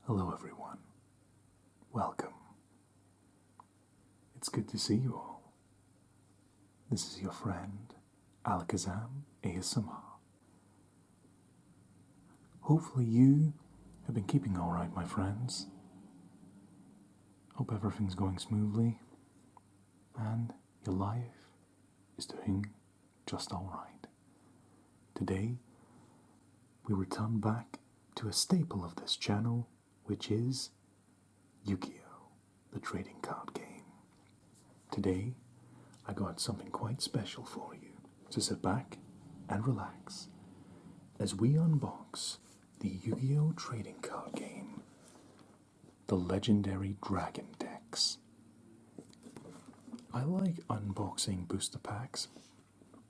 Hello everyone. Welcome. It's good to see you all. This is your friend, AlakazamASMR. Hopefully you have been keeping alright, my friends. Hope everything's going smoothly and your life is doing just alright. Today, we return back to a staple of this channel, which is Yu-Gi-Oh! The trading card game. Today, I got something quite special for you, so sit back and relax as we unbox the Yu-Gi-Oh! Trading card game, the Legendary Dragon Decks. I like unboxing booster packs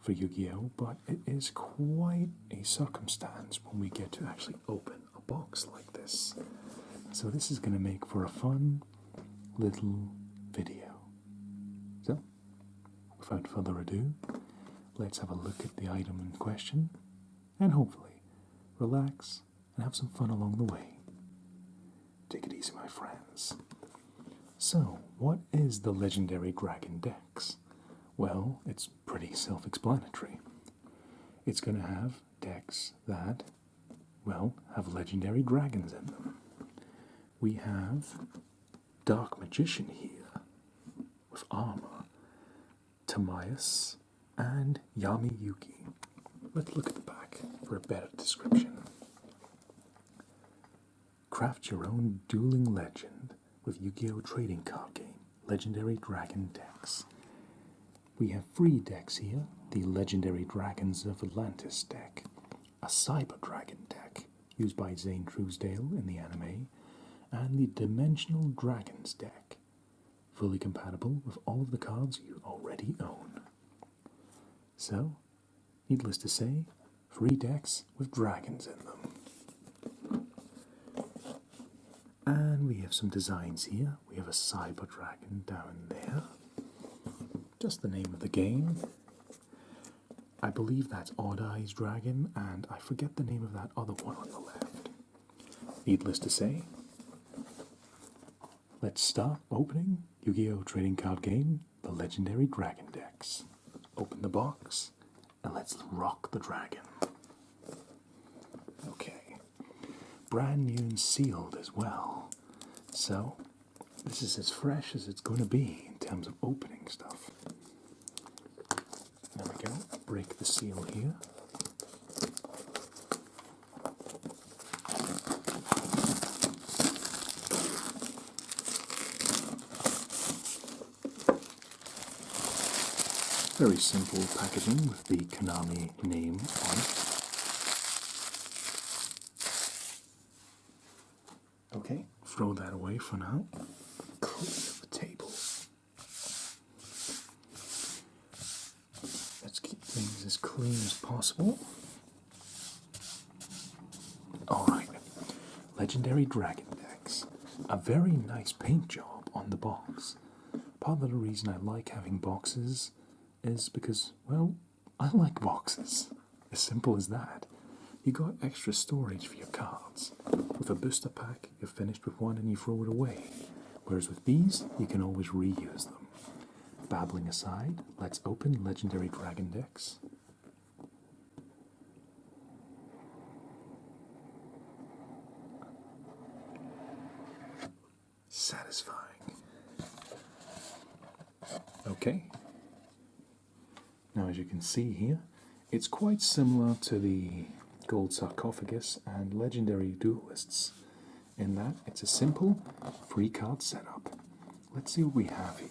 for Yu-Gi-Oh! But it is quite a circumstance when we get to actually open a box like this. So this is going to make for a fun little video. So, without further ado, let's have a look at the item in question and hopefully relax and have some fun along the way. Take it easy, my friends. So, what is the Legendary Dragon Decks? Well, it's pretty self-explanatory. It's going to have decks that, well, have legendary dragons in them. We have Dark Magician here, with armor, Timaeus, and Yami Yugi. Let's look at the back for a better description. Craft your own dueling legend with Yu-Gi-Oh! Trading card game, Legendary Dragon Decks. We have 3 decks here, the Legendary Dragons of Atlantis deck, a Cyber Dragon deck, used by Zane Truesdale in the anime, and the Dimensional Dragons deck, fully compatible with all of the cards you already own. So, needless to say, 3 decks with dragons in them. And we have some designs here. We have a Cyber Dragon down there. Just the name of the game. I believe that's Odd Eyes Dragon, and I forget the name of that other one on the left. Needless to say, let's start opening Yu-Gi-Oh! Trading card game, the Legendary Dragon Decks. Open the box, and let's rock the dragon. Okay. Brand new and sealed as well. So, this is as fresh as it's going to be in terms of opening stuff. There we go. Break the seal here. Very simple packaging with the Konami name on it. Okay, throw that away for now. Clear the table. Let's keep things as clean as possible. Alright, Legendary Dragon Decks. A very nice paint job on the box. Part of the reason I like having boxes is because, well, I like boxes. As simple as that. You got extra storage for your cards. With a booster pack, you're finished with one and you throw it away. Whereas with these, you can always reuse them. Babbling aside, let's open Legendary Dragon Decks. Satisfying. Okay. Now, as you can see here, it's quite similar to the Gold Sarcophagus and Legendary Duelists, in that it's a simple 3-card setup. Let's see what we have here.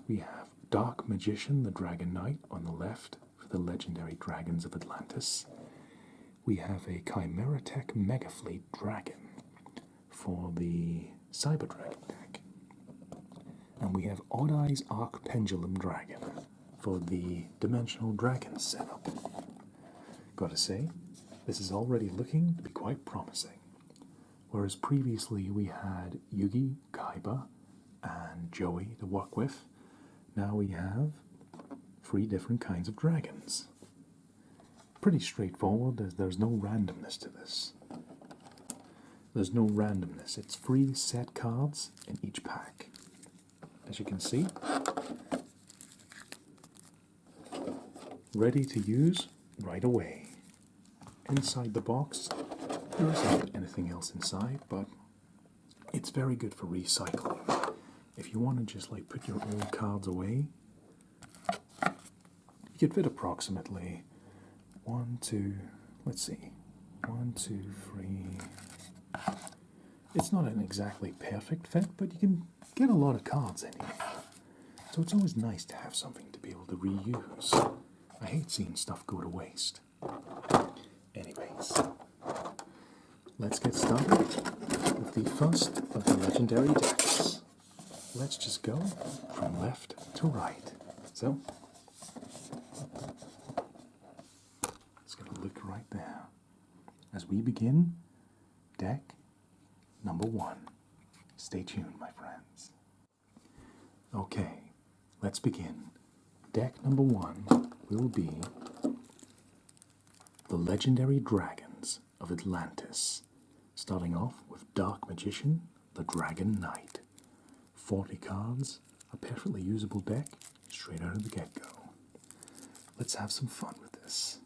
We have Dark Magician, the Dragon Knight, on the left for the Legendary Dragons of Atlantis. We have a Chimera Tech Mega Fleet Dragon for the Cyber Dragon deck. And we have Odd Eyes Arc Pendulum Dragon for the Dimensional Dragons setup. Gotta say, this is already looking to be quite promising. Whereas previously we had Yugi, Kaiba, and Joey to work with, now we have 3 different kinds of dragons. Pretty straightforward, as there's no randomness to this. There's no randomness. It's 3 set cards in each pack. As you can see, ready to use right away. Inside the box, there isn't anything else inside, but it's very good for recycling. If you want to just like put your old cards away, you could fit approximately 1, 2, let's see, 1, 2, 3. It's not an exactly perfect fit, but you can get a lot of cards in here. So it's always nice to have something to be able to reuse. I hate seeing stuff go to waste. Anyways, let's get started with the first of the legendary decks. Let's just go from left to right. So, let's get a look right there. As we begin, deck number 1. Stay tuned, my friends. Okay, let's begin. Deck number 1 will be the Legendary Dragons of Atlantis, starting off with Dark Magician, the Dragon Knight. 40 cards, a perfectly usable deck, straight out of the get-go. Let's have some fun with this.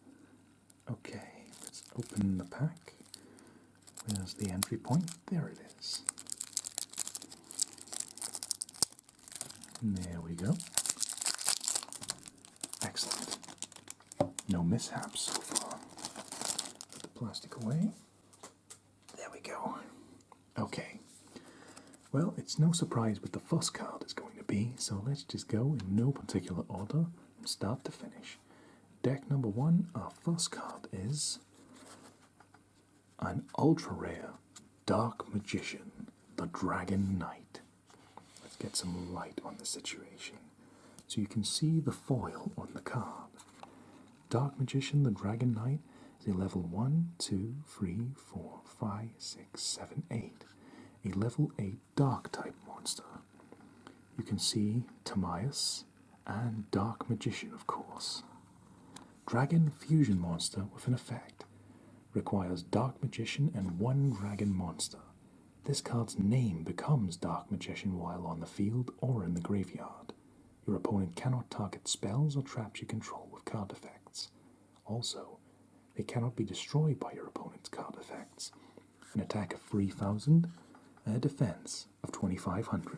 Okay, let's open the pack. Where's the entry point? There it is. There we go. Excellent. No mishaps so far. Put the plastic away. There we go. Okay. Well, it's no surprise what the first card is going to be, so let's just go in no particular order from start to finish. Deck number 1, our first card is an ultra rare Dark Magician, the Dragon Knight. Let's get some light on the situation so you can see the foil on the card. Dark Magician, the Dragon Knight is a level 1, 2, 3, 4, 5, 6, 7, 8. A level 8 Dark type monster. You can see Timaeus and Dark Magician, of course. Dragon fusion monster with an effect. Requires Dark Magician and 1 dragon monster. This card's name becomes Dark Magician while on the field or in the graveyard. Your opponent cannot target spells or traps you control with card effects. Also, they cannot be destroyed by your opponent's card effects. An attack of 3,000 and a defense of 2,500.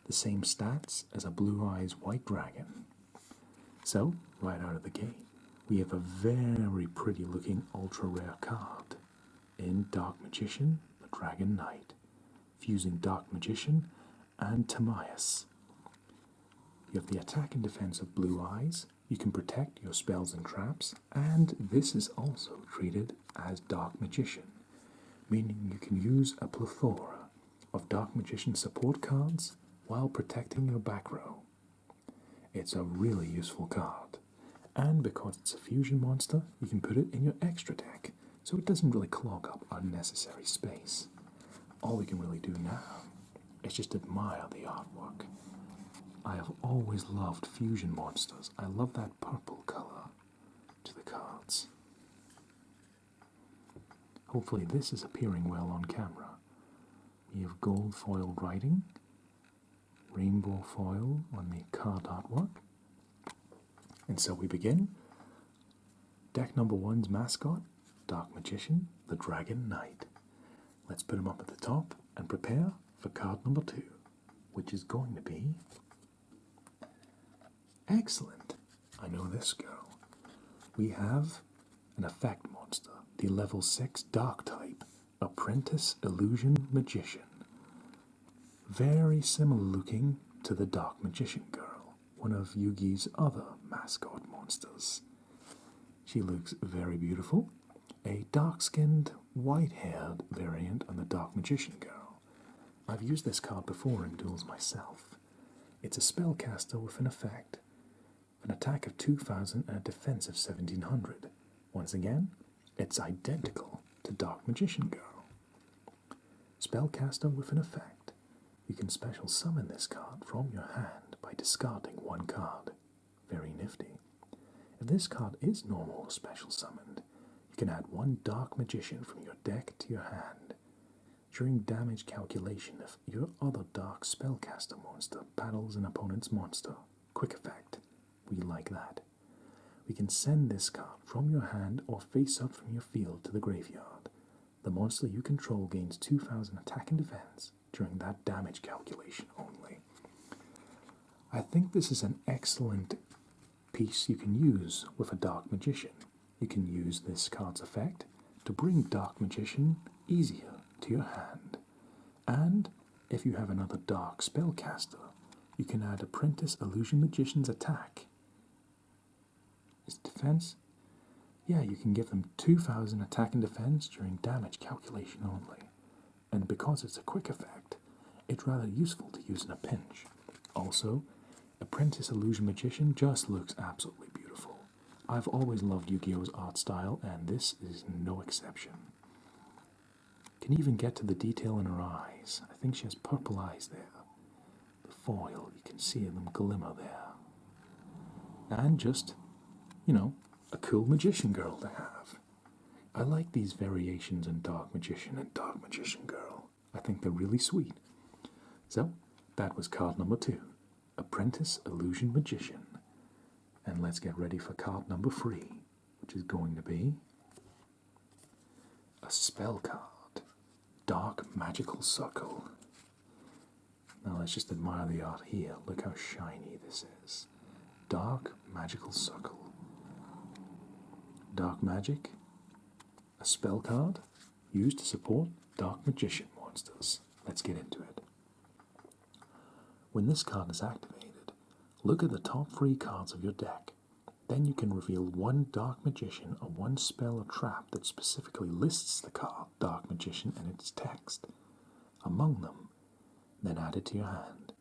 The same stats as a Blue Eyes White Dragon. So, right out of the gate, we have a very pretty looking ultra rare card in Dark Magician, the Dragon Knight, fusing Dark Magician and Timaeus. You have the attack and defense of Blue Eyes, you can protect your spells and traps, and this is also treated as Dark Magician, meaning you can use a plethora of Dark Magician support cards while protecting your back row. It's a really useful card. And because it's a fusion monster, you can put it in your extra deck, so it doesn't really clog up unnecessary space. All we can really do now is just admire the artwork. I have always loved fusion monsters. I love that purple color to the cards. Hopefully this is appearing well on camera. We have gold foiled writing, rainbow foil on the card artwork. And so we begin. Deck number 1's mascot, Dark Magician, the Dragon Knight. Let's put him up at the top and prepare for card number 2, which is going to be... Excellent. I know this girl. We have an effect monster, the level 6 Dark type, Apprentice Illusion Magician. Very similar looking to the Dark Magician girl, one of Yugi's other mascot monsters. She looks very beautiful, a dark-skinned, white-haired variant on the Dark Magician girl. I've used this card before in duels myself. It's a spellcaster with an effect, an attack of 2,000 and a defense of 1,700. Once again, it's identical to Dark Magician girl. Spellcaster with an effect. You can special summon this card from your hand by discarding 1 card. Very nifty. If this card is normal or special summoned, you can add 1 Dark Magician from your deck to your hand. During damage calculation, if your other dark spellcaster monster battles an opponent's monster, quick effect. We like that. We can send this card from your hand or face up from your field to the graveyard. The monster you control gains 2,000 attack and defense during that damage calculation only. I think this is an excellent piece you can use with a Dark Magician. You can use this card's effect to bring Dark Magician easier to your hand. And if you have another Dark Spellcaster, you can add Apprentice Illusion Magician's attack. Is defense? Yeah, you can give them 2,000 attack and defense during damage calculation only. And because it's a quick effect, it's rather useful to use in a pinch. Also, Apprentice Illusion Magician just looks absolutely beautiful. I've always loved Yu-Gi-Oh's art style, and this is no exception. Can even get to the detail in her eyes. I think she has purple eyes there. The foil, you can see them glimmer there. And just, a cool magician girl to have. I like these variations in Dark Magician and Dark Magician Girl. I think they're really sweet. So, that was card number 2, Apprentice Illusion Magician. And let's get ready for card number 3, which is going to be a spell card, Dark Magical Circle. Now let's just admire the art here. Look how shiny this is. Dark Magical Circle. Dark Magic, a spell card used to support Dark Magician monsters. Let's get into it. When this card is activated, look at the top 3 cards of your deck. Then you can reveal one Dark Magician or one spell or trap that specifically lists the card Dark Magician and its text among them, then add it to your hand.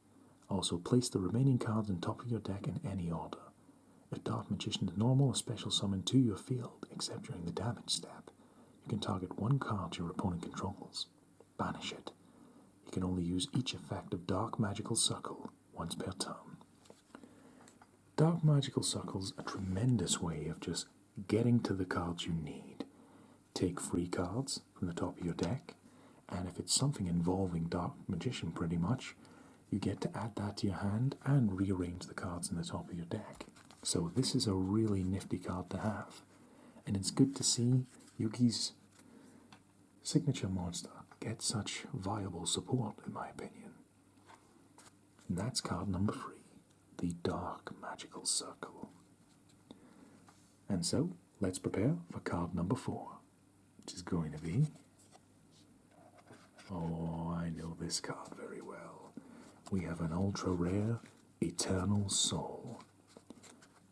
Also place the remaining cards on top of your deck in any order. If Dark Magician is normal or special summoned to your field, except during the damage step, you can target one card your opponent controls. Banish it. You can only use each effect of Dark Magical Circle once per turn. Dark Magical Circle's a tremendous way of just getting to the cards you need. Take free cards from the top of your deck, and if it's something involving Dark Magician pretty much, you get to add that to your hand and rearrange the cards in the top of your deck. So this is a really nifty card to have. And it's good to see Yugi's signature monster get such viable support, in my opinion. And that's card number 3, the Dark Magical Circle. And so, let's prepare for card number 4, which is going to be... Oh, I know this card very well. We have an ultra rare Eternal Soul.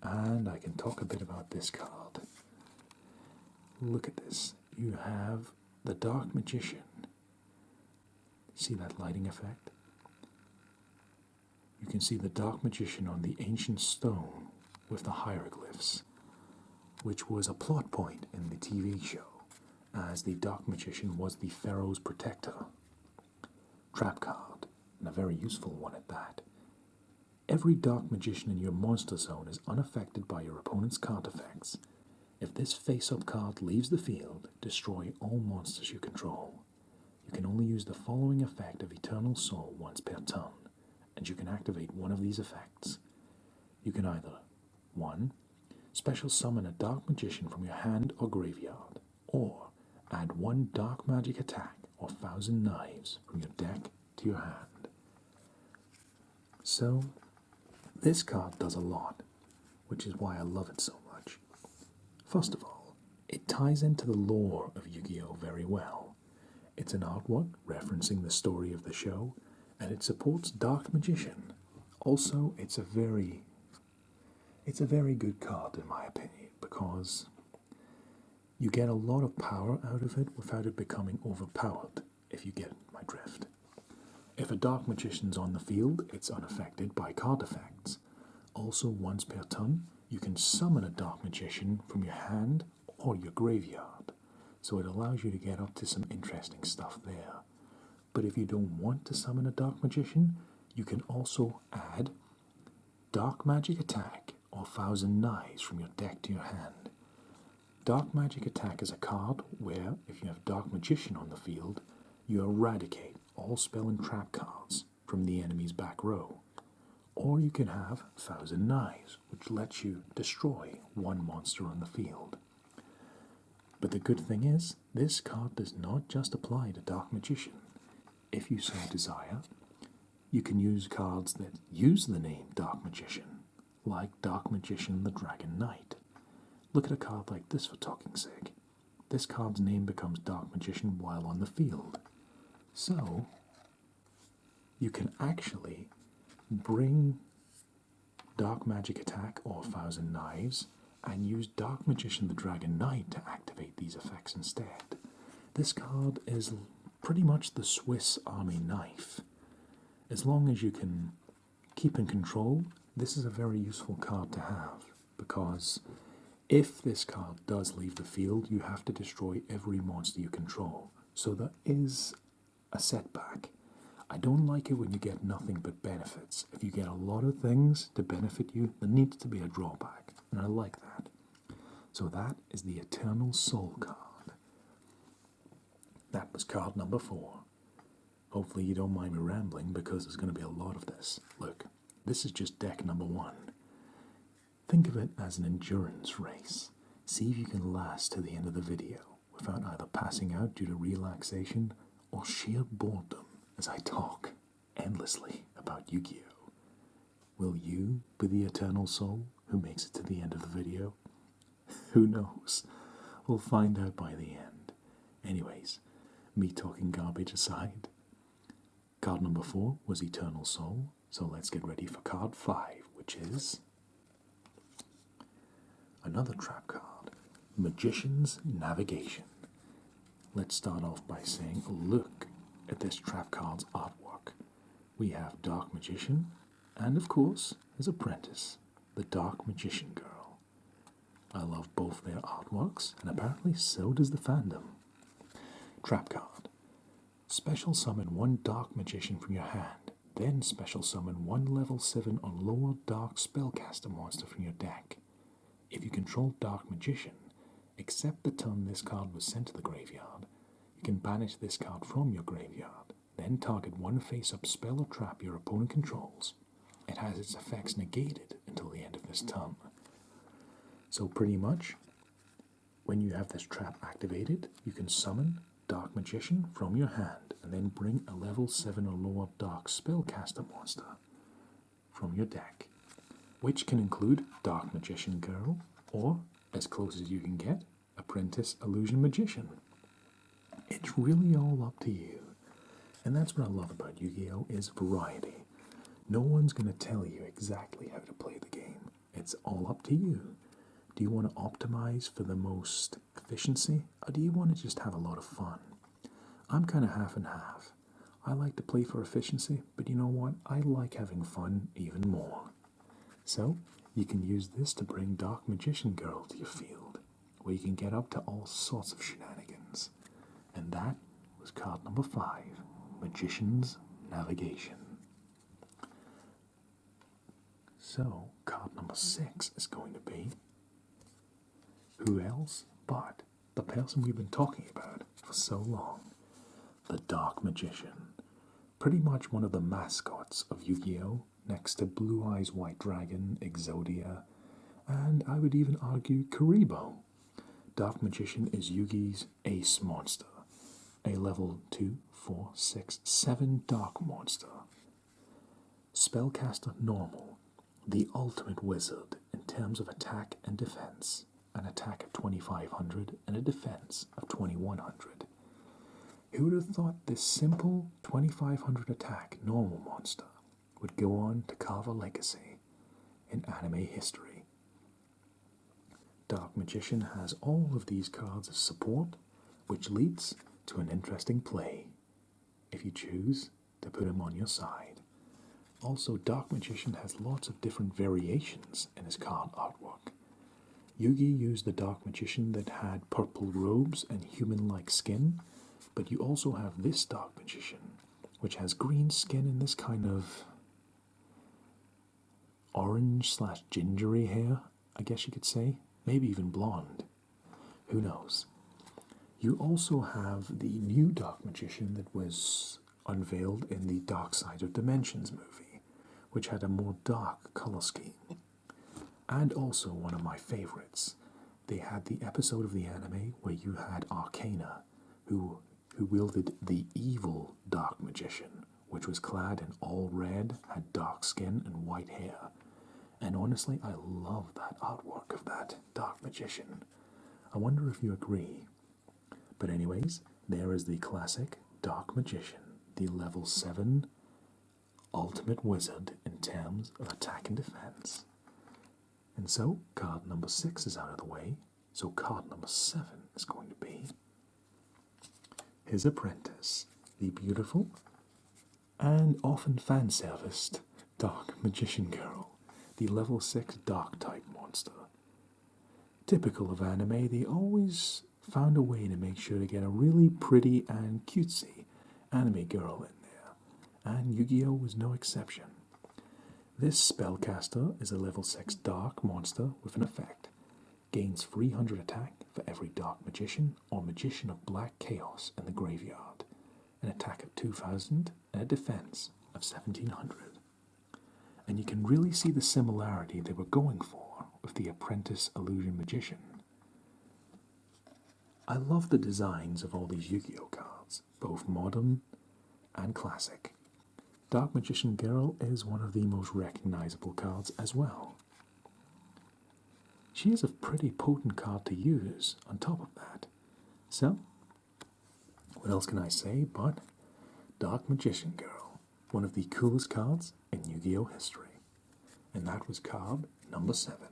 And I can talk a bit about this card. Look at this. You have the Dark Magician. See that lighting effect? You can see the Dark Magician on the ancient stone with the hieroglyphs, which was a plot point in the TV show, as the Dark Magician was the Pharaoh's protector. Trap card, and a very useful one at that. Every Dark Magician in your monster zone is unaffected by your opponent's card effects. If this face-up card leaves the field, destroy all monsters you control. You can only use the following effect of Eternal Soul once per turn, and you can activate one of these effects. You can either 1. Special summon a Dark Magician from your hand or graveyard, or add 1 Dark Magic attack or 1,000 knives from your deck to your hand. So, this card does a lot, which is why I love it so much. First of all, it ties into the lore of Yu-Gi-Oh! Very well. It's an artwork referencing the story of the show, and it supports Dark Magician. Also, it's a very good card in my opinion, because you get a lot of power out of it without it becoming overpowered, if you get my drift. If a Dark Magician's on the field, it's unaffected by card effects. Also, once per turn, you can summon a Dark Magician from your hand or your graveyard, so it allows you to get up to some interesting stuff there. But if you don't want to summon a Dark Magician, you can also add Dark Magic Attack or 1,000 Knives from your deck to your hand. Dark Magic Attack is a card where, if you have Dark Magician on the field, you eradicate all spell and trap cards from the enemy's back row. Or you can have Thousand Knives, which lets you destroy one monster on the field. But the good thing is, this card does not just apply to Dark Magician. If you so desire, you can use cards that use the name Dark Magician, like Dark Magician the Dragon Knight. Look at a card like this for talking sake. This card's name becomes Dark Magician while on the field. So, you can actually bring Dark Magic Attack or Thousand Knives and use Dark Magician the Dragon Knight to activate these effects instead. This card is pretty much the Swiss Army knife. As long as you can keep in control, this is a very useful card to have, because if this card does leave the field, you have to destroy every monster you control. So that is a setback. I don't like it when you get nothing but benefits. If you get a lot of things to benefit you, there needs to be a drawback, and I like that. So that is the Eternal Soul card. That was card number 4. Hopefully you don't mind me rambling, because there's going to be a lot of this. Look, this is just deck number 1. Think of it as an endurance race. See if you can last to the end of the video without either passing out due to relaxation or sheer boredom as I talk endlessly about Yu-Gi-Oh! Will you be the Eternal Soul who makes it to the end of the video? Who knows? We'll find out by the end. Anyways, me talking garbage aside, card number 4 was Eternal Soul, so let's get ready for card 5, which is another trap card, Magician's Navigation. Let's start off by saying, look at this trap card's artwork. We have Dark Magician, and of course, his apprentice, the Dark Magician Girl. I love both their artworks, and apparently so does the fandom. Trap card. Special summon one Dark Magician from your hand, then special summon one level 7 or lower Dark Spellcaster monster from your deck. If you control Dark Magician, except the turn this card was sent to the graveyard, you can banish this card from your graveyard, then target one face-up spell or trap your opponent controls. It has its effects negated until the end of this turn. So pretty much, when you have this trap activated, you can summon Dark Magician from your hand, and then bring a level 7 or lower Dark Spellcaster monster from your deck, which can include Dark Magician Girl, or, as close as you can get, Apprentice Illusion Magician. It's really all up to you. And that's what I love about Yu-Gi-Oh! Is variety. No one's going to tell you exactly how to play the game. It's all up to you. Do you want to optimize for the most efficiency, or do you want to just have a lot of fun? I'm kind of half and half. I like to play for efficiency, but you know what? I like having fun even more. So, you can use this to bring Dark Magician Girl to your field, where you can get up to all sorts of shenanigans. And that was card number 5, Magician's Navigation. So, card number 6 is going to be who else but the person we've been talking about for so long, the Dark Magician. Pretty much one of the mascots of Yu-Gi-Oh! Next to Blue Eyes White Dragon, Exodia, and I would even argue Kaiba. Dark Magician is Yugi's ace monster, a level 2, 4, 6, 7 dark monster. Spellcaster normal, the ultimate wizard in terms of attack and defense, an attack of 2500 and a defense of 2100. Who would have thought this simple 2500 attack normal monster would go on to carve a legacy in anime history? Dark Magician has all of these cards as support, which leads to an interesting play, if you choose to put him on your side. Also, Dark Magician has lots of different variations in his card artwork. Yugi used the Dark Magician that had purple robes and human-like skin, but you also have this Dark Magician, which has green skin and this kind of orange/gingery hair, I guess you could say. Maybe even blonde. Who knows? You also have the new Dark Magician that was unveiled in the Dark Side of Dimensions movie, which had a more dark color scheme. And also one of my favorites, they had the episode of the anime where you had Arcana, who wielded the evil Dark Magician, which was clad in all red, had dark skin and white hair. And honestly, I love that artwork of that Dark Magician. I wonder if you agree. But anyways, there is the classic Dark Magician, the level 7 ultimate wizard in terms of attack and defense. And so, card number 6 is out of the way, so card number 7 is going to be his apprentice, the beautiful and often fan-serviced Dark Magician Girl, the level 6 Dark type monster. Typical of anime, they always found a way to make sure to get a really pretty and cutesy anime girl in there, and Yu-Gi-Oh! Was no exception. This spellcaster is a level 6 Dark monster with an effect. Gains 300 attack for every Dark Magician or Magician of Black Chaos in the graveyard, an attack of 2000 and a defense of 1700. And you can really see the similarity they were going for with the Apprentice Illusion Magician. I love the designs of all these Yu-Gi-Oh! Cards, both modern and classic. Dark Magician Girl is one of the most recognizable cards as well. She is a pretty potent card to use on top of that. So, what else can I say but Dark Magician Girl, one of the coolest cards in Yu-Gi-Oh! History. And that was card number 7.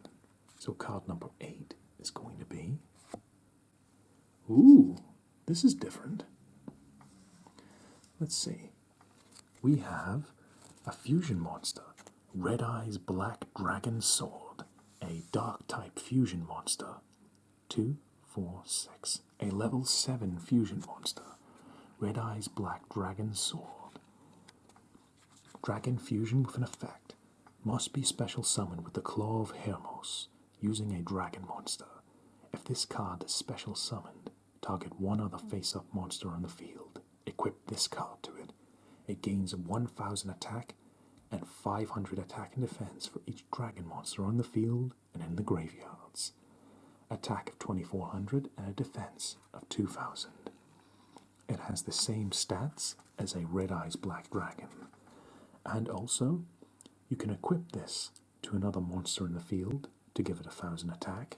So card number 8 is going to be... Ooh, this is different. Let's see. We have a fusion monster, Red Eye's Black Dragon Sword, a dark type fusion monster. 2, 4, 6. A level 7 fusion monster, Red Eye's Black Dragon Sword. Dragon fusion with an effect. Must be special summoned with the Claw of Hermos, using a dragon monster. If this card is special summoned, target one other face-up monster on the field. Equip this card to it. It gains 1000 attack and 500 attack and defense for each dragon monster on the field and in the graveyards. Attack of 2400 and a defense of 2000. It has the same stats as a Red Eye's Black Dragon. And also, you can equip this to another monster in the field to give it 1000 attack,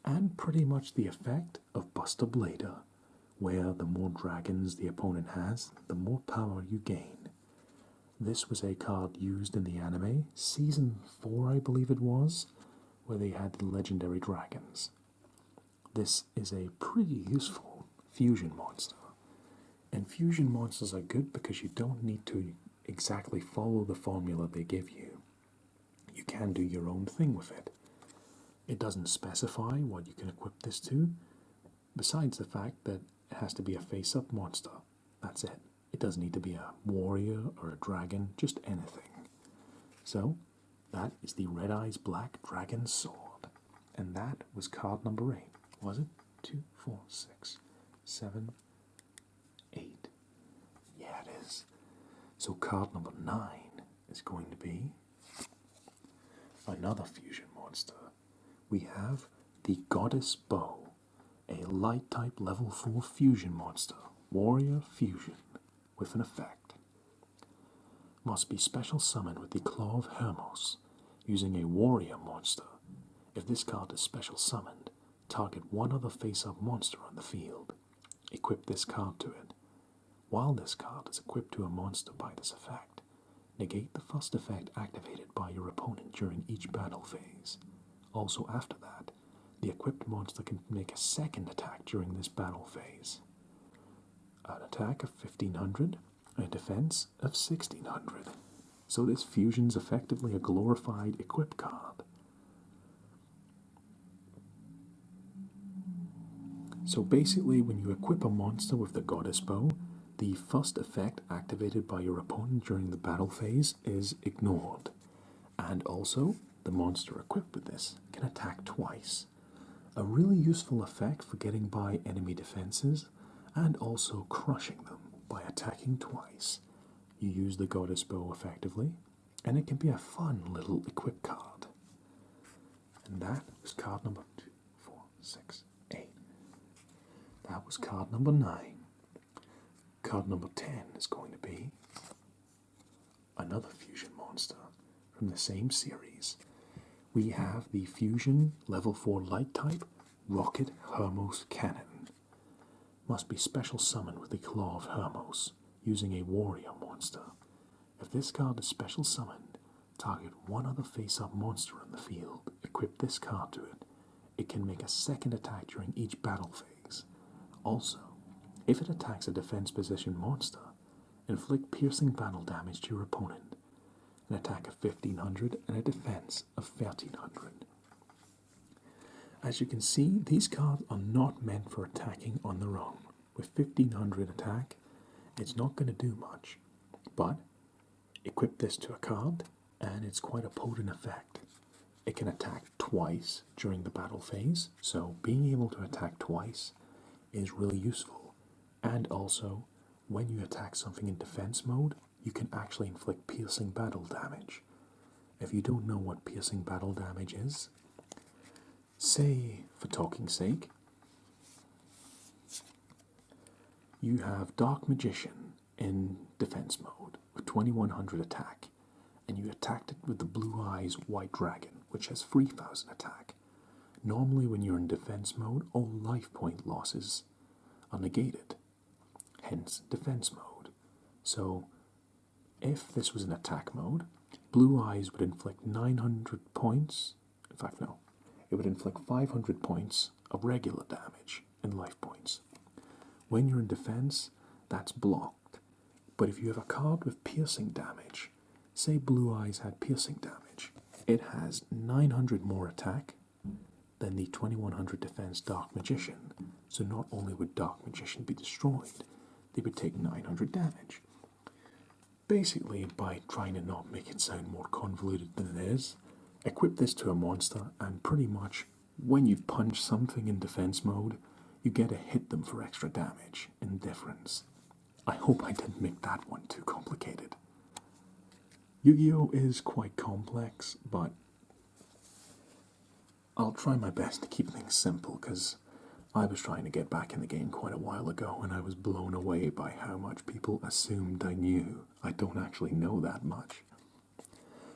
and pretty much the effect of Buster Blader, where the more dragons the opponent has, the more power you gain. This was a card used in the anime, Season 4 I believe it was, where they had the Legendary Dragons. This is a pretty useful fusion monster. And fusion monsters are good because you don't need to exactly follow the formula they give you. You can do your own thing with it. It doesn't specify what you can equip this to, besides the fact that it has to be a face-up monster. That's it. It doesn't need to be a warrior or a dragon, just anything. So, that is the Red Eye's Black Dragon Sword. And that was card number 8. Was it? 2, 4, 6, 7, 8. Yeah, it is. So card number 9 is going to be another fusion monster. We have the Goddess Bow, a light type level 4 fusion monster, warrior fusion, with an effect. Must be special summoned with the Claw of Hermos, using a warrior monster. If this card is special summoned, target one other face-up monster on the field. Equip this card to it. While this card is equipped to a monster by this effect, negate the first effect activated by your opponent during each battle phase. Also after that, the equipped monster can make a second attack during this battle phase. An attack of 1500, and a defense of 1600. So this fusion's effectively a glorified equip card. So basically, when you equip a monster with the Goddess Bow, the first effect activated by your opponent during the battle phase is ignored. And also, the monster equipped with this can attack twice. A really useful effect for getting by enemy defenses and also crushing them by attacking twice. You use the Goddess Bow effectively, and it can be a fun little equip card. And that was card number 2, 4, 6, 8. That was card number 9. Card number 10 is going to be another fusion monster from the same series. We have the fusion level 4 light type Rocket Hermos Cannon. Must be special summoned with the Claw of Hermos using a warrior monster. If this card is special summoned, target one other face-up monster in the field, equip this card to it. It can make a second attack during each battle phase. Also, if it attacks a defense position monster, inflict piercing battle damage to your opponent. An attack of 1500 and a defense of 1300. As you can see, these cards are not meant for attacking on their own. With 1500 attack, it's not going to do much. But equip this to a card, and it's quite a potent effect. It can attack twice during the battle phase, so being able to attack twice is really useful. And also, when you attack something in defense mode, you can actually inflict piercing battle damage. If you don't know what piercing battle damage is, say, for talking's sake, you have Dark Magician in defense mode with 2100 attack, and you attacked it with the Blue Eyes White Dragon, which has 3000 attack. Normally when you're in defense mode, all life point losses are negated, hence defense mode. So if this was an attack mode, Blue Eyes would inflict 900 points, in fact no, it would inflict 500 points of regular damage and life points. When you're in defense, that's blocked. But if you have a card with piercing damage, say Blue Eyes had piercing damage, it has 900 more attack than the 2100 defense Dark Magician. So not only would Dark Magician be destroyed, they would take 900 damage. Basically, by trying to not make it sound more convoluted than it is, equip this to a monster, and pretty much when you punch something in defense mode, you get to hit them for extra damage in difference. I hope I didn't make that one too complicated. Yu-Gi-Oh! Is quite complex, but I'll try my best to keep things simple, because I was trying to get back in the game quite a while ago, and I was blown away by how much people assumed I knew. I don't actually know that much.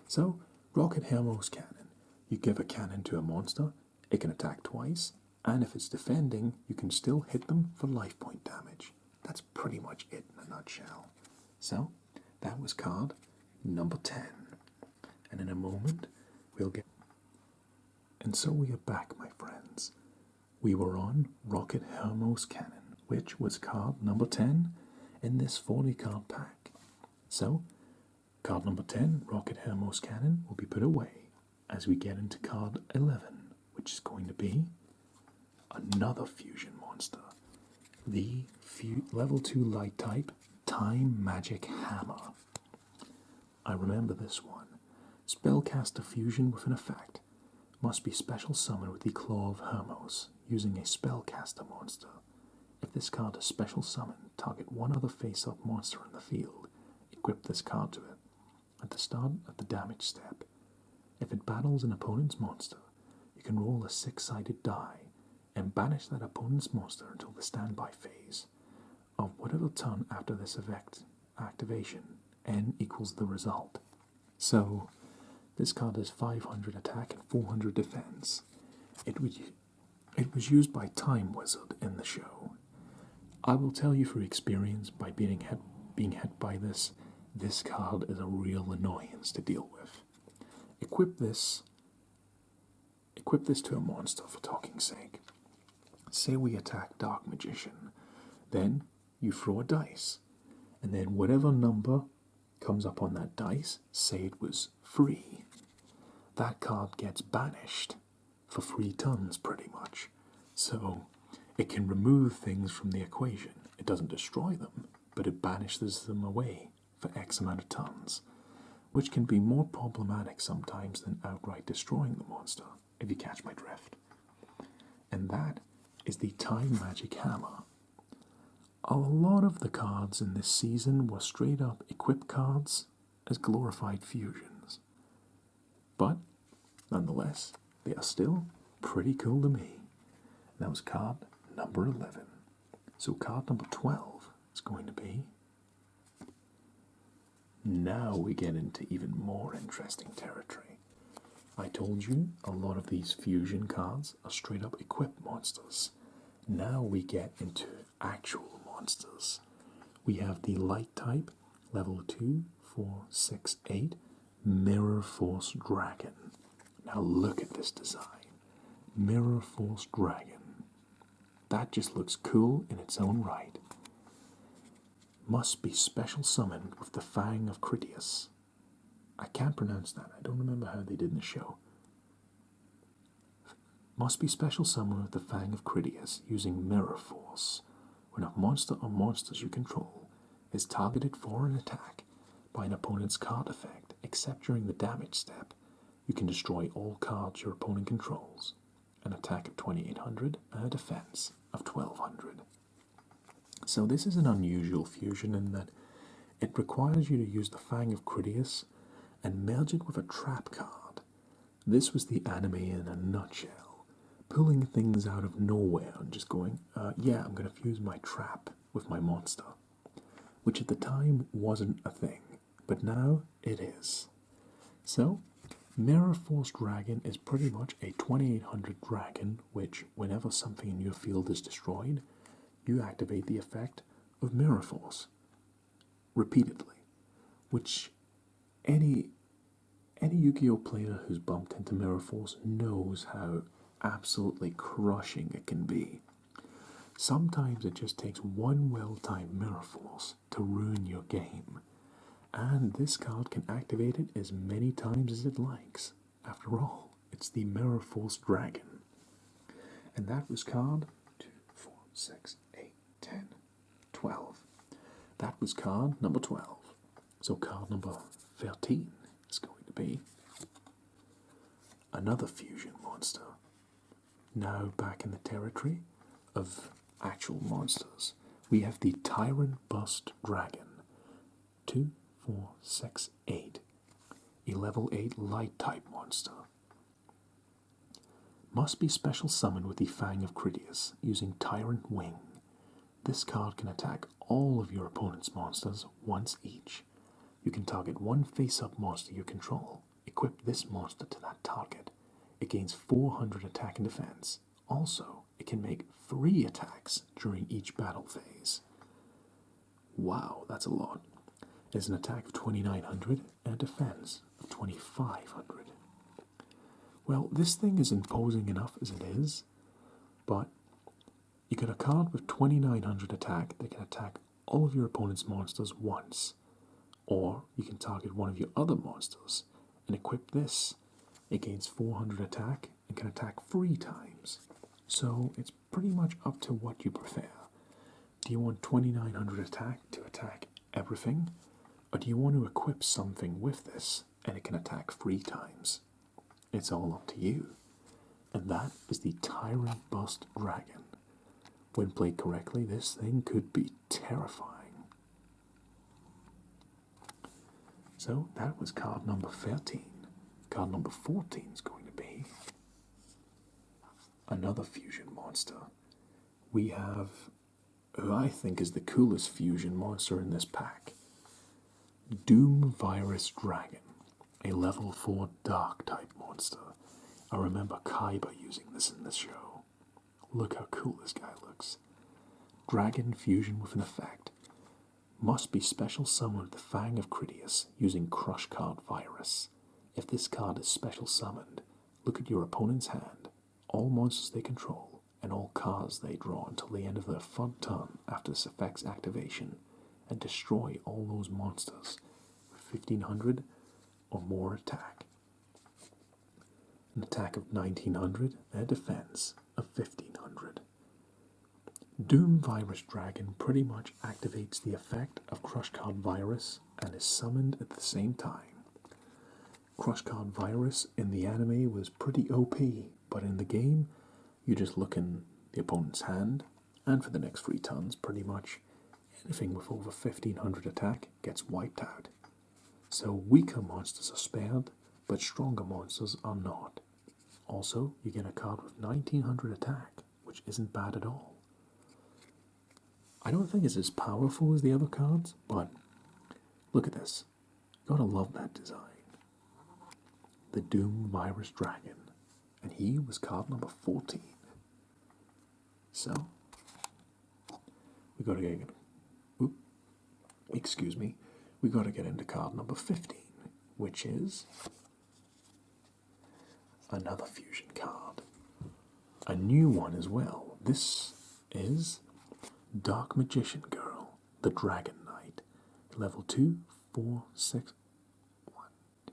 So, Rocket Hermos Cannon. You give a cannon to a monster, it can attack twice, and if it's defending, you can still hit them for life point damage. That's pretty much it in a nutshell. So, that was card number 10. And in a moment, we'll get... And so we are back, my friends. We were on Rocket Hermos Cannon, which was card number 10 in this 40 card pack. So, card number 10, Rocket Hermos Cannon, will be put away as we get into card 11, which is going to be another fusion monster. The level 2 light type Time Magic Hammer. I remember this one. Spellcaster fusion with an effect. Must be special summoned with the Claw of Hermos, using a spellcaster monster. If this card is special summoned, target one other face-up monster in the field. Equip this card to it. At the start of the damage step, if it battles an opponent's monster, you can roll a 6-sided die and banish that opponent's monster until the standby phase of whatever turn after this effect activation. N equals the result. So, this card has 500 attack and 400 defense. It was used by Time Wizard in the show. I will tell you from experience, by being hit by this card is a real annoyance to deal with. Equip this to a monster for talking's sake. Say we attack Dark Magician, then you throw a dice, and then whatever number comes up on that dice, say it was 3, that card gets banished for 3 turns pretty much. So it can remove things from the equation. It doesn't destroy them, but it banishes them away for X amount of turns, which can be more problematic sometimes than outright destroying the monster, if you catch my drift. that is the Time Magic Hammer. A lot of the cards in this season were straight up equip cards as glorified fusions. But, nonetheless, they are still pretty cool to me. That was card number 11. So card number 12 is going to be... Now we get into even more interesting territory. I told you a lot of these fusion cards are straight up equipped monsters. Now we get into actual monsters. We have the light type, level 2, 4, 6, 8, Mirror Force Dragon. Now look at this design. Mirror Force Dragon. That just looks cool in its own right. Must be special summoned with the Fang of Critias. I can't pronounce that. I don't remember how they did in the show. Must be special summoned with the Fang of Critias using Mirror Force. When a monster or monsters you control is targeted for an attack by an opponent's card effect, except during the damage step, you can destroy all cards your opponent controls. An attack of 2800 and a defense of 1200. So this is an unusual fusion in that it requires you to use the Fang of Critias and merge it with a trap card. This was the anime in a nutshell, pulling things out of nowhere and just going, yeah, I'm going to fuse my trap with my monster, which at the time wasn't a thing, but now it is. So, Mirror Force Dragon is pretty much a 2800 dragon, which, whenever something in your field is destroyed, you activate the effect of Mirror Force repeatedly, which any Yu-Gi-Oh player who's bumped into Mirror Force knows how absolutely crushing it can be. Sometimes it just takes one well-timed Mirror Force to ruin your game, and this card can activate it as many times as it likes. After all, it's the Mirror Force Dragon. And that was card 2, 4, 6, 8, 10, 12. That was card number 12. So card number 13 is going to be another fusion monster. Now back in the territory of actual monsters, we have the Tyrant Bust Dragon. 2, 4, 6, 8. A level 8 light type monster. Must be special summoned with the Fang of Critias using Tyrant Wing. This card can attack all of your opponent's monsters once each. You can target one face-up monster you control. Equip this monster to that target. It gains 400 attack and defense. Also, it can make 3 attacks during each battle phase. Wow, that's a lot. It has an attack of 2900 and a defense of 2500. Well, this thing is imposing enough as it is, but you get a card with 2900 attack that can attack all of your opponent's monsters once. Or you can target one of your other monsters and equip this. It gains 400 attack and can attack 3 times. So it's pretty much up to what you prefer. Do you want 2900 attack to attack everything? Or do you want to equip something with this and it can attack 3 times? It's all up to you. And that is the Tyrant Bust Dragon. When played correctly, this thing could be terrifying. So that was card number 13. Card number 14 is going to be another fusion monster. We have who I think is the coolest fusion monster in this pack. Doom Virus Dragon, a level 4 dark type monster. I remember Kaiba using this in this show. Look how cool this guy looks. Dragon fusion with an effect. Must be special summoned with the Fang of Critias using Crush Card Virus. If this card is special summoned, look at your opponent's hand, all monsters they control, and all cards they draw until the end of their fun turn after this effect's activation, and destroy all those monsters with 1500 or more attack. An attack of 1900 and a defense of 1500. Doom Virus Dragon pretty much activates the effect of Crush Card Virus and is summoned at the same time. Crush Card Virus in the anime was pretty OP, but in the game, you just look in the opponent's hand, and for the next 3 turns, pretty much anything with over 1500 attack gets wiped out. So weaker monsters are spared, but stronger monsters are not. Also, you get a card with 1900 attack, which isn't bad at all. I don't think it's as powerful as the other cards, but look at this. Gotta love that design. The Doomed Virus Dragon, and he was card number 14. So, we gotta get, we gotta get into card number 15, which is another fusion card. A new one as well. This is Dark Magician Girl, the Dragon Knight. Level 2, 4, 6, 1, 2,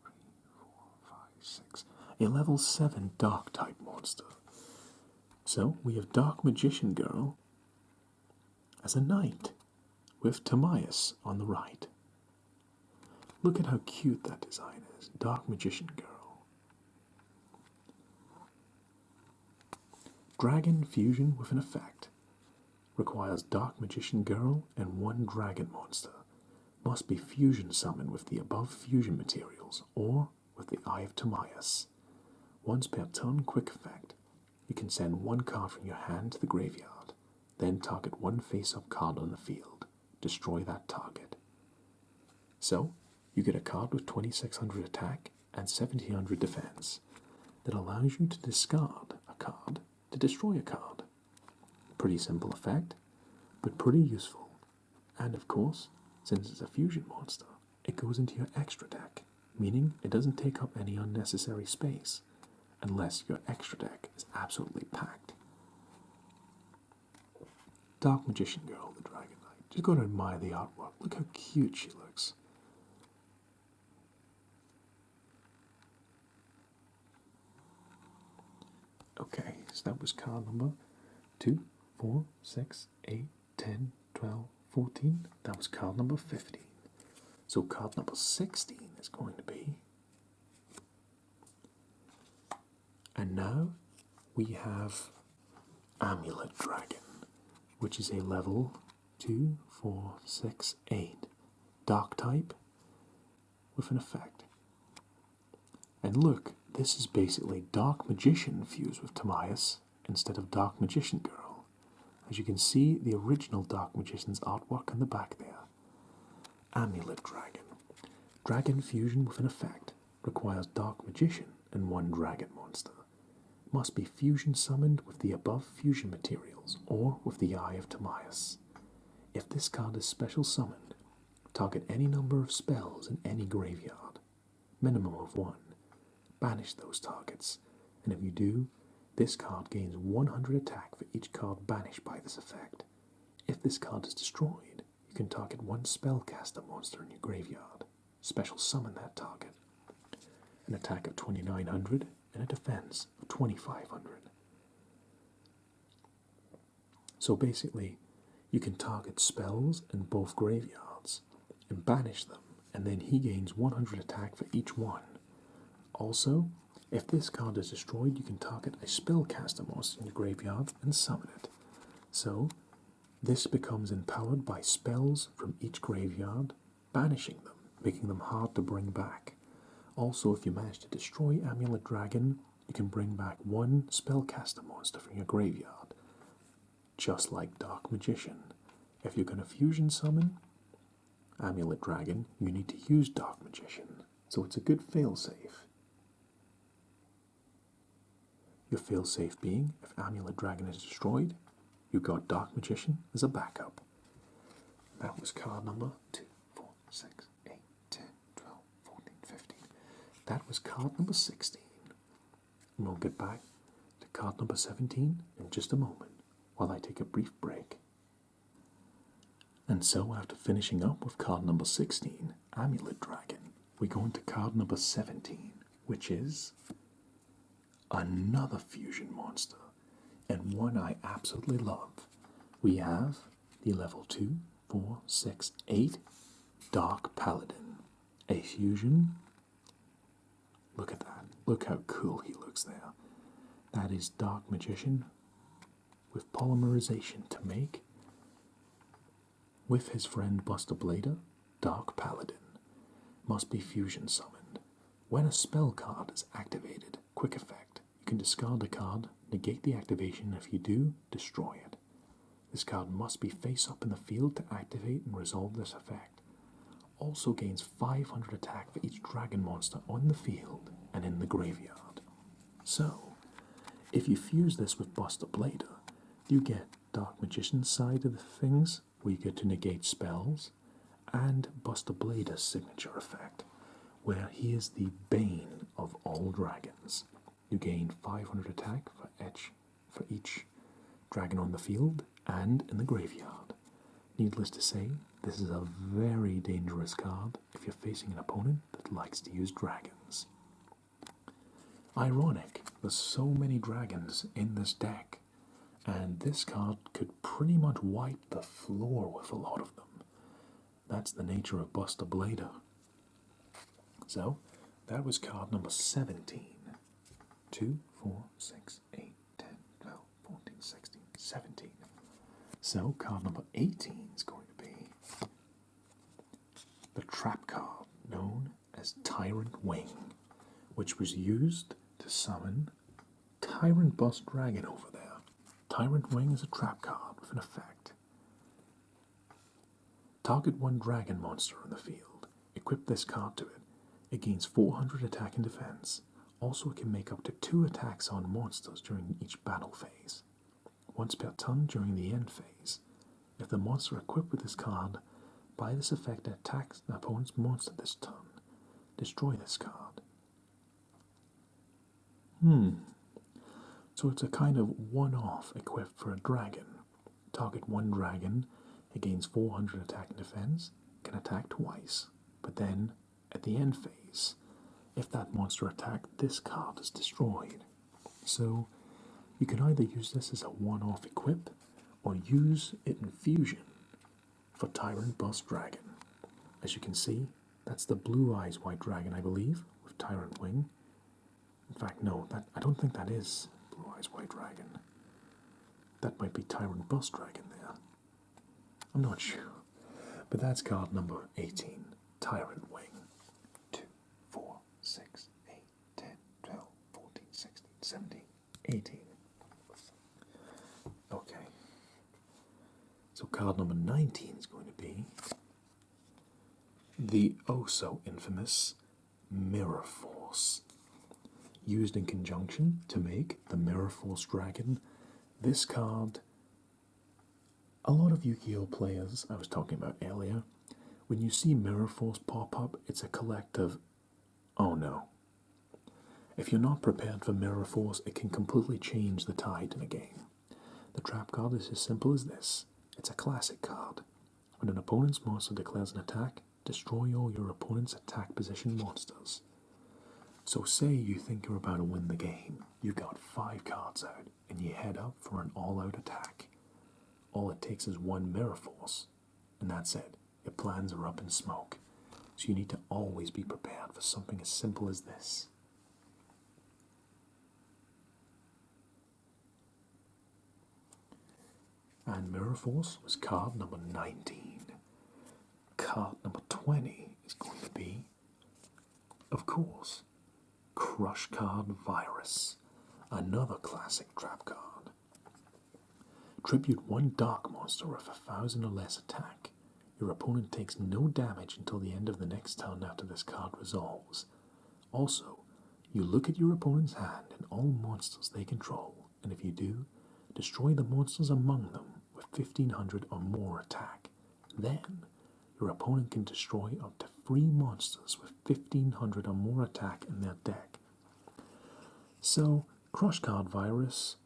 3, 4, 5, 6. A level 7 Dark type monster. So we have Dark Magician Girl as a knight with Timaeus on the right. Look at how cute that design is. Dark Magician Girl. Dragon fusion with an effect. Requires Dark Magician Girl and 1 dragon monster. Must be fusion summoned with the above fusion materials or with the Eye of Timaeus. Once per turn, quick effect. You can send 1 card from your hand to the graveyard, then target 1 face-up card on the field. Destroy that target. So, you get a card with 2600 attack and 1700 defense that allows you to discard a card to destroy a card. Pretty simple effect, but pretty useful. And of course, since it's a fusion monster, it goes into your extra deck, meaning it doesn't take up any unnecessary space, unless your extra deck is absolutely packed. Dark Magician Girl, the Dragon Knight. Just gotta admire the artwork. Look how cute she looks. Okay, so that was card number 2, 4, 6, 8, 10, 12, 14. That was card number 15. So card number 16 is going to be... And now we have Amulet Dragon, which is a level 2, 4, 6, 8 Dark type with an effect. And look, this is basically Dark Magician fused with Timaeus instead of Dark Magician Girl. As you can see, the original Dark Magician's artwork in the back there. Amulet Dragon. Dragon fusion with an effect. Requires Dark Magician and 1 dragon monster. Must be fusion summoned with the above fusion materials or with the Eye of Timaeus. If this card is special summoned, target any number of spells in any graveyard, minimum of 1. Banish those targets, and if you do, this card gains 100 attack for each card banished by this effect. If this card is destroyed, you can target 1 spellcaster monster in your graveyard, special summon that target. An attack of 2900 and a defense of 2500. So basically, you can target spells in both graveyards and banish them, and then he gains 100 attack for each one. Also, if this card is destroyed, you can target a spellcaster monster in your graveyard and summon it. So, this becomes empowered by spells from each graveyard, banishing them, making them hard to bring back. Also, if you manage to destroy Amulet Dragon, you can bring back 1 spellcaster monster from your graveyard, just like Dark Magician. If you're going to fusion summon Amulet Dragon, you need to use Dark Magician, so it's a good failsafe. Your failsafe being, if Amulet Dragon is destroyed, you've got Dark Magician as a backup. That was card number 2, 4, 6, 8, 10, 12, 14, 15. That was card number 16. And we'll get back to card number 17 in just a moment, while I take a brief break. And so, after finishing up with card number 16, Amulet Dragon, we go into card number 17, which is another fusion monster, and one I absolutely love. We have the level 2, 4, 6, 8 Dark Paladin, a fusion. Look at that. Look how cool he looks there. That is Dark Magician with polymerization to make, with his friend Buster Blader, Dark Paladin. Must be fusion summoned. When a spell card is activated, quick effect, you can discard a card, negate the activation, and if you do, destroy it. This card must be face up in the field to activate and resolve this effect. Also gains 500 attack for each dragon monster on the field and in the graveyard. So, if you fuse this with Buster Blader, you get Dark Magician's side of the things, where you get to negate spells, and Buster Blader's signature effect, where he is the bane of all dragons. You gain 500 attack for each dragon on the field and in the graveyard. Needless to say, this is a very dangerous card if you're facing an opponent that likes to use dragons. Ironic, there's so many dragons in this deck, and this card could pretty much wipe the floor with a lot of them. That's the nature of Buster Blader. So, that was card number 17. 2, 4, 6, 8, 10, 12, 14, 16, 17. So, card number 18 is going to be the trap card known as Tyrant Wing, which was used to summon Tyrant Bust Dragon over there. Tyrant Wing is a trap card with an effect. Target one dragon monster in the field. Equip this card to it. It gains 400 attack and defense. Also, it can make up to 2 attacks on monsters during each battle phase. Once per turn during the end phase. If the monster equipped with this card, by this effect attacks the opponent's monster this turn. Destroy this card. So it's a kind of one-off equipped for a dragon. Target one dragon, it gains 400 attack and defense, can attack twice. But then, at the end phase, if that monster attacked, this card is destroyed. So, you can either use this as a one-off equip, or use it in fusion for Tyrant Bust Dragon. As you can see, that's the Blue Eyes White Dragon, I believe, with Tyrant Wing. In fact, no, I don't think that is Blue Eyes White Dragon. That might be Tyrant Bust Dragon there. I'm not sure. But that's card number 18, Tyrant Wing. 2, 4, 6, 8, 10, 12, 14, 16, 17, 18. Okay. So card number 19 is going to be the oh-so-infamous Mirror Force. Used in conjunction to make the Mirror Force Dragon. This card, a lot of Yu-Gi-Oh players I was talking about earlier, when you see Mirror Force pop up, it's a collective, oh no. If you're not prepared for Mirror Force, it can completely change the tide in a game. The trap card is as simple as this. It's a classic card. When an opponent's monster declares an attack, destroy all your opponent's attack position monsters. So say you think you're about to win the game, you've got 5 cards out, and you head up for an all-out attack. All it takes is one Mirror Force, and that's it. Your plans are up in smoke. So you need to always be prepared for something as simple as this. And Mirror Force was card number 19. Card number 20 is going to be, of course, Crush Card Virus, another classic trap card. Tribute one dark monster with 1,000 or less attack. Your opponent takes no damage until the end of the next turn after this card resolves. Also, you look at your opponent's hand and all monsters they control, and if you do, destroy the monsters among them with 1,500 or more attack. Then, your opponent can destroy up to 3 monsters with 1,500 or more attack in their deck. So, Crush Card Virus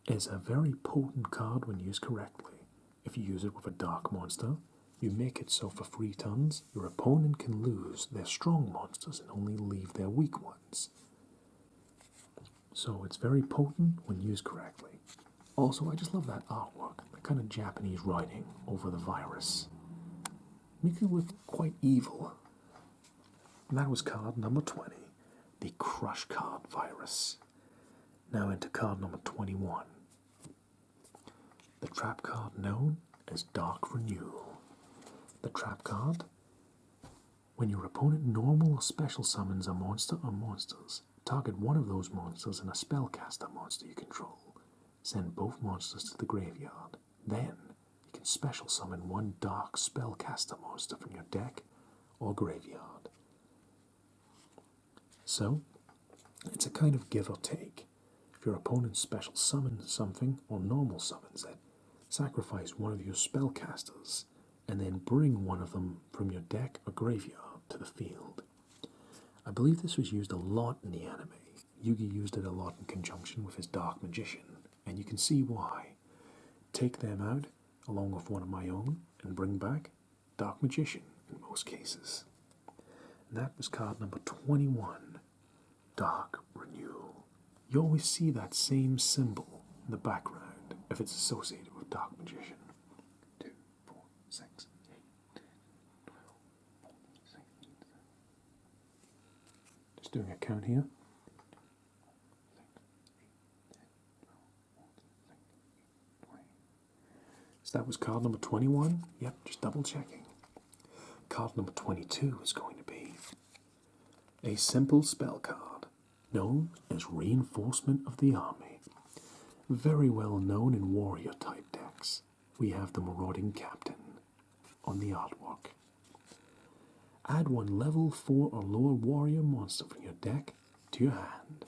is a very potent card when used correctly. If you use it with a dark monster, you make it so for 3 turns, your opponent can lose their strong monsters and only leave their weak ones. So it's very potent when used correctly. Also, I just love that artwork, the kind of Japanese writing over the virus. Makes it look quite evil. And that was card number 20, the Crush Card Virus. Now into card number 21. The trap card known as Dark Renewal. The trap card: when your opponent normal or special summons a monster or monsters, target one of those monsters and a spellcaster monster you control. Send both monsters to the graveyard. Then, you can special summon one dark spellcaster monster from your deck or graveyard. So, it's a kind of give or take. If your opponent special summons something or normal summons it, sacrifice one of your spellcasters and then bring one of them from your deck or graveyard to the field. I believe this was used a lot in the anime. Yugi used it a lot in conjunction with his Dark Magician, and you can see why. Take them out along with one of my own and bring back Dark Magician in most cases. And that was card number 21, Dark Renewal. You always see that same symbol in the background if it's associated with Dark Magician. 2, 4, 6, 8, 10, 12, 14, 16, 17. Just doing a count here. 6, 8, 10, 12, 14, 16, 18, 20. So that was card number 21. Yep, just double checking. Card number 22 is going to be a simple spell card known as Reinforcement of the Army. Very well known in warrior type decks. We have the Marauding Captain on the artwork. Add one level 4 or lower warrior monster from your deck to your hand.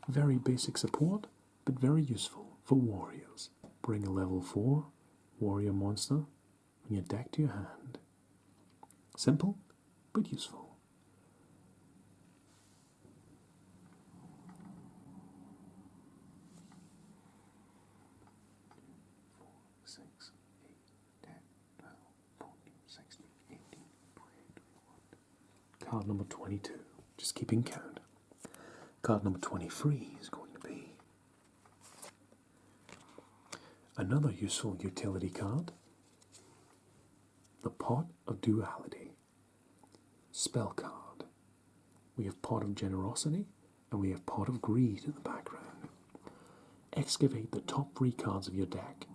Very basic support, but very useful for warriors. Bring a level 4 warrior monster from your deck to your hand. Simple, but useful. 6, 8, 10, 12, 14, 16, 18, 20, 21. Card number 22. Just keeping count. Card number 23 is going to be another useful utility card. The Pot of Duality. Spell card. We have Pot of Generosity and we have Pot of Greed in the background. Excavate the top 3 cards of your deck.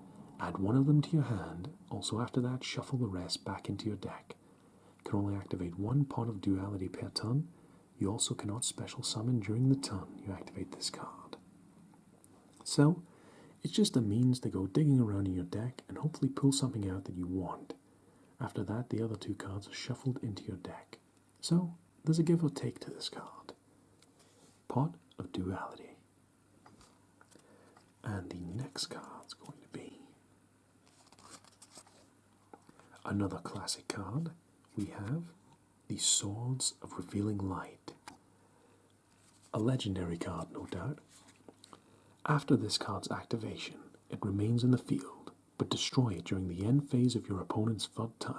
Add one of them to your hand. Also after that, shuffle the rest back into your deck. You can only activate one Pot of Duality per turn. You also cannot special summon during the turn you activate this card. So, it's just a means to go digging around in your deck and hopefully pull something out that you want. After that, the other 2 cards are shuffled into your deck. So, there's a give or take to this card. Pot of Duality. And the next card's going to be another classic card. We have the Swords of Revealing Light. A legendary card, no doubt. After this card's activation, it remains in the field, but destroy it during the end phase of your opponent's third turn.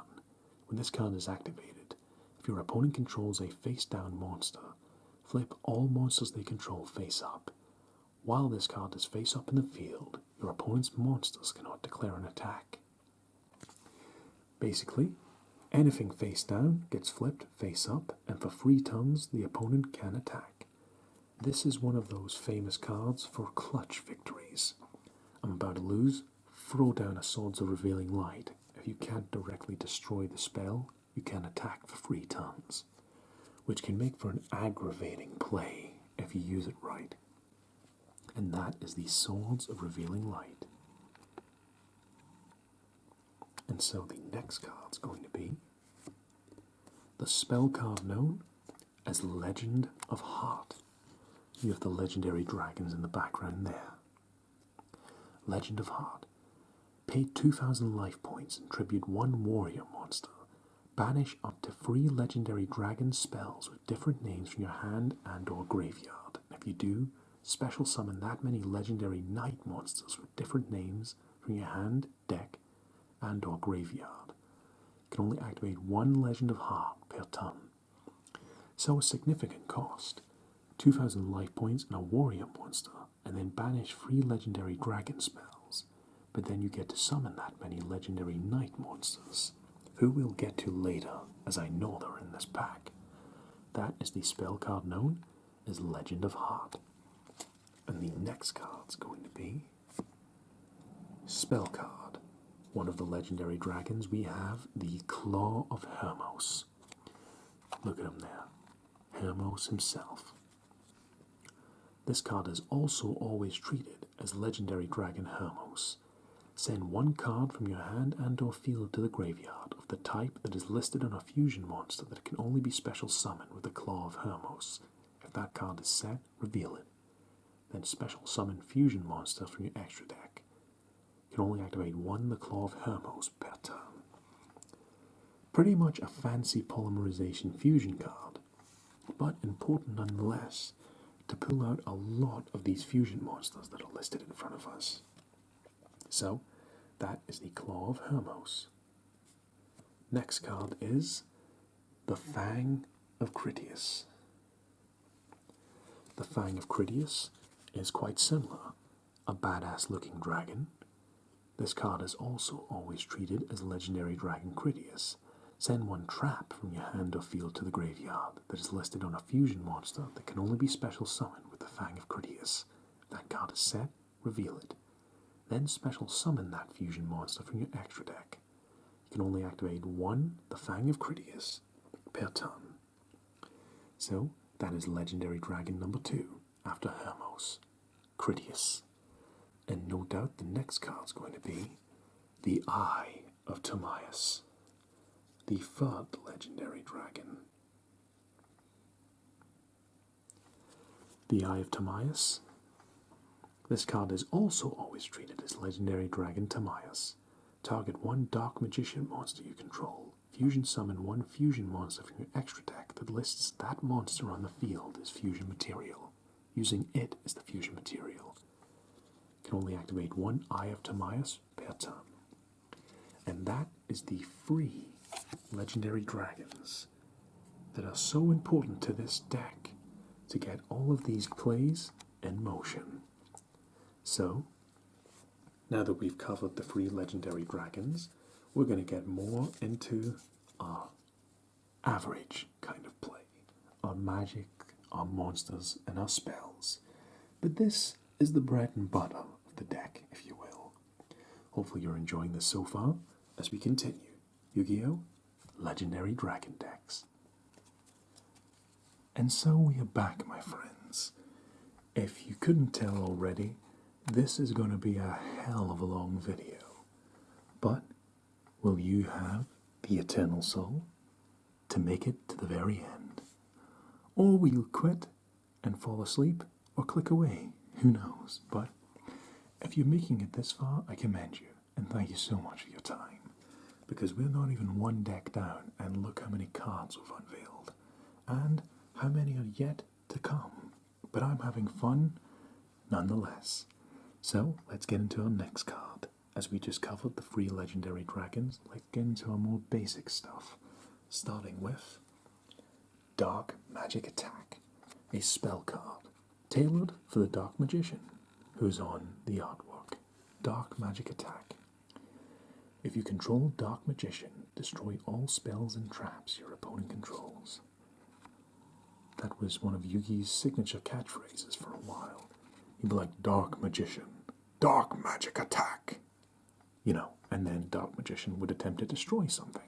When this card is activated, if your opponent controls a face-down monster, flip all monsters they control face up. While this card is face up in the field, your opponent's monsters cannot declare an attack. Basically, anything face down gets flipped face up, and for 3 turns the opponent can attack. This is one of those famous cards for clutch victories. I'm about to lose, throw down a Swords of Revealing Light. If you can't directly destroy the spell, you can attack for 3 turns, which can make for an aggravating play if you use it right. And that is the Swords of Revealing Light. And so the next card's going to be the spell card known as Legend of Heart. You have the Legendary Dragons in the background there. Legend of Heart. Pay 2,000 life points and tribute 1 warrior monster. Banish up to 3 Legendary Dragon spells with different names from your hand and or graveyard. If you do, special summon that many Legendary Knight monsters with different names from your hand, deck, and or graveyard. You can only activate 1 Legend of Heart per turn. So a significant cost. 2,000 life points and a warrior monster, and then banish 3 Legendary Dragon spells. But then you get to summon that many Legendary Knight monsters, who we'll get to later, as I know they're in this pack. That is the spell card known as Legend of Heart. And the next card's going to be Spell card. One of the legendary dragons, we have the Claw of Hermos. Look at him there. Hermos himself. This card is also always treated as Legendary Dragon Hermos. Send one card from your hand and or field to the graveyard of the type that is listed on a fusion monster that can only be special summoned with the Claw of Hermos. If that card is set, reveal it. Then special summon fusion monster from your extra deck. You can only activate one the Claw of Hermos per turn. Pretty much a fancy polymerization fusion card, but important nonetheless to pull out a lot of these fusion monsters that are listed in front of us. So, that is the Claw of Hermos. Next card is the Fang of Critias. The Fang of Critias is quite similar, a badass looking dragon. This card is also always treated as Legendary Dragon Critias. Send one trap from your hand or field to the graveyard that is listed on a fusion monster that can only be special summoned with the Fang of Critias. If that card is set, reveal it. Then special summon that fusion monster from your extra deck. You can only activate one the Fang of Critias per turn. So, that is Legendary Dragon number 2, after Hermos, Critias. And no doubt the next card's going to be the Eye of Timaeus, the third legendary dragon. The Eye of Timaeus. This card is also always treated as Legendary Dragon Timaeus. Target one Dark Magician monster you control. Fusion summon one fusion monster from your extra deck that lists that monster on the field as fusion material, using it as the fusion material. You can only activate one Eye of Timaeus per turn. And that is the free legendary dragons that are so important to this deck to get all of these plays in motion. So, now that we've covered the free legendary dragons, we're going to get more into our average kind of play, our magic, our monsters, and our spells. But this is the bread and butter of the deck, if you will. Hopefully you're enjoying this so far as we continue. Yu-Gi-Oh! Legendary Dragon Decks. And so we are back, my friends. If you couldn't tell already, this is going to be a hell of a long video. But will you have the eternal soul to make it to the very end? Or will you quit and fall asleep or click away? Who knows? But if you're making it this far, I commend you. And thank you so much for your time. Because we're not even one deck down, and look how many cards we've unveiled. And how many are yet to come. But I'm having fun nonetheless. So, let's get into our next card. As we just covered the free legendary dragons, let's get into our more basic stuff. Starting with Dark Magic Attack, a spell card, tailored for the Dark Magician, who's on the artwork. Dark Magic Attack. If you control Dark Magician, destroy all spells and traps your opponent controls. That was one of Yugi's signature catchphrases for a while. He'd be like, Dark Magician, Dark Magic Attack. You know, and then Dark Magician would attempt to destroy something.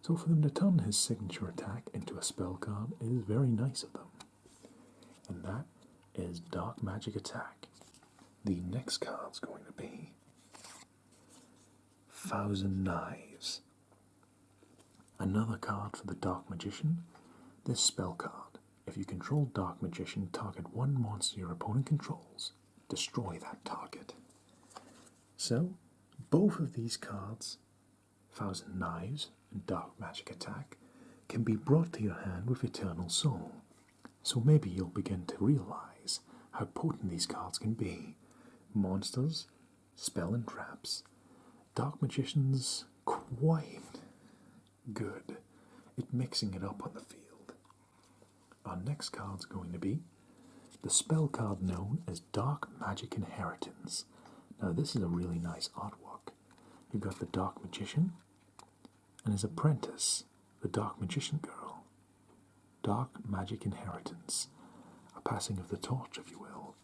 So for them to turn his signature attack into a spell card is very nice of them. And that is Dark Magic Attack. The next card's going to be Thousand Knives. Another card for the Dark Magician. This spell card. If you control Dark Magician, target one monster your opponent controls. Destroy that target. So, both of these cards, Thousand Knives and Dark Magic Attack, can be brought to your hand with Eternal Soul. So maybe you'll begin to realize how potent these cards can be. Monsters, spell and traps. Dark Magician's quite good at mixing it up on the field. Our next card's going to be the spell card known as Dark Magic Inheritance. Now this is a really nice artwork. You've got the Dark Magician and his apprentice, the Dark Magician Girl. Dark Magic Inheritance. A passing of the torch, if you will.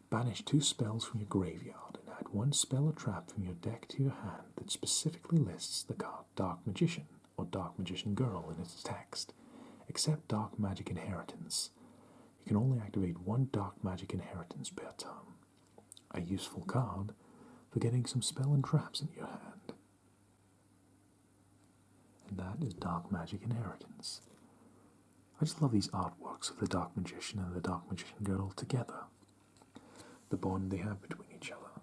Banish 2 spells from your graveyard and add 1 spell or trap from your deck to your hand that specifically lists the card Dark Magician or Dark Magician Girl in its text, except Dark Magic Inheritance. You can only activate 1 Dark Magic Inheritance per turn. A useful card for getting some spell and traps in your hand. And that is Dark Magic Inheritance. I just love these artworks of the Dark Magician and the Dark Magician Girl together. The bond they have between each other.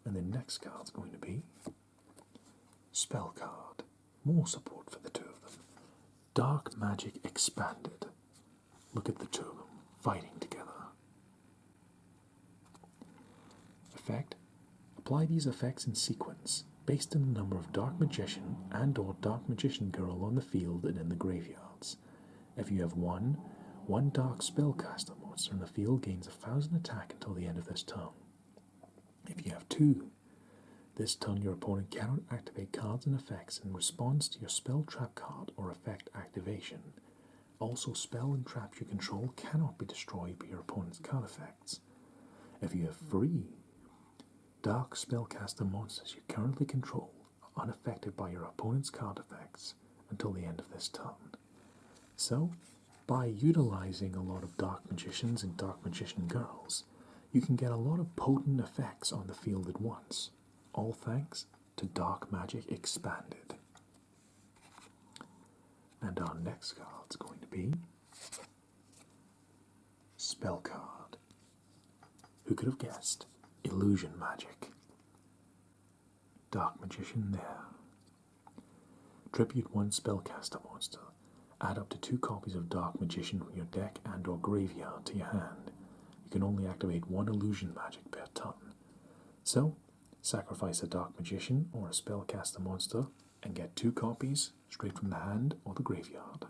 And the next card's going to be Spell Card. More support for the two of them. Dark Magic Expanded. Look at the two of them fighting together. Effect. Apply these effects in sequence, based on the number of Dark Magician and or Dark Magician Girl on the field and in the graveyards. If you have one Dark Spellcaster monster in the field gains 1,000 attack until the end of this turn. If you have 2, this turn your opponent cannot activate cards and effects in response to your spell trap card or effect activation. Also, spell and traps you control cannot be destroyed by your opponent's card effects. If you have 3 Dark Spellcaster monsters you currently control are unaffected by your opponent's card effects until the end of this turn. So, by utilizing a lot of Dark Magicians and Dark Magician Girls, you can get a lot of potent effects on the field at once, all thanks to Dark Magic Expanded. And our next card's going to be Spell Card. Who could have guessed? Illusion Magic. Dark Magician there. Tribute 1 Spellcaster monster. Add up to 2 copies of Dark Magician from your deck and or graveyard to your hand. You can only activate 1 Illusion Magic per turn. So, sacrifice a Dark Magician or a Spellcaster monster and get 2 copies straight from the hand or the graveyard.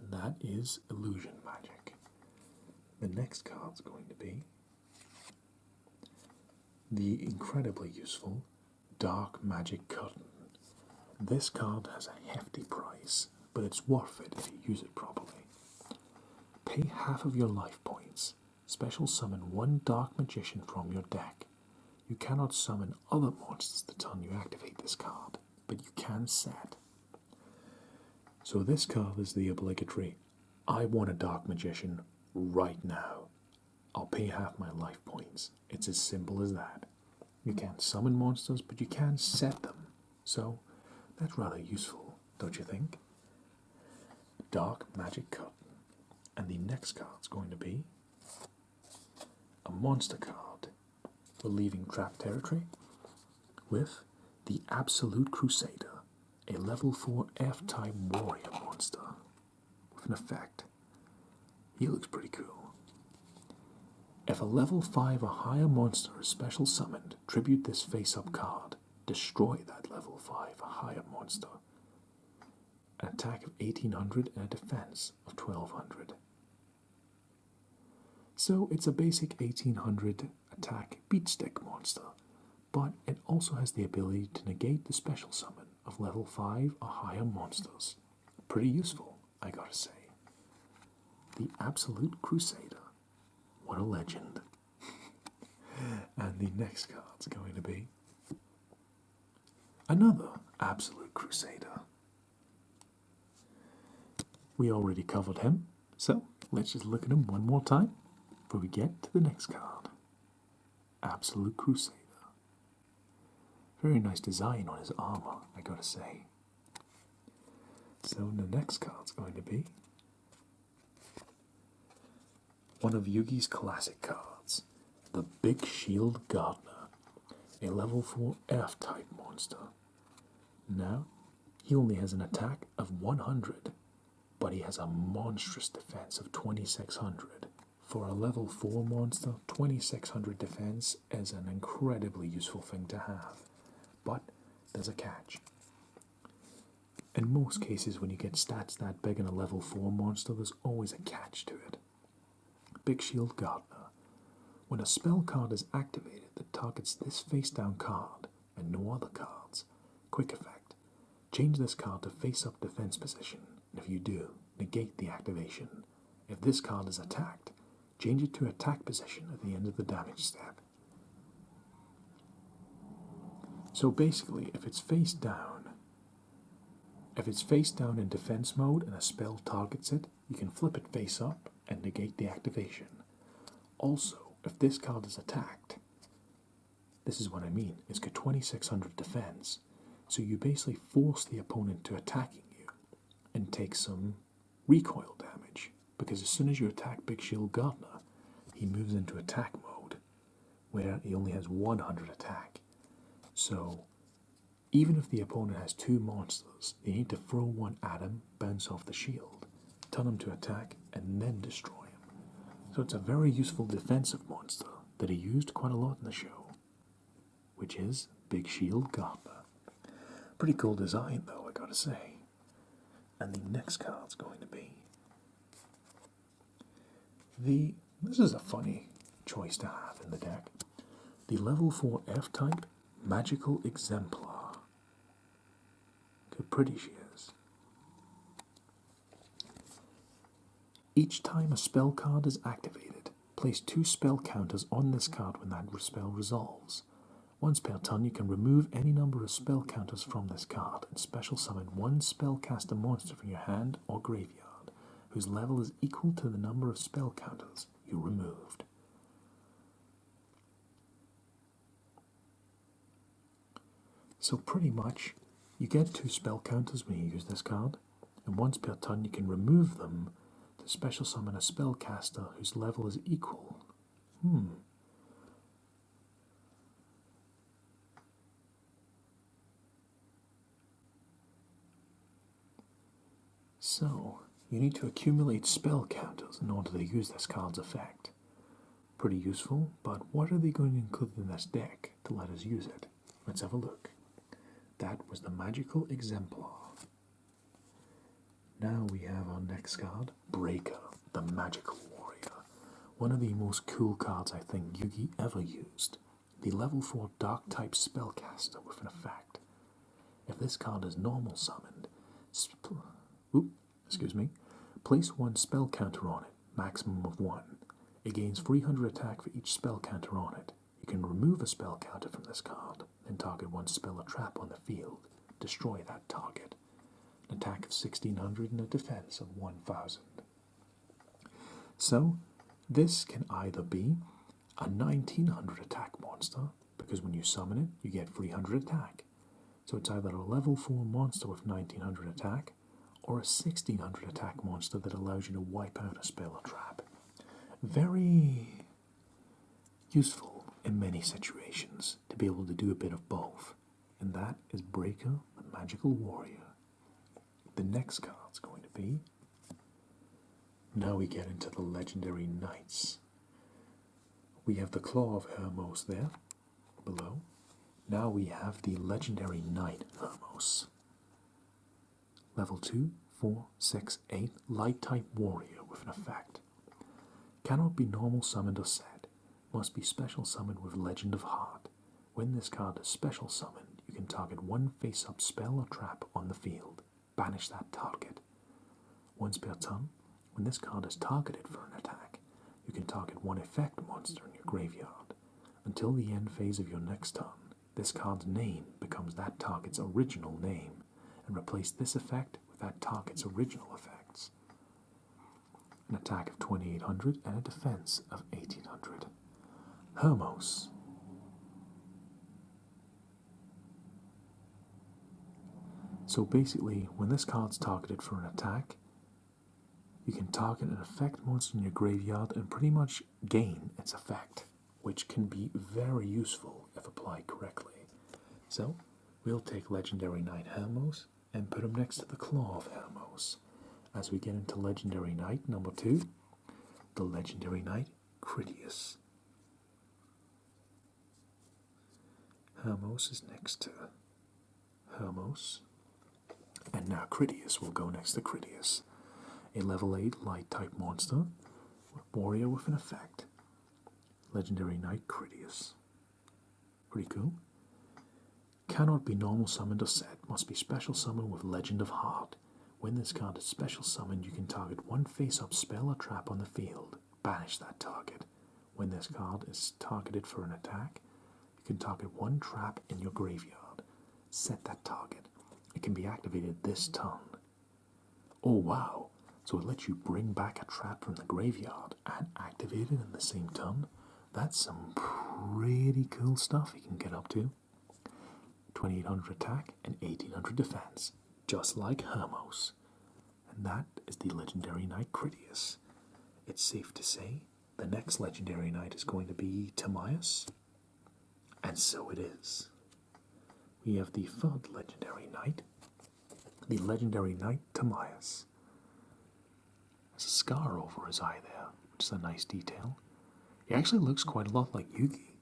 And that is Illusion Magic. The next card's going to be the incredibly useful Dark Magic Curtain. This card has a hefty price, but it's worth it if you use it properly. Pay half of your life points. Special summon 1 Dark Magician from your deck. You cannot summon other monsters the turn you activate this card, but you can set. So this card is the obligatory, I want a Dark Magician right now. I'll pay half my life points. It's as simple as that. You can't summon monsters, but you can set them. So, that's rather useful, don't you think? Dark Magic Curtain. And the next card's going to be a monster card. We're leaving trap territory with the Absolute Crusader, a level 4 F-type warrior monster with an effect. He looks pretty cool. If a level 5 or higher monster is special summoned, tribute this face-up card. Destroy that level 5 or higher monster. An attack of 1800 and a defense of 1200. So it's a basic 1800 attack beatstick monster, but it also has the ability to negate the special summon of level 5 or higher monsters. Pretty useful, I gotta say. The Absolute Crusader. What a legend. And the next card's going to be another Absolute Crusader. We already covered him, so let's just look at him one more time before we get to the next card. Absolute Crusader. Very nice design on his armor, I gotta say. So the next card's going to be one of Yugi's classic cards, the Big Shield Gardener, a level 4 F-type monster. Now, he only has an attack of 100, but he has a monstrous defense of 2600. For a level 4 monster, 2600 defense is an incredibly useful thing to have, but there's a catch. In most cases, when you get stats that big in a level 4 monster, there's always a catch to it. Big Shield Gardener. When a spell card is activated that targets this face-down card and no other cards, quick effect. Change this card to face-up defense position, and if you do, negate the activation. If this card is attacked, change it to attack position at the end of the damage step. So basically, if it's face down in defense mode and a spell targets it, you can flip it face up and negate the activation. Also, if this card is attacked, this is what I mean, it's got 2600 defense, so you basically force the opponent to attacking you and take some recoil damage, because as soon as you attack Big Shield Gardener, he moves into attack mode, where he only has 100 attack. So, even if the opponent has 2 monsters, they need to throw one at him, bounce off the shield, turn him to attack, and then destroy him. So it's a very useful defensive monster that he used quite a lot in the show, which is Big Shield Gardener. Pretty cool design though, I gotta say. And the next card's going to be this is a funny choice to have in the deck, the level 4 F-type Magical Exemplar. Look how pretty she is. Each time a spell card is activated, place 2 spell counters on this card when that spell resolves. Once per turn, you can remove any number of spell counters from this card and special summon one spellcaster monster from your hand or graveyard, whose level is equal to the number of spell counters you removed. So pretty much, you get 2 spell counters when you use this card, and once per turn you can remove them to special summon a spellcaster whose level is equal. So, you need to accumulate spell counters in order to use this card's effect. Pretty useful, but what are they going to include in this deck to let us use it? Let's have a look. That was the Magical Exemplar. Now we have our next card, Breaker, the Magical Warrior. One of the most cool cards I think Yugi ever used. The level 4 Dark type spellcaster with an effect. If this card is normal summoned, place 1 spell counter on it, maximum of 1. It gains 300 attack for each spell counter on it. You can remove a spell counter from this card, then target 1 spell or trap on the field. Destroy that target. An attack of 1600 and a defense of 1000. So, this can either be a 1900 attack monster, because when you summon it, you get 300 attack. So it's either a level 4 monster with 1900 attack, or a 1600 attack monster that allows you to wipe out a spell or trap. Very useful in many situations to be able to do a bit of both, and that is Breaker, the Magical Warrior. The next card's going to be, now we get into the Legendary Knights. We have the Claw of Hermos there, below. Now we have the Legendary Knight Hermos. Level 2, 4, 6, 8, Light type Warrior with an effect. Cannot be normal summoned or set. Must be special summoned with Legend of Heart. When this card is special summoned, you can target 1 face-up spell or trap on the field. Banish that target. Once per turn, when this card is targeted for an attack, you can target 1 effect monster in your graveyard. Until the end phase of your next turn, this card's name becomes that target's original name, and replace this effect with that target's original effects. An attack of 2800 and a defense of 1800. Hermos. So basically, when this card's targeted for an attack, you can target an effect monster in your graveyard and pretty much gain its effect, which can be very useful if applied correctly. So, we'll take Legendary Knight Hermos and put him next to the Claw of Hermos. As we get into Legendary Knight number 2, the Legendary Knight Critias. Hermos is next to Hermos, and now Critias will go next to Critias. A level 8 light type monster, warrior with an effect. Legendary Knight Critias. Pretty cool. Cannot be normal summoned or set, must be special summoned with Legend of Heart. When this card is special summoned, you can target 1 face-up spell or trap on the field. banish that target. When this card is targeted for an attack, you can target one trap in your graveyard. Set that target. It can be activated this turn. Oh wow, so it lets you bring back a trap from the graveyard and activate it in the same turn? That's some pretty cool stuff you can get up to. 2800 attack and 1800 defense, just like Hermos. And that is the Legendary Knight Critias. It's safe to say the next Legendary Knight is going to be Timaeus, and so it is. We have the third Legendary Knight, the Legendary Knight Timaeus. There's a scar over his eye there, which is a nice detail. He actually looks quite a lot like Yugi.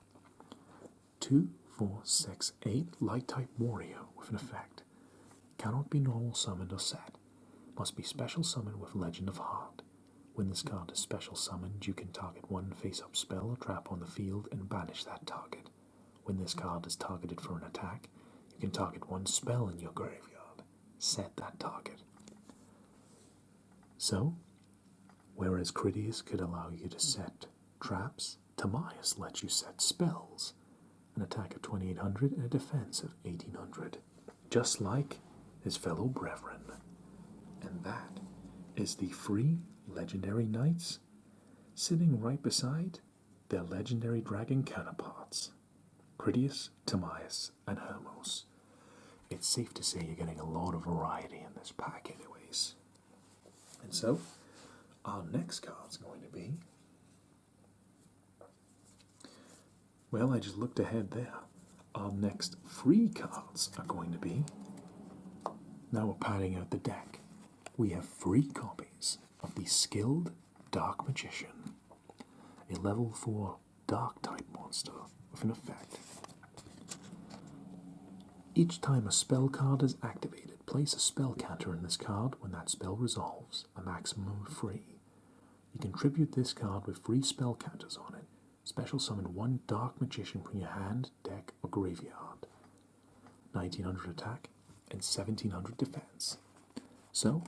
2, 4, 6, 8 light type warrior with an effect. Cannot be normal summoned or set. Must be special summoned with Legend of Heart. When this card is special summoned, you can target one face-up spell or trap on the field and banish that target. When this card is targeted for an attack, you can target one spell in your graveyard. Set that target. So, whereas Critias could allow you to set traps, Timaeus lets you set spells. An attack of 2800 and a defense of 1800. Just like his fellow brethren. And that is the free Legendary Knights sitting right beside their Legendary Dragon counterparts. Critias, Timaeus, and Hermos. It's safe to say you're getting a lot of variety in this pack anyways. And so, our next card's going to be... Well, I just looked ahead there. Our next free cards are going to be... Now we're padding out the deck. We have 3 copies of the Skilled Dark Magician, a level 4 dark type monster with an effect. Each time a spell card is activated, place a spell counter in this card. When that spell resolves, a maximum of 3. You can tribute this card with 3 spell counters on it. Special summon 1 Dark Magician from your hand, deck, or graveyard. 1900 attack and 1700 defense. So,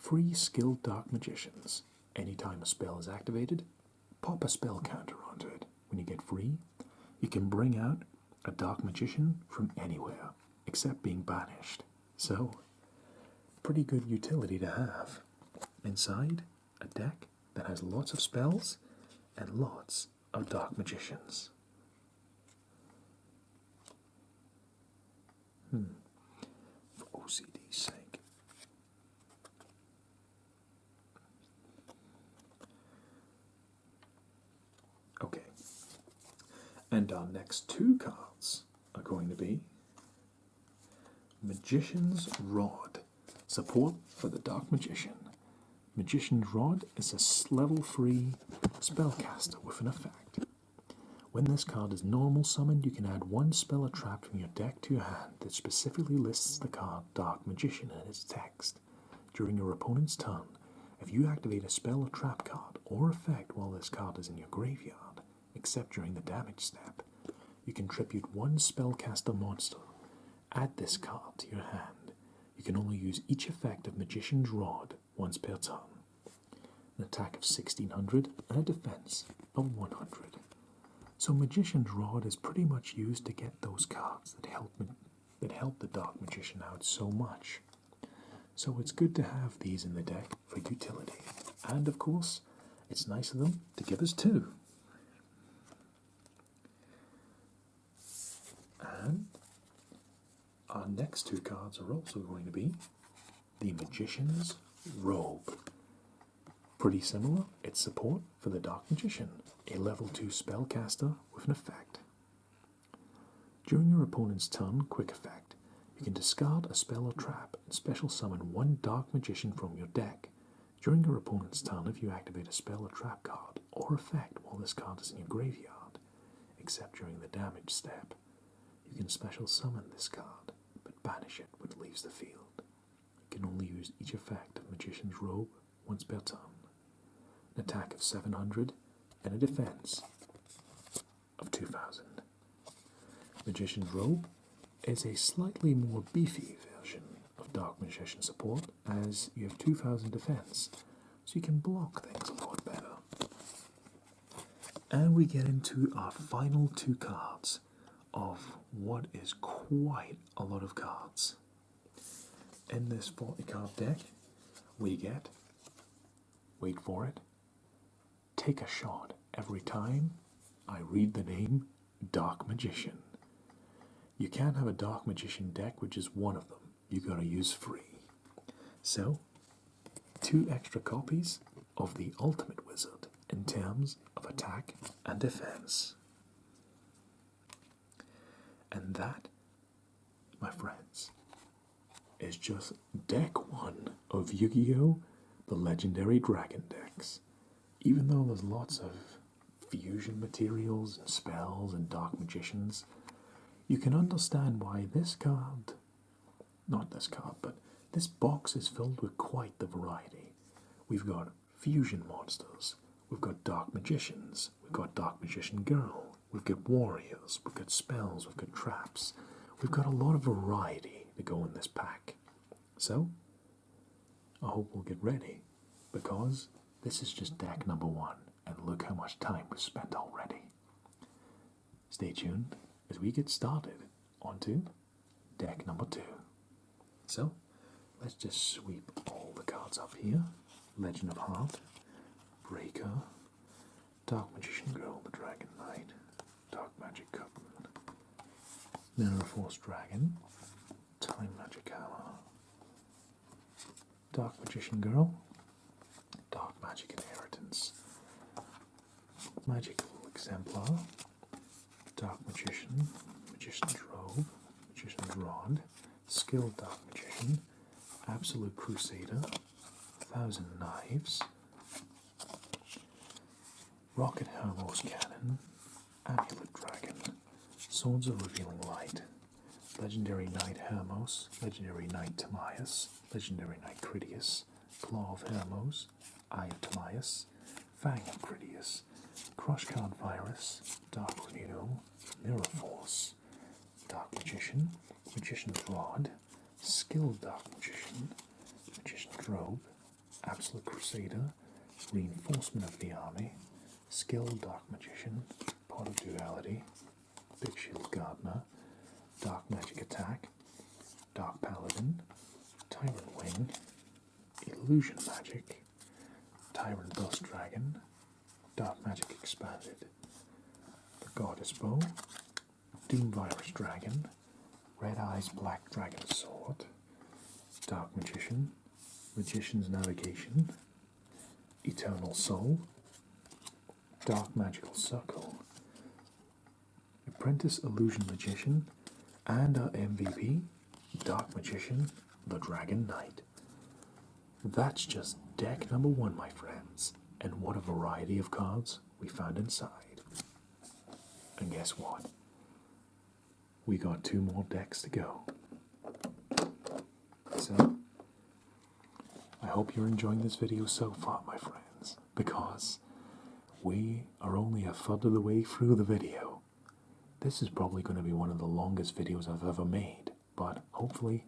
3 skilled Dark Magicians. Anytime a spell is activated, pop a spell counter onto it. When you get 3, you can bring out a Dark Magician from anywhere, except being banished. So, pretty good utility to have. Inside, a deck that has lots of spells and lots of Dark Magicians. For OCD's sake. Okay. And our next 2 cards are going to be Magician's Rod. Support for the Dark Magician. Magician's Rod is a level 3 spellcaster with an effect. When this card is normal summoned, you can add 1 spell or trap from your deck to your hand that specifically lists the card Dark Magician in its text. During your opponent's turn, if you activate a spell or trap card or effect while this card is in your graveyard, except during the damage step, you can tribute 1 spellcaster monster. Add this card to your hand. You can only use each effect of Magician's Rod once per turn. An attack of 1600 and a defense of 100. So Magician's Rod is pretty much used to get those cards that help the Dark Magician out so much. So it's good to have these in the deck for utility. And of course, it's nice of them to give us 2. And our next 2 cards are also going to be the Magician's Robe. Pretty similar, it's support for the Dark Magician, a level 2 spellcaster with an effect. During your opponent's turn, quick effect, you can discard a spell or trap and special summon 1 Dark Magician from your deck. During your opponent's turn, if you activate a spell or trap card or effect while this card is in your graveyard, except during the damage step, you can special summon this card, but banish it when it leaves the field. You can only use each effect of Magician's Robe once per turn. An attack of 700 and a defense of 2000. Magician's Robe is a slightly more beefy version of Dark Magician support, as you have 2000 defense, so you can block things a lot better. And we get into our final two cards of what is quite a lot of cards. In this 40 card deck, we get, wait for it, take a shot every time I read the name Dark Magician. You can't have a Dark Magician deck which is one of them. You gotta use 3. So, 2 extra copies of the Ultimate Wizard in terms of attack and defense. And that, my friends, is just deck 1 of Yu-Gi-Oh! The Legendary Dragon Decks. Even though there's lots of fusion materials and spells and dark magicians, you can understand why this card, not this card, but this box is filled with quite the variety. We've got fusion monsters, we've got dark magicians, we've got dark magician girl, we've got warriors, we've got spells, we've got traps. We've got a lot of variety to go in this pack. So, I hope we'll get ready, because this is just deck number 1, and look how much time we've spent already. Stay tuned as we get started onto deck number 2. So, let's just sweep all the cards up here. Legend of Heart, Breaker, Dark Magician Girl, the Dragon Knight, Dark Magic Coven, Mirror Force Dragon, Time Magic Hammer, Dark Magician Girl, Dark Magic Inheritance, Magical Exemplar, Dark Magician, Magician's Robe, Magician's Rod, Skilled Dark Magician, Absolute Crusader, 1,000 Knives, Rocket Hermos Cannon, Amulet Dragon, Swords of Revealing Light, Legendary Knight Hermos, Legendary Knight Timaeus, Legendary Knight Critias, Claw of Hermos, Eye of Timaeus, Fang of Critias, Crush Card Virus, Dark Renewal, Mirror Force, Dark Magician, Magician's Rod, Skilled Dark Magician, Magician's Robe, Absolute Crusader, Reinforcement of the Army, Skilled Dark Magician, Pot of Duality, Big Shield Gardener, Dark Magic Attack, Dark Paladin, Tyrant Wing, Illusion Magic, Tyrant Dust Dragon, Dark Magic Expanded, the Goddess Bow, Doom Virus Dragon, Red Eyes Black Dragon Sword, Dark Magician, Magician's Navigation, Eternal Soul, Dark Magical Circle, Apprentice Illusion Magician, and our MVP, Dark Magician, the Dragon Knight. That's just deck number 1, my friends, and what a variety of cards we found inside. And guess what? We got 2 more decks to go. So, I hope you're enjoying this video so far, my friends, because we are only a third of the way through the video. This is probably going to be one of the longest videos I've ever made, but hopefully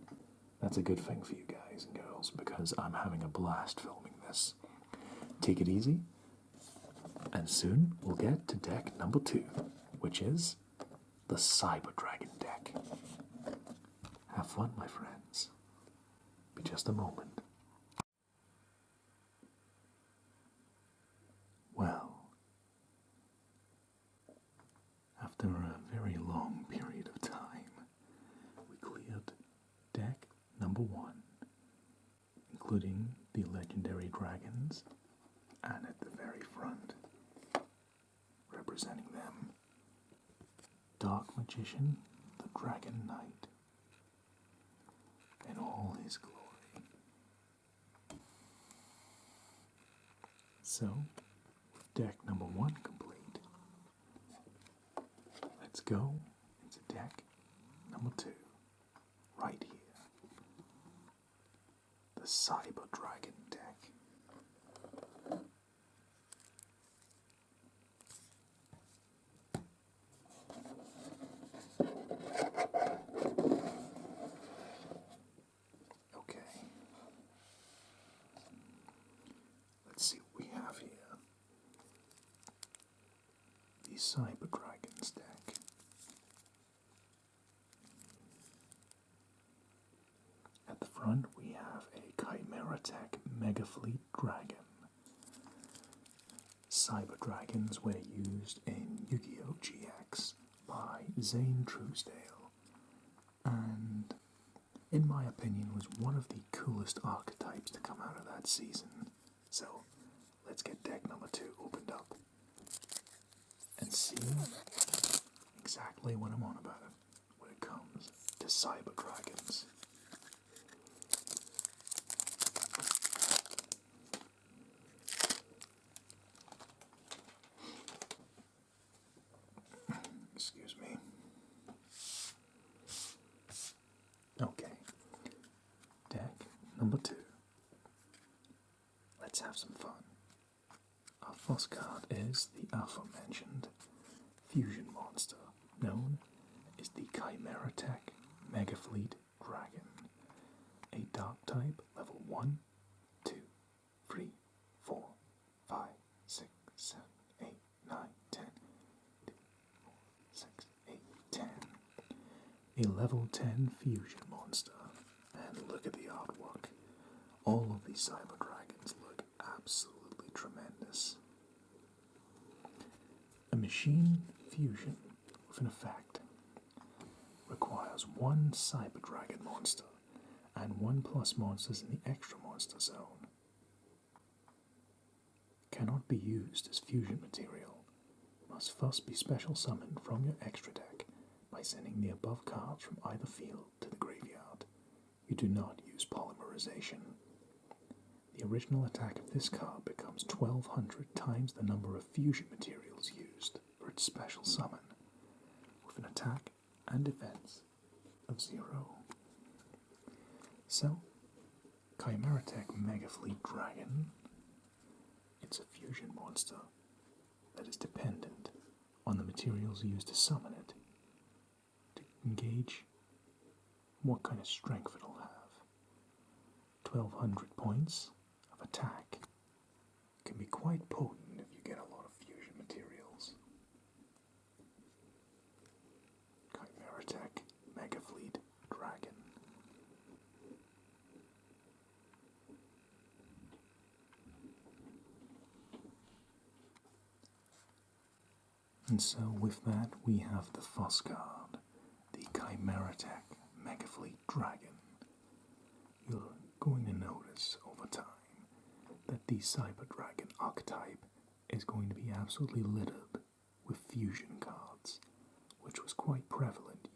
that's a good thing for you guys and girls, because I'm having a blast filming this. Take it easy, and soon we'll get to deck number 2, which is the Cyber Dragon deck. Have fun, my friends. Be just a moment. Well, after a very long period of time, we cleared deck number 1, including the Legendary Dragons, and at the very front, representing them, Dark Magician, the Dragon Knight, in all his glory. So, with deck number 1 complete, let's go into deck number 2, right here. The Cyber Dragon deck. Let's see what we have here. Cyber Dragons deck. At the front we have a Chimera Tech Mega Fleet Dragon. Cyber Dragons were used in Yu-Gi-Oh! GX by Zane Truesdale, and in my opinion was one of the coolest archetypes to come out of that season. So let's get deck number 2 opened up and see exactly what I'm on about it when it comes to Cyber Dragons. Excuse me. Okay. Deck number 2. Let's have some fun. Our first card is the aforementioned fusion monster, known as the Chimera Tech Mega Fleet Dragon. A dark type, level 1, 2, 3, 4, 5, 6, 7, 8, 9, 10. 2, 4, 6, 8, 10. A level 10 fusion monster. And look at the artwork. All of these Cyber Dragons look absolutely tremendous. A machine fusion with an effect requires 1 Cyber Dragon monster and 1+ monsters in the extra monster zone. Cannot be used as fusion material. Must first be special summoned from your extra deck by sending the above cards from either field to the graveyard. You do not use polymerization. The original attack of this card becomes 1200 times the number of fusion materials used for its special summon, with an attack and defense of 0. So, Chimera Tech Mega Fleet Dragon, it's a fusion monster that is dependent on the materials used to summon it to engage what kind of strength it'll have. 1200 points of attack can be quite potent if you get a lot of fusion materials. Chimera Tech Mega Fleet Dragon. And so with that we have the first card, the Chimera Tech Mega Fleet Dragon. You're going to notice over time that the Cyber Dragon archetype is going to be absolutely littered with fusion cards, which was quite prevalent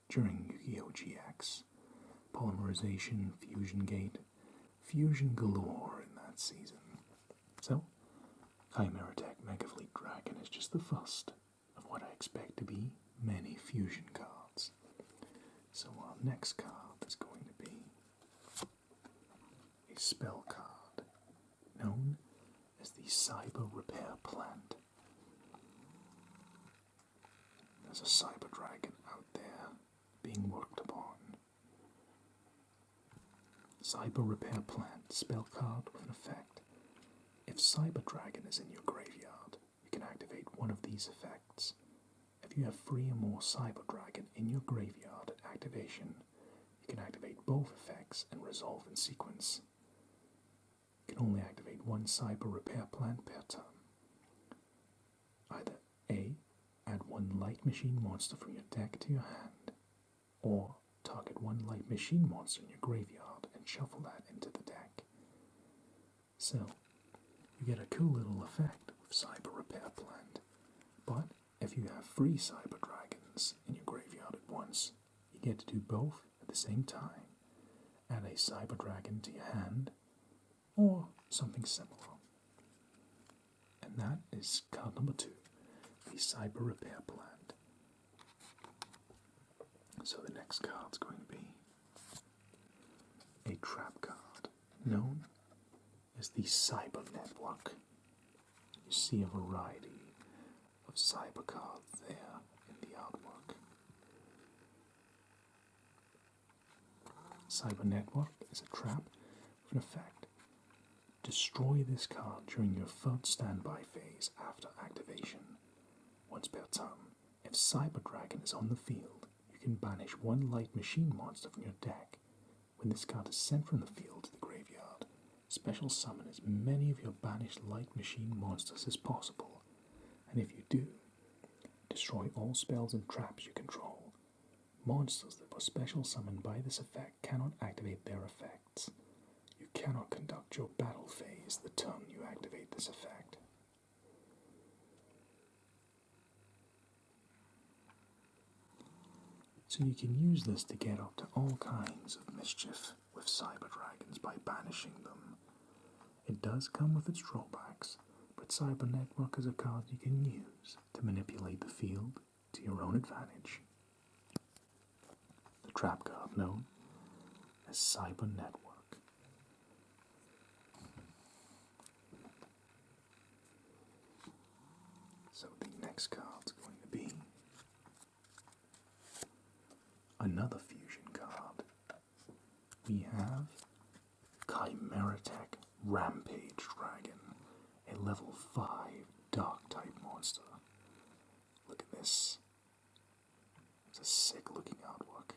during Yu-Gi-Oh! GX. Polymerization, Fusion Gate, fusion galore in that season. So, Chimera Tech Mega Fleet Dragon is just the first of what I expect to be many fusion cards. So our next card is going to be a spell card known as the Cyber Repair Plant. There's a Cyber Dragon out there being worked upon. Cyber Repair Plant spell card with an effect. If Cyber Dragon is in your graveyard, you can activate one of these effects. If you have 3 or more Cyber Dragon in your graveyard at activation, you can activate both effects and resolve in sequence. You can only activate 1 Cyber Repair Plant per turn. Either A. Add 1 Light Machine monster from your deck to your hand, or target 1 Light Machine monster in your graveyard and shuffle that into the deck. So, you get a cool little effect with Cyber Repair Plant, but if you have 3 Cyber Dragons in your graveyard at once, you get to do both at the same time. Add a Cyber Dragon to your hand, or something similar. And that is card number 2, the Cyber Repair Plant. So the next card's going to be a trap card, known as the Cyber Network. You see a variety of cyber cards there in the artwork. Cyber Network is a trap with an effect. Destroy this card during your third standby phase after activation. Once per turn, if Cyber Dragon is on the field, you can banish one light machine monster from your deck. When this card is sent from the field to the graveyard, special summon as many of your banished light machine monsters as possible, and if you do, destroy all spells and traps you control. Monsters that were special summoned by this effect cannot activate their effects. You cannot conduct your battle phase the turn you activate this effect. So you can use this to get up to all kinds of mischief with Cyber Dragons by banishing them. It does come with its drawbacks, but Cyber Network is a card you can use to manipulate the field to your own advantage. The trap card known as Cyber Network. So the next card's going to be another fusion card. We have Chimera-Tech Rampage Dragon, a level 5 dark type monster. Look at this. It's a sick looking artwork.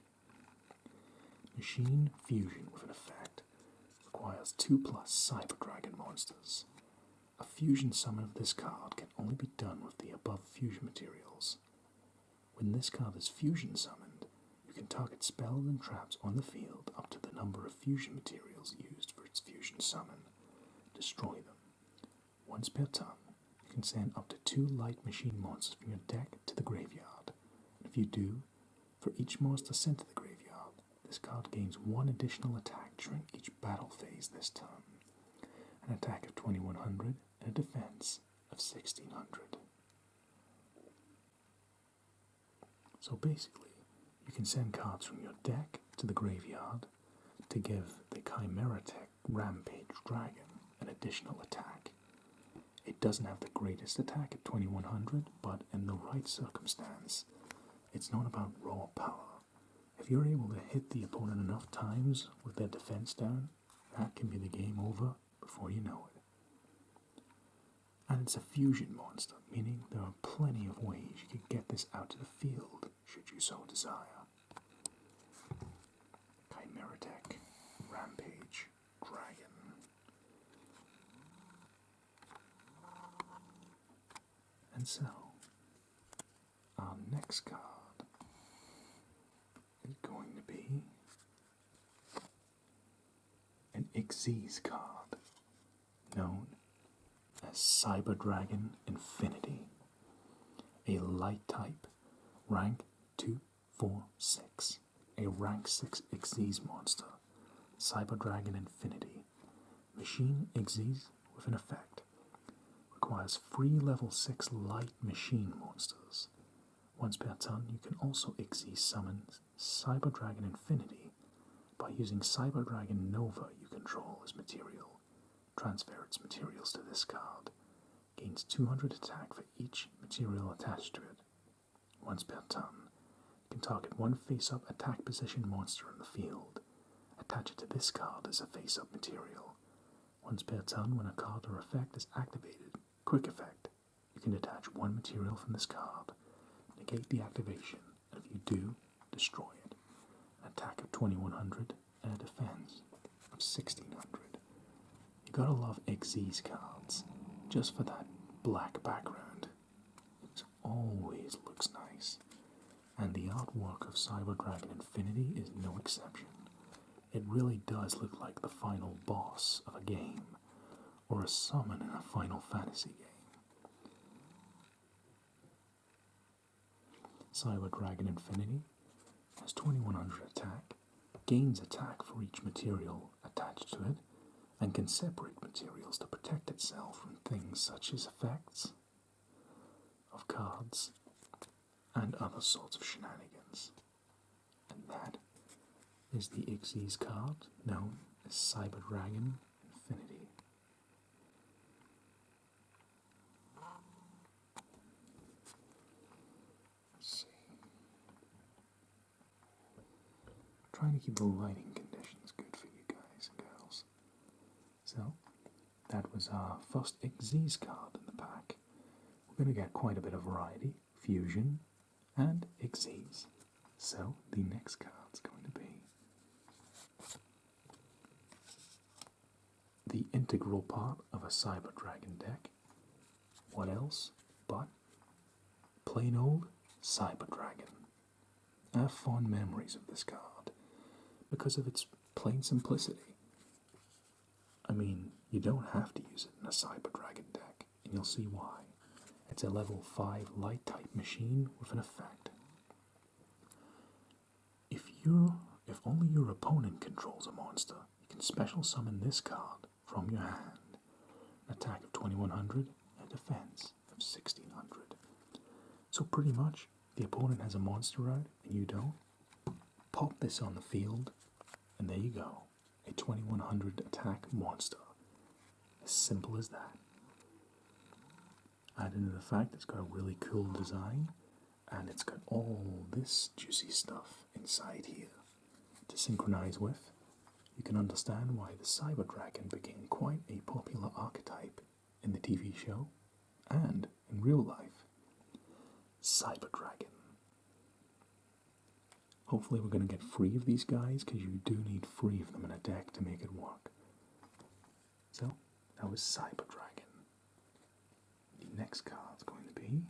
Machine fusion with an effect requires 2+ Cyber Dragon monsters. A fusion summon of this card can only be done with the above fusion materials. When this card is fusion summoned, you can target spells and traps on the field up to the number of fusion materials used for its fusion summon. Destroy them. Once per turn, you can send up to 2 light machine monsters from your deck to the graveyard. If you do, for each monster sent to the graveyard, this card gains 1 additional attack during each battle phase this turn. An attack of 2100 and a defense of 1600. So basically, you can send cards from your deck to the graveyard to give the Chimera-Tech Rampage Dragon an additional attack. It doesn't have the greatest attack at 2100, but in the right circumstance, it's not about raw power. If you're able to hit the opponent enough times with their defense down, that can be the game over before you know it. And it's a fusion monster, meaning there are plenty of ways you could get this out to the field, should you so desire. Chimera-Tech Rampage Dragon. And so, our next card is going to be an Xyz card, known as Cyber Dragon Infinity, a light type, rank 2/4/6, a rank 6 Xyz monster, Cyber Dragon Infinity, machine Xyz with an effect, requires 3 level 6 light machine monsters. Once per turn, you can also Xyz summon Cyber Dragon Infinity by using Cyber Dragon Nova you control as material. Transfer its materials to this card. Gains 200 attack for each material attached to it. Once per turn, you can target 1 face-up attack position monster in the field. Attach it to this card as a face-up material. Once per turn, when a card or effect is activated, quick effect, you can detach 1 material from this card. Negate the activation, and if you do, destroy it. An attack of 2100 and a defense of 1600. You gotta love Xyz cards, just for that black background. It always looks nice, and the artwork of Cyber Dragon Infinity is no exception. It really does look like the final boss of a game, or a summon in a Final Fantasy game. Cyber Dragon Infinity has 2100 attack, gains attack for each material attached to it, and can separate materials to protect itself from things such as effects of cards and other sorts of shenanigans. And that is the Xyz card known as Cyber Dragon Infinity. Let's see. Trying to keep the lighting conditions good for you guys and girls. So, that was our first Xyz card in the pack. We're going to get quite a bit of variety Fusion, and Xyz. So the next card's going to be the integral part of a Cyber Dragon deck. What else but plain old Cyber Dragon? I have fond memories of this card because of its plain simplicity. I mean, you don't have to use it in a Cyber Dragon deck, and you'll see why. It's a level 5 light type machine with an effect. If only your opponent controls a monster, you can special summon this card from your hand. An attack of 2100 and a defense of 1600. So pretty much, the opponent has a monster out and you don't. Pop this on the field, and there you go. A 2100 attack monster. As simple as that. Add into the fact it's got a really cool design, and it's got all this juicy stuff inside here to synchronize with. You can understand why the Cyber Dragon became quite a popular archetype in the TV show and in real life. Cyber Dragon. Hopefully we're going to get 3 of these guys, because you do need 3 of them in a deck to make it work. So, that was Cyber Dragon. The next card's going to be...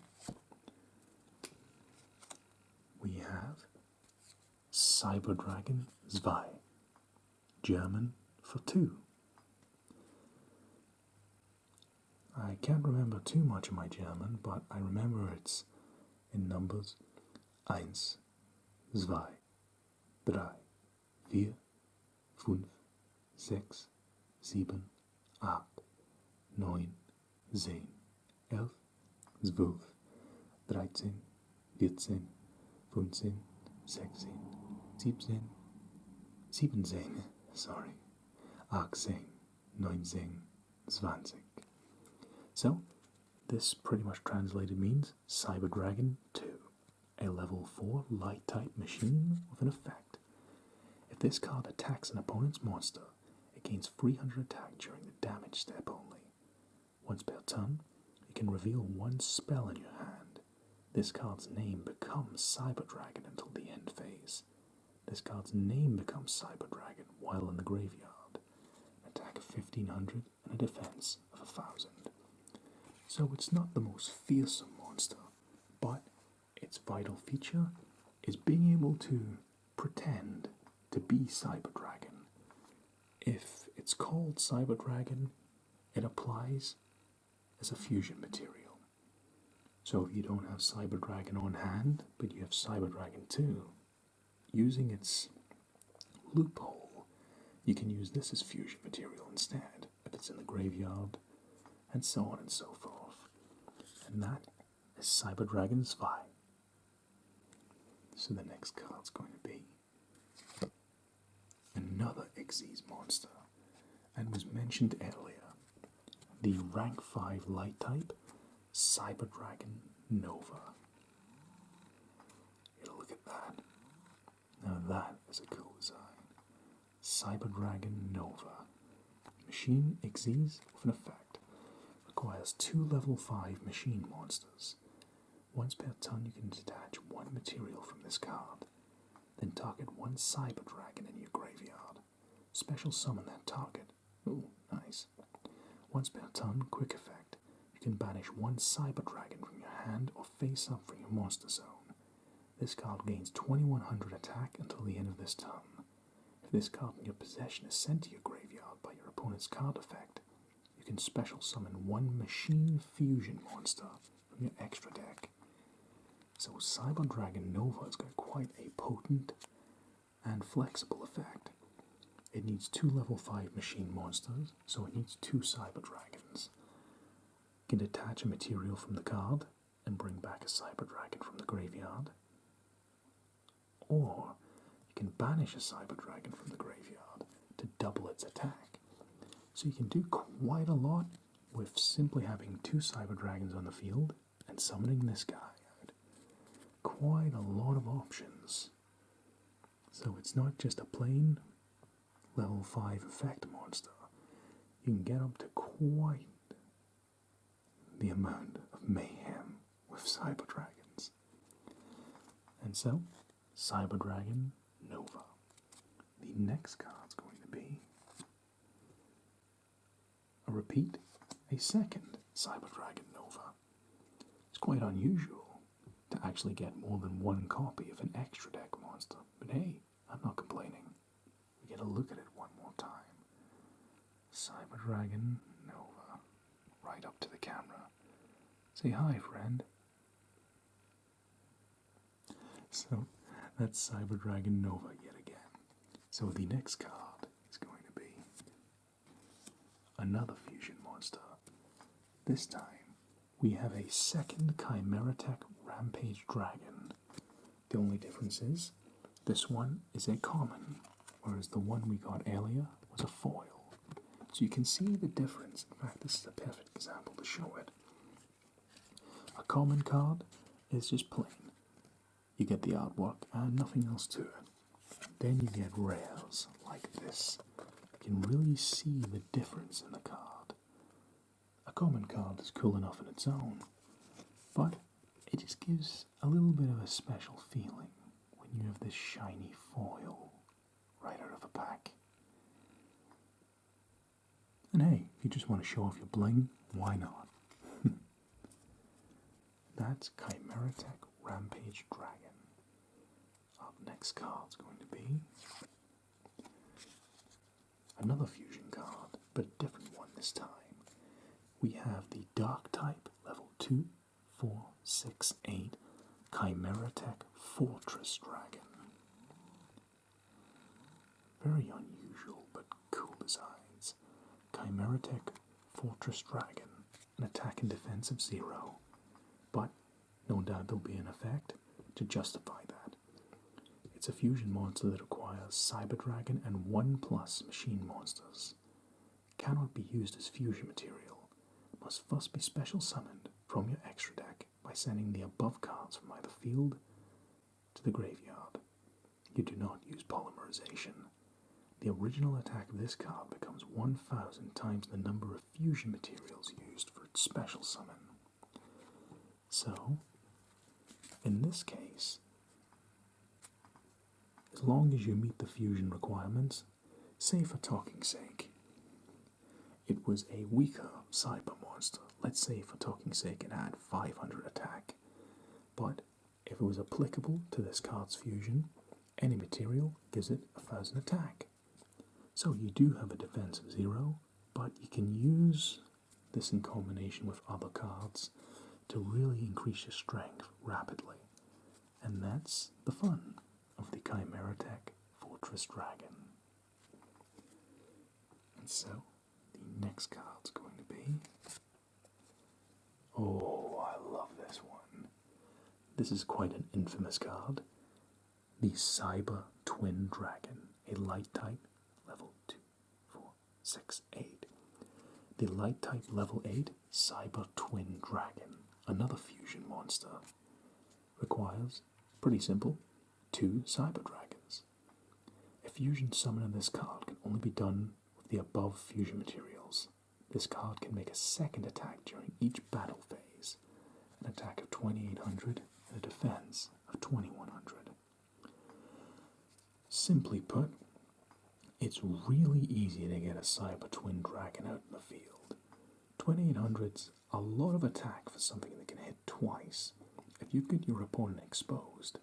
we have Cyber Dragon 2. German for 2. I can't remember too much of my German, but I remember it's in numbers 1, 2, 3, 4, 5, 6, 7, 8, 9, 10, 11, 12, 13, 14, 15, 16, 17, 18, 19, 20. So, this pretty much translated means Cyber Dragon 2, a level 4 light type machine with an effect. If this card attacks an opponent's monster, it gains 300 attack during the damage step only. Once per turn, you can reveal 1 spell in your hand. This card's name becomes Cyber Dragon until the end phase. This card's name becomes Cyber Dragon while in the graveyard. An attack of 1500 and a defense of 1000. So it's not the most fearsome monster, but its vital feature is being able to pretend to be Cyber Dragon. If it's called Cyber Dragon, it applies as a fusion material. So if you don't have Cyber Dragon on hand, but you have Cyber Dragon 2, using its loophole, you can use this as fusion material instead, if it's in the graveyard, and so on and so forth. And that is Cyber Dragon 2. So the next card's going to be another Xyz monster, and was mentioned earlier, the rank 5 light type Cyber Dragon Nova. Look at that. Now that is a cool design. Cyber Dragon Nova. Machine Xyz with an effect. Requires 2 level 5 machine monsters. Once per turn you can detach 1 material from this card. Then target 1 Cyber Dragon in your graveyard. Special summon that target. Ooh, nice. Once per turn, quick effect. You can banish 1 Cyber Dragon from your hand or face up from your monster zone. This card gains 2100 attack until the end of this turn. If this card in your possession is sent to your graveyard by your opponent's card effect, you can special summon 1 machine fusion monster from your extra deck. So Cyber Dragon Nova has got quite a potent and flexible effect. It needs 2 level 5 machine monsters, so it needs 2 Cyber Dragons. You can detach a material from the card and bring back a Cyber Dragon from the graveyard. Or you can banish a Cyber Dragon from the graveyard to double its attack. So you can do quite a lot with simply having 2 Cyber Dragons on the field and summoning this guy out. Quite a lot of options. So it's not just a plain level 5 effect monster. You can get up to quite the amount of mayhem with Cyber Dragons. And so, Cyber Dragon Nova. The next card's going to be a repeat, a second Cyber Dragon Nova. It's quite unusual to actually get more than one copy of an extra deck monster, but hey, I'm not complaining. We get a look at it one more time. Cyber Dragon Nova. Right up to the camera. Say hi, friend. So, that's Cyber Dragon Nova yet again. So the next card is going to be another fusion monster. This time, we have a second Chimera Tech Rampage Dragon. The only difference is, this one is a common, whereas the one we got earlier was a foil. So you can see the difference. In fact, this is a perfect example to show it. A common card is just plain. You get the artwork and nothing else to it. Then you get rares like this. You can really see the difference in the card. A common card is cool enough in its own, but it just gives a little bit of a special feeling when you have this shiny foil right out of the pack. And hey, if you just want to show off your bling, why not? That's Chimera Tech Rampage Dragon. Our next card's going to be another fusion card, but a different one this time. We have the Dark type, level 2, 4, 6, 8, Chimera Tech Fortress Dragon. Very unusual, but cool designs. Chimera Tech Fortress Dragon, an attack and defense of 0. But no doubt there'll be an effect to justify that. It's a fusion monster that requires Cyber Dragon and 1+ machine monsters. Cannot be used as fusion material. Must first be special summoned from your extra deck by sending the above cards from either field to the graveyard. You do not use polymerization. The original attack of this card becomes 1,000 times the number of fusion materials used for its special summon. So, in this case, as long as you meet the fusion requirements, say for talking sake, it was a weaker cyber monster. Let's say for talking sake it had 500 attack. But if it was applicable to this card's fusion, any material gives it 1,000 attack. So you do have a defense of 0, but you can use this in combination with other cards to really increase your strength rapidly. And that's the fun of the Chimera Tech Fortress Dragon. And so, the next card's going to be... Oh, I love this one. This is quite an infamous card. The Cyber Twin Dragon, a light type, level 2, 4, 6, 8. The light type level 8 Cyber Twin Dragon, another fusion monster, requires, pretty simple, 2 Cyber Dragons. A fusion summon of this card can only be done with the above fusion materials. This card can make a second attack during each battle phase, an attack of 2,800 and a defense of 2,100. Simply put, it's really easy to get a Cyber Twin Dragon out in the field. 2,800's a lot of attack for something that can hit twice. If you get your opponent exposed,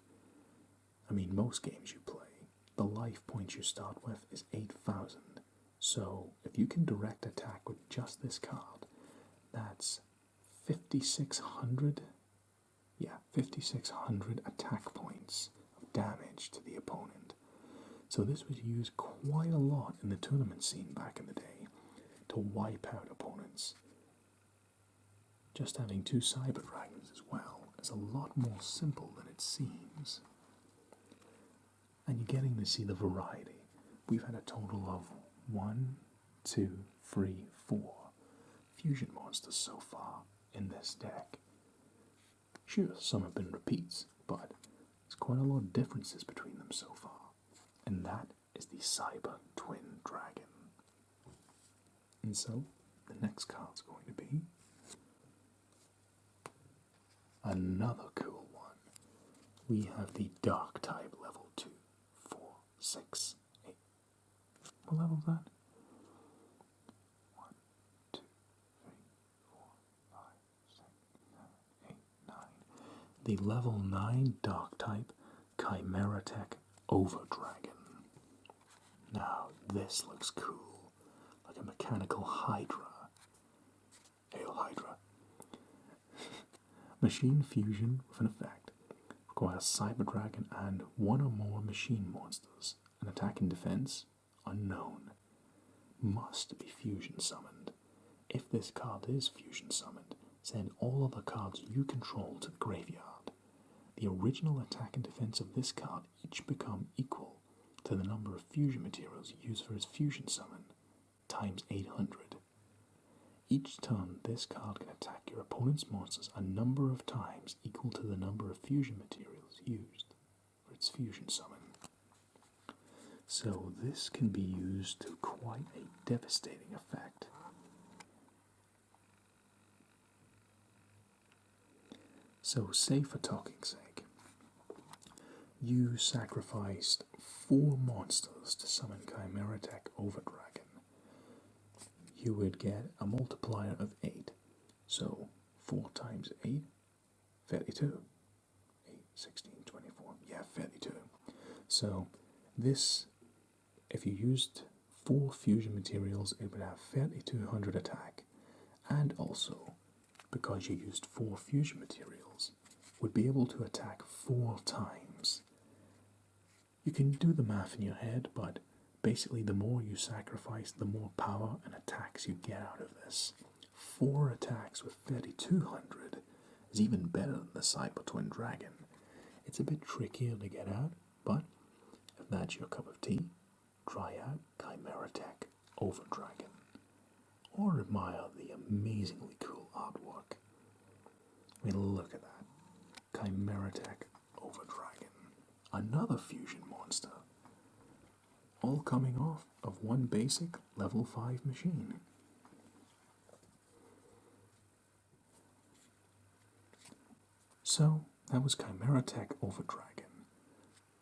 I mean most games you play, the life points you start with is 8,000. So if you can direct attack with just this card, that's 5,600, 5,600 attack points of damage to the opponent. So this was used quite a lot in the tournament scene back in the day to wipe out opponents. Just having 2 Cyber Dragons as well is a lot more simple than it seems. And you're getting to see the variety. We've had a total of 1, 2, 3, 4 fusion monsters so far in this deck. Sure, some have been repeats, but there's quite a lot of differences between them so far. And that is the Cyber Twin Dragon. And so, the next card's going to be another cool one. we have the Dark type level 2, 4, 6, 8. What level is that? 1, 2, 3, 4, 5, 6, 7, 8, 9. The level 9 Dark type Chimera Tech Overdragon. Now this looks cool, like a mechanical Hydra. Hail Hydra. Machine fusion with an effect. Requires Cyber Dragon and one or more machine monsters. An attack and defense unknown. Must be fusion summoned. If this card is fusion summoned, send all other cards you control to the graveyard. The original attack and defense of this card each become equal to the number of fusion materials used for its fusion summon, times 800. Each turn, this card can attack your opponent's monsters a number of times equal to the number of fusion materials used for its fusion summon. So this can be used to quite a devastating effect. So say for talking's sake, you sacrificed 4 monsters to summon Chimera Tech Overdragon. You would get a multiplier of 8. So 4 times 8, 32. 8, 16, 24. Yeah, 32. So this, if you used 4 fusion materials, it would have 3200 attack. And also, because you used 4 fusion materials, would be able to attack 4 times. You can do the math in your head, but basically the more you sacrifice, the more power and attacks you get out of this. 4 attacks with 3200 is even better than the Cyber Twin Dragon. It's a bit trickier to get out, but if that's your cup of tea, try out Chimera Tech Overdragon. Or admire the amazingly cool artwork. I mean, look at that. Chimera Tech Overdragon. Another fusion monster. All coming off of one basic level 5 machine. So, that was Chimera Tech Overdragon.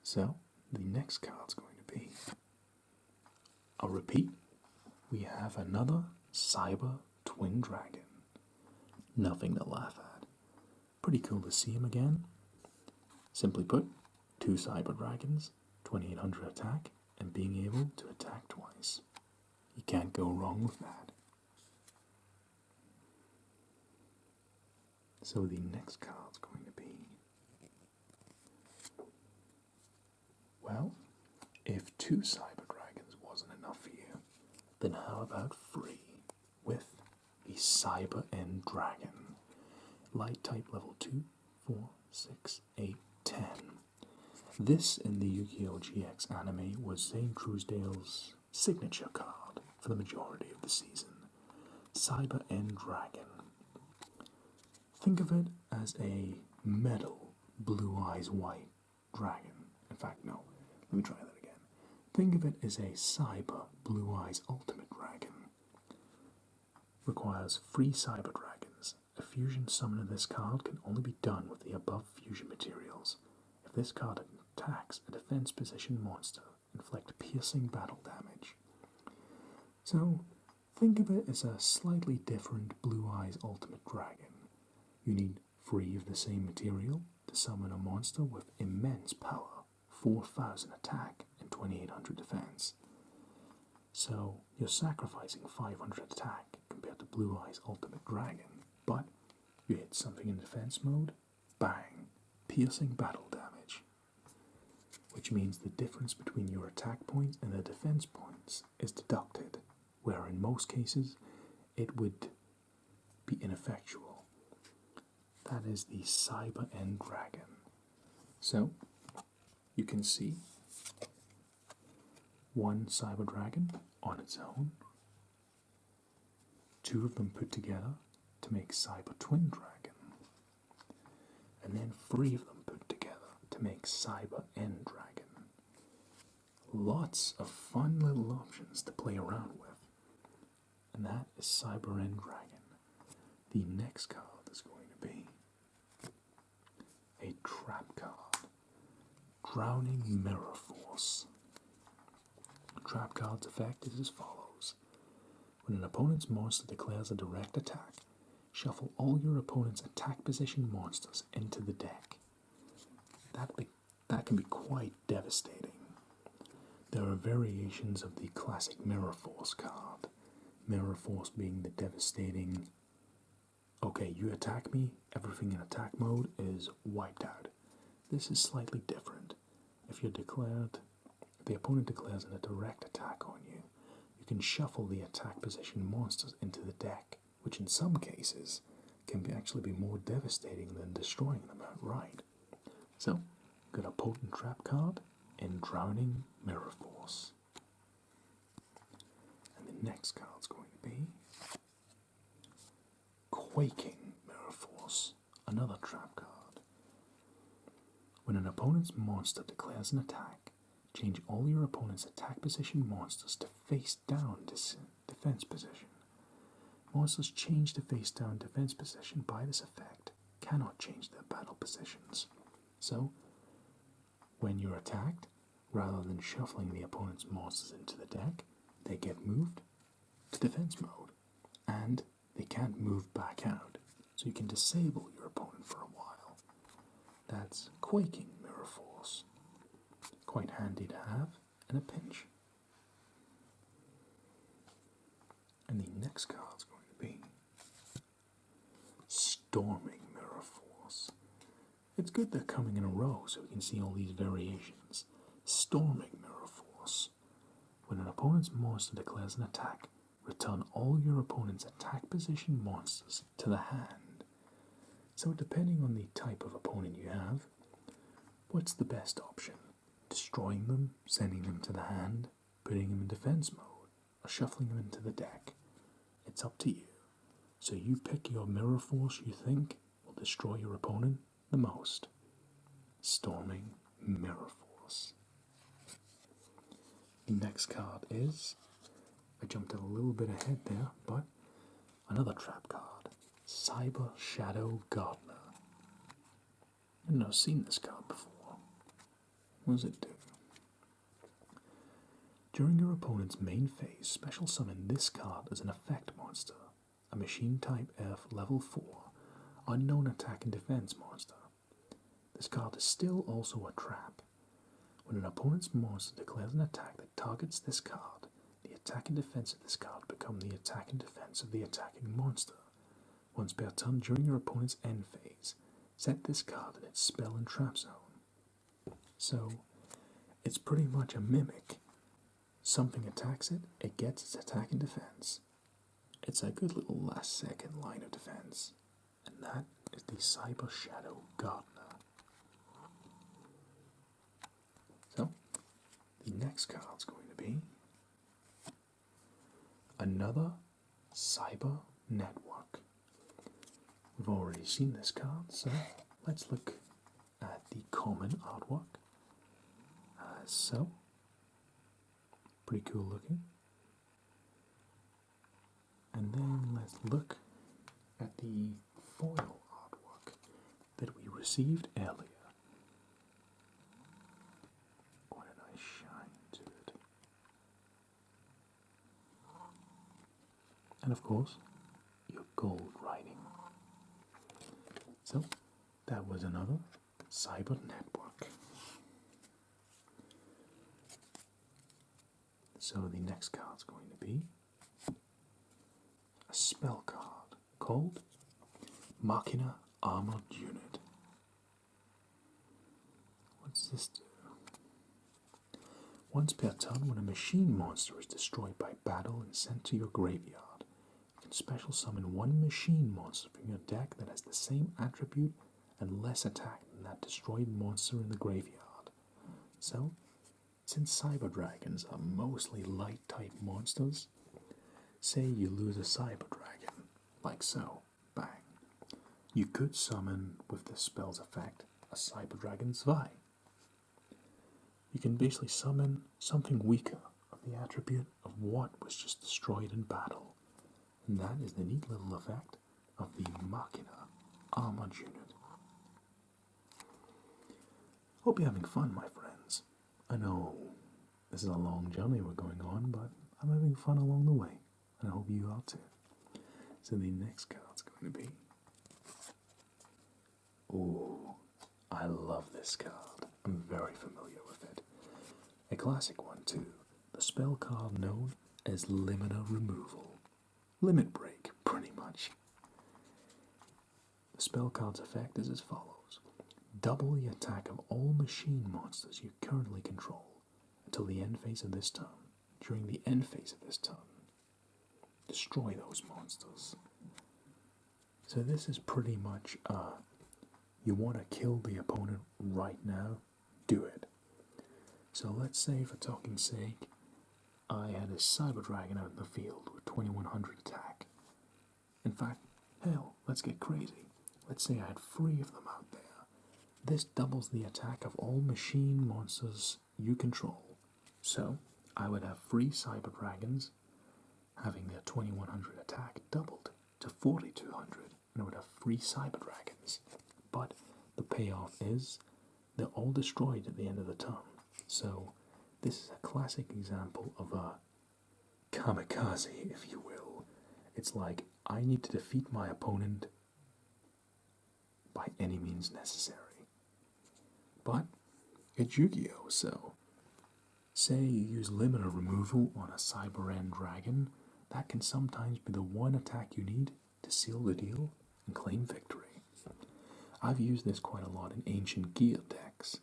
So, the next card's going to be, I'll repeat, we have another Cyber Twin Dragon. Nothing to laugh at. Pretty cool to see him again. Simply put, 2 Cyber Dragons, 2800 attack, and being able to attack twice. You can't go wrong with that. So the next card's going to be, well, if 2 Cyber Dragons wasn't enough for you, then how about 3 with the Cyber End Dragon? Light type level 2, 4, 6, 8, 10. This in the Yu-Gi-Oh! GX anime was Zane Truesdale's signature card for the majority of the season. Cyber End Dragon. Think of it as a metal, blue eyes white dragon. In fact, no, let me try that again. Think of it as a Cyber Blue Eyes Ultimate Dragon. Requires 3 Cyber Dragons. A fusion summon of this card can only be done with the above fusion materials. If this card attacks a defense position monster, inflict piercing battle damage. So, think of it as a slightly different Blue Eyes Ultimate Dragon. You need 3 of the same material to summon a monster with immense power, 4000 attack and 2800 defense. So, you're sacrificing 500 attack compared to Blue Eyes Ultimate Dragon, but you hit something in defense mode, bang, piercing battle damage. Which means the difference between your attack points and the defense points is deducted, where in most cases it would be ineffectual. That is the Cyber End Dragon. So, you can see 1 Cyber Dragon on its own, 2 of them put together to make Cyber Twin Dragon, and then 3 of them put together to make Cyber End Dragon. Lots of fun little options to play around with. And that is Cyber End Dragon. The next card is going to be a trap card. Drowning Mirror Force. Trap card's effect is as follows. When an opponent's monster declares a direct attack, shuffle all your opponent's attack position monsters into the deck. That can be quite devastating. There are variations of the classic Mirror Force card. Mirror Force being the devastating, okay, you attack me, everything in attack mode is wiped out. This is slightly different. If the opponent declares a direct attack on you, you can shuffle the attack position monsters into the deck, which in some cases can actually be more devastating than destroying them outright. So, got a potent trap card in Drowning Mirror Force. And the next card's going to be Quaking Mirror Force, another trap card. When an opponent's monster declares an attack, change all your opponent's attack position monsters to face down defense position. Monsters changed to face down defense position by this effect cannot change their battle positions. So, when you're attacked, rather than shuffling the opponent's monsters into the deck, they get moved to defense mode, and they can't move back out, so you can disable your opponent for a while. That's Quaking Mirror Force. Quite handy to have in a pinch. And the next card's going to be Storming Mirror Force. It's good they're coming in a row so we can see all these variations. Storming Mirror Force. When an opponent's monster declares an attack, return all your opponent's attack position monsters to the hand. So depending on the type of opponent you have, what's the best option? Destroying them, sending them to the hand, putting them in defense mode, or shuffling them into the deck? It's up to you. So you pick your mirror force you think will destroy your opponent the most. Storming Mirror Force. The next card is, I jumped a little bit ahead there, but another trap card, Cyber Shadow Gardener. I've never seen this card before. What does it do? During your opponent's main phase, special summon this card as an effect monster, a machine type F level 4, unknown attack and defense monster. This card is still also a trap. When an opponent's monster declares an attack that targets this card, the attack and defense of this card become the attack and defense of the attacking monster. Once per turn during your opponent's end phase, set this card in its spell and trap zone. So, it's pretty much a mimic. Something attacks it, it gets its attack and defense. It's a good little last second line of defense. And that is the Cyber Shadow Gardener. So, the next card's going to be another Cyber Network. We've already seen this card, so let's look at the common artwork. So, pretty cool looking. And then let's look at the foil artwork that we received earlier. Quite a nice shine to it. And of course, your gold writing. So, that was another Cyber Network. So the next card's going to be a spell card called Machina Armored Unit. What's this do? Once per turn, when a machine monster is destroyed by battle and sent to your graveyard, you can special summon one machine monster from your deck that has the same attribute and less attack than that destroyed monster in the graveyard. So, since Cyber Dragons are mostly light-type monsters, say you lose a Cyber Dragon, like so, bang. You could summon, with this spell's effect, a Cyber Dragon Zwei. You can basically summon something weaker of the attribute of what was just destroyed in battle. And that is the neat little effect of the Machina Armored Unit. Hope you're having fun, my friends. I know this is a long journey we're going on, but I'm having fun along the way, and I hope you are too. So the next card's going to be... Ooh, I love this card. I'm very familiar with it. A classic one too. The spell card known as Limiter Removal. Limit Break, pretty much. The spell card's effect is as follows. Double the attack of all machine monsters you currently control until the end phase of this turn. During the end phase of this turn, destroy those monsters. So this is pretty much, you want to kill the opponent right now, do it. So let's say, for talking's sake, I had a Cyber Dragon out in the field with 2100 attack. In fact, hell, let's get crazy. Let's say I had 3 of them out there. This doubles the attack of all machine monsters you control. So, I would have 3 Cyber Dragons having their 2100 attack doubled to 4200, and I would have 3 Cyber Dragons. But the payoff is they're all destroyed at the end of the turn. So, this is a classic example of a kamikaze, if you will. It's like, I need to defeat my opponent by any means necessary. But it's Yu-Gi-Oh! So, say you use Limiter Removal on a Cyber End Dragon, that can sometimes be the one attack you need to seal the deal and claim victory. I've used this quite a lot in Ancient Gear decks.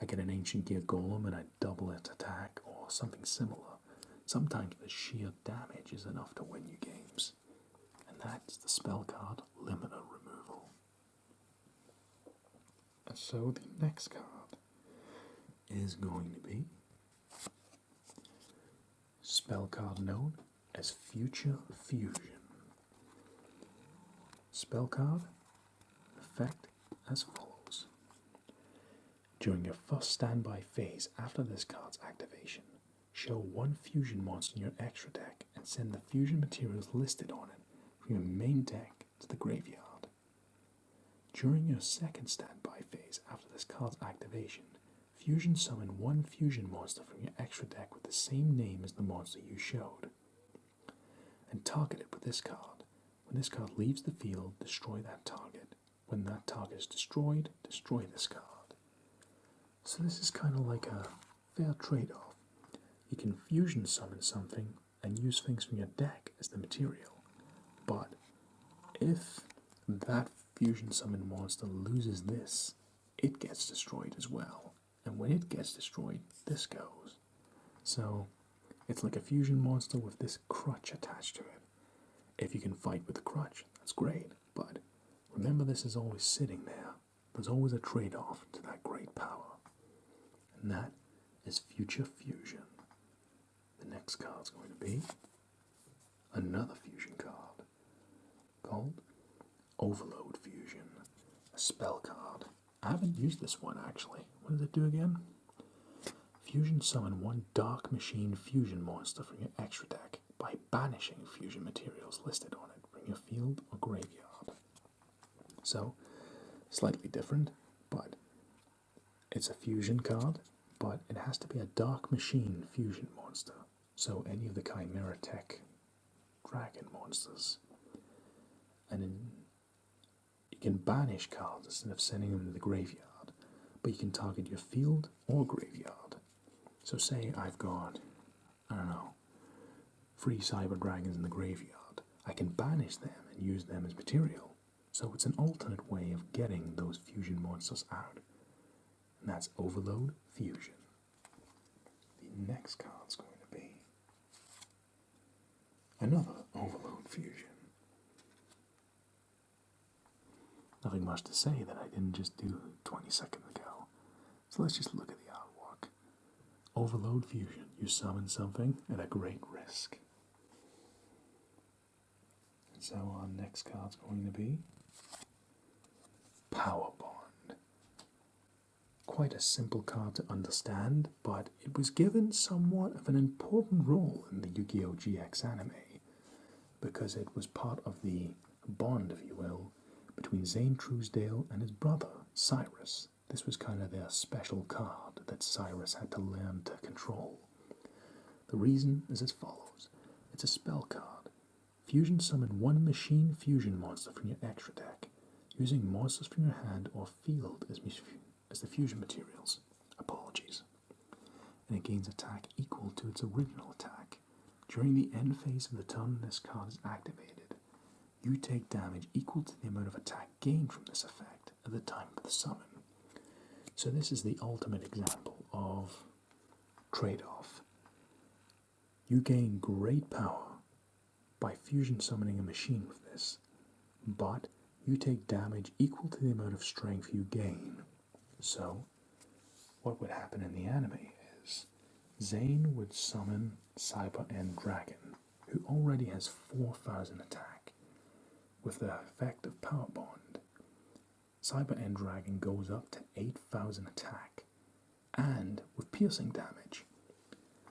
I get an Ancient Gear Golem and I double its attack or something similar. Sometimes the sheer damage is enough to win you games. And that's the spell card Limiter Removal. And so the next card is going to be spell card known as Future Fusion. Spell card, effect as follows. During your first standby phase after this card's activation, show 1 fusion monster in your extra deck and send the fusion materials listed on it from your main deck to the graveyard. During your second standby phase after this card's activation, fusion summon 1 fusion monster from your extra deck with the same name as the monster you showed, and target it with this card. When this card leaves the field, destroy that target. When that target is destroyed, destroy this card. So this is kind of like a fair trade-off. You can fusion summon something and use things from your deck as the material, but if that fusion summon monster loses this, it gets destroyed as well. And when it gets destroyed, this goes. So it's like a fusion monster with this crutch attached to it. If you can fight with the crutch, that's great, but remember this is always sitting there. There's always a trade-off to that great power. And that is Future Fusion. The next card's going to be another fusion card called Overload Fusion, a spell card. I haven't used this one actually. What does it do again? Fusion summon 1 Dark Machine fusion monster from your extra deck by banishing fusion materials listed on it from your field or graveyard. So, slightly different, but it's a fusion card, but it has to be a Dark Machine fusion monster. So any of the Chimera Tech dragon monsters. And then you can banish cards instead of sending them to the graveyard, but you can target your field or graveyard. So say I've got, 3 Cyber Dragons in the graveyard. I can banish them and use them as material. So it's an alternate way of getting those fusion monsters out. And that's Overload Fusion. The next card's going to be another Overload Fusion. Nothing much to say that I didn't just do 20 seconds ago. So let's just look at the artwork. Overload Fusion. You summon something at a great risk. And so our next card's going to be Power Bond. Quite a simple card to understand, but it was given somewhat of an important role in the Yu-Gi-Oh! GX anime, because it was part of the bond, if you will, between Zane Truesdale and his brother, Cyrus. This was kind of their special card. that Cyrus had to learn to control. The reason is as follows. It's a spell card. Fusion summon one machine fusion monster from your extra deck, using monsters from your hand or field as the fusion materials. Apologies. And it gains attack equal to its original attack. During the end phase of the turn this card is activated, you take damage equal to the amount of attack gained from this effect at the time of the summon. So this is the ultimate example of trade-off. You gain great power by fusion summoning a machine with this, but you take damage equal to the amount of strength you gain. So, what would happen in the anime is, Zane would summon Cyber End Dragon, who already has 4,000 attack, with the effect of Power Bond. Cyber End Dragon goes up to 8,000 attack, and with piercing damage.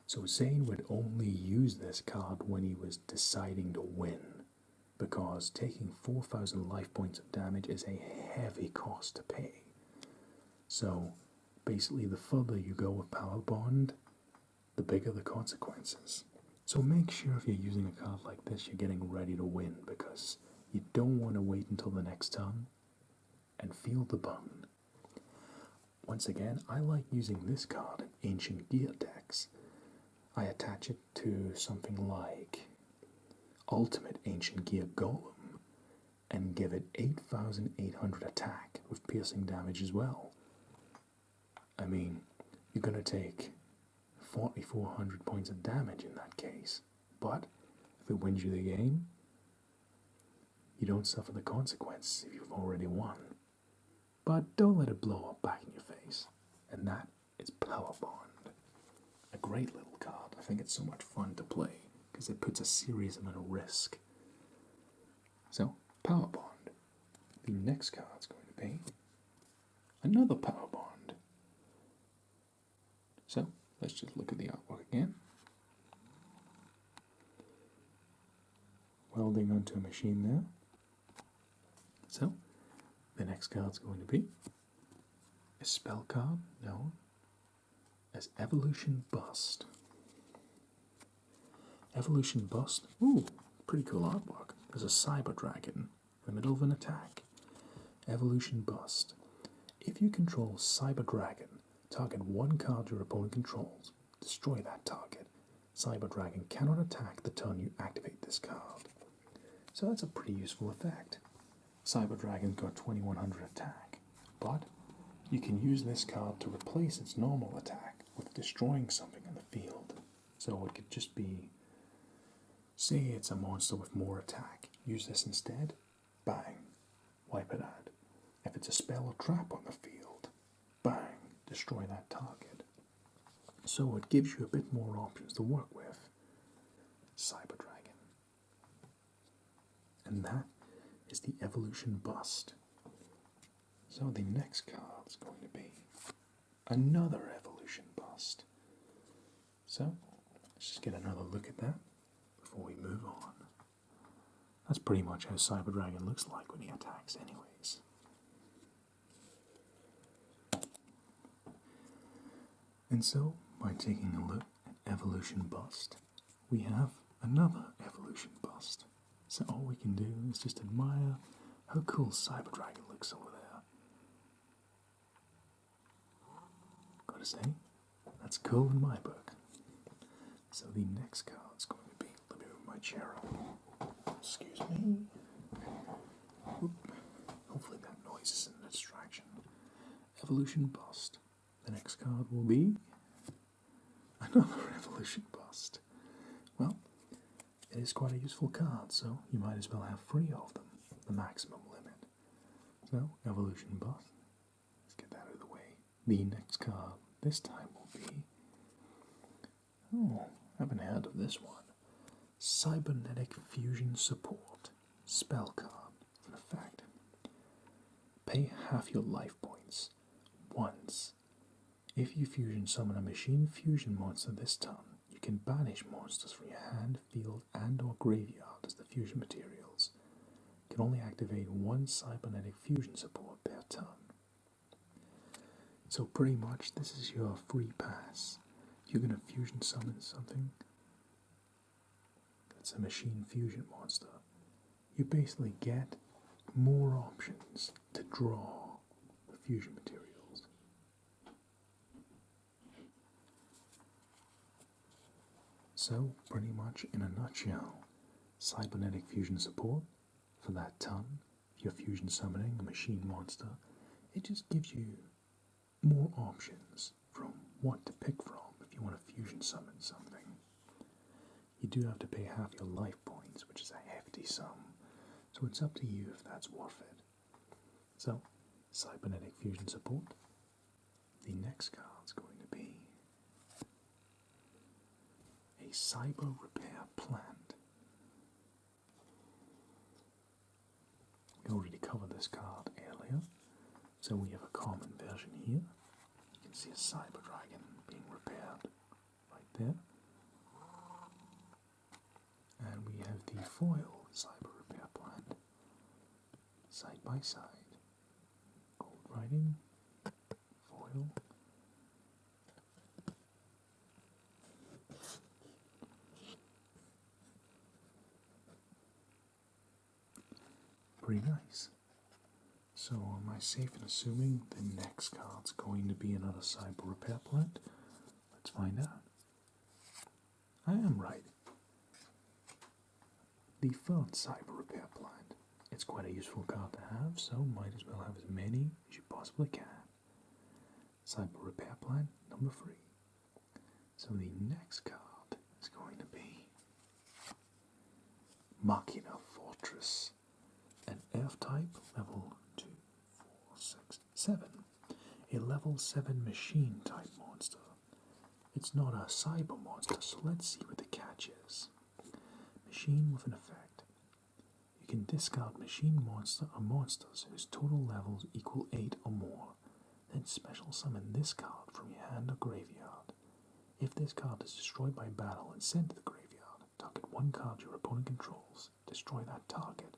So Zane would only use this card when he was deciding to win, because taking 4,000 life points of damage is a heavy cost to pay. So basically the further you go with Power Bond, the bigger the consequences. So make sure if you're using a card like this, you're getting ready to win, because you don't want to wait until the next turn and feel the burn. Once again, I like using this card in Ancient Gear decks. I attach it to something like Ultimate Ancient Gear Golem and give it 8,800 attack with piercing damage as well. I mean, you're going to take 4,400 points of damage in that case, but if it wins you the game, you don't suffer the consequence if you've already won. But don't let it blow up back in your face, and that is Power Bond. A great little card. I think it's so much fun to play because it puts a serious amount of risk. So, Power Bond. The next card's going to be another Power Bond. So, let's just look at the artwork again. Welding onto a machine there. So, the next card's going to be a spell card known as Evolution Bust. Evolution Bust, ooh, pretty cool artwork. There's a cyber dragon in the middle of an attack. Evolution Bust. If you control Cyber Dragon, target one card your opponent controls. Destroy that target. Cyber Dragon cannot attack the turn you activate this card. So that's a pretty useful effect. Cyber Dragon's got 2,100 attack, but you can use this card to replace its normal attack with destroying something in the field. So it could just be, say it's a monster with more attack, use this instead, bang, wipe it out. If it's a spell or trap on the field, bang, destroy that target. So it gives you a bit more options to work with. Cyber Dragon. And that is the Evolution Bust. So the next card is going to be another Evolution Bust. So let's just get another look at that before we move on. That's pretty much how Cyber Dragon looks like when he attacks anyways. And so, by taking a look at Evolution Bust, we have another Evolution Bust. So all we can do is just admire how cool Cyber Dragon looks over there. Gotta say, that's cool in my book. So the next card's going to be, let me move my chair up. Excuse me. Oop. Hopefully that noise isn't a distraction. Evolution Bust. The next card will be another Evolution Bust. Well, it is quite a useful card, so you might as well have 3 of them, the maximum limit. So, Evolution Bust. Let's get that out of the way. The next card this time will be, oh, I haven't heard of this one. Cybernetic Fusion Support. Spell card. In effect, pay half your life points once. If you fusion summon a machine fusion monster this turn, you can banish monsters from your hand, field, and or graveyard as the fusion materials. You can only activate one cybernetic fusion support per turn. So pretty much this is your free pass. You're going to fusion summon something that's a machine fusion monster. You basically get more options to draw the fusion materials. So pretty much in a nutshell, cybernetic fusion support for that ton. If you're fusion summoning a machine monster, it just gives you more options from what to pick from if you want to fusion summon something. You do have to pay half your life points, which is a hefty sum, so it's up to you if that's worth it. So, cybernetic fusion support. The next card's going to be a cyber repair plant. We already covered this card earlier, so we have a common version here. You can see a cyber dragon being repaired right there. And we have the foil cyber repair plant side by side. Gold writing, foil. Pretty nice. So am I safe in assuming the next card's going to be another cyber repair plant? Let's find out. I am right. The third cyber repair plant. It's quite a useful card to have, so might as well have as many as you possibly can. Cyber repair plant number 3. So the next card is going to be Machina Fortress, an Earth type, level 2, 4, 6, 7. A level 7 machine type monster. It's not a cyber monster, so let's see what the catch is. Machine with an effect. You can discard machine monster or monsters whose total levels equal 8 or more. Then special summon this card from your hand or graveyard. If this card is destroyed by battle and sent to the graveyard, target one card your opponent controls. Destroy that target.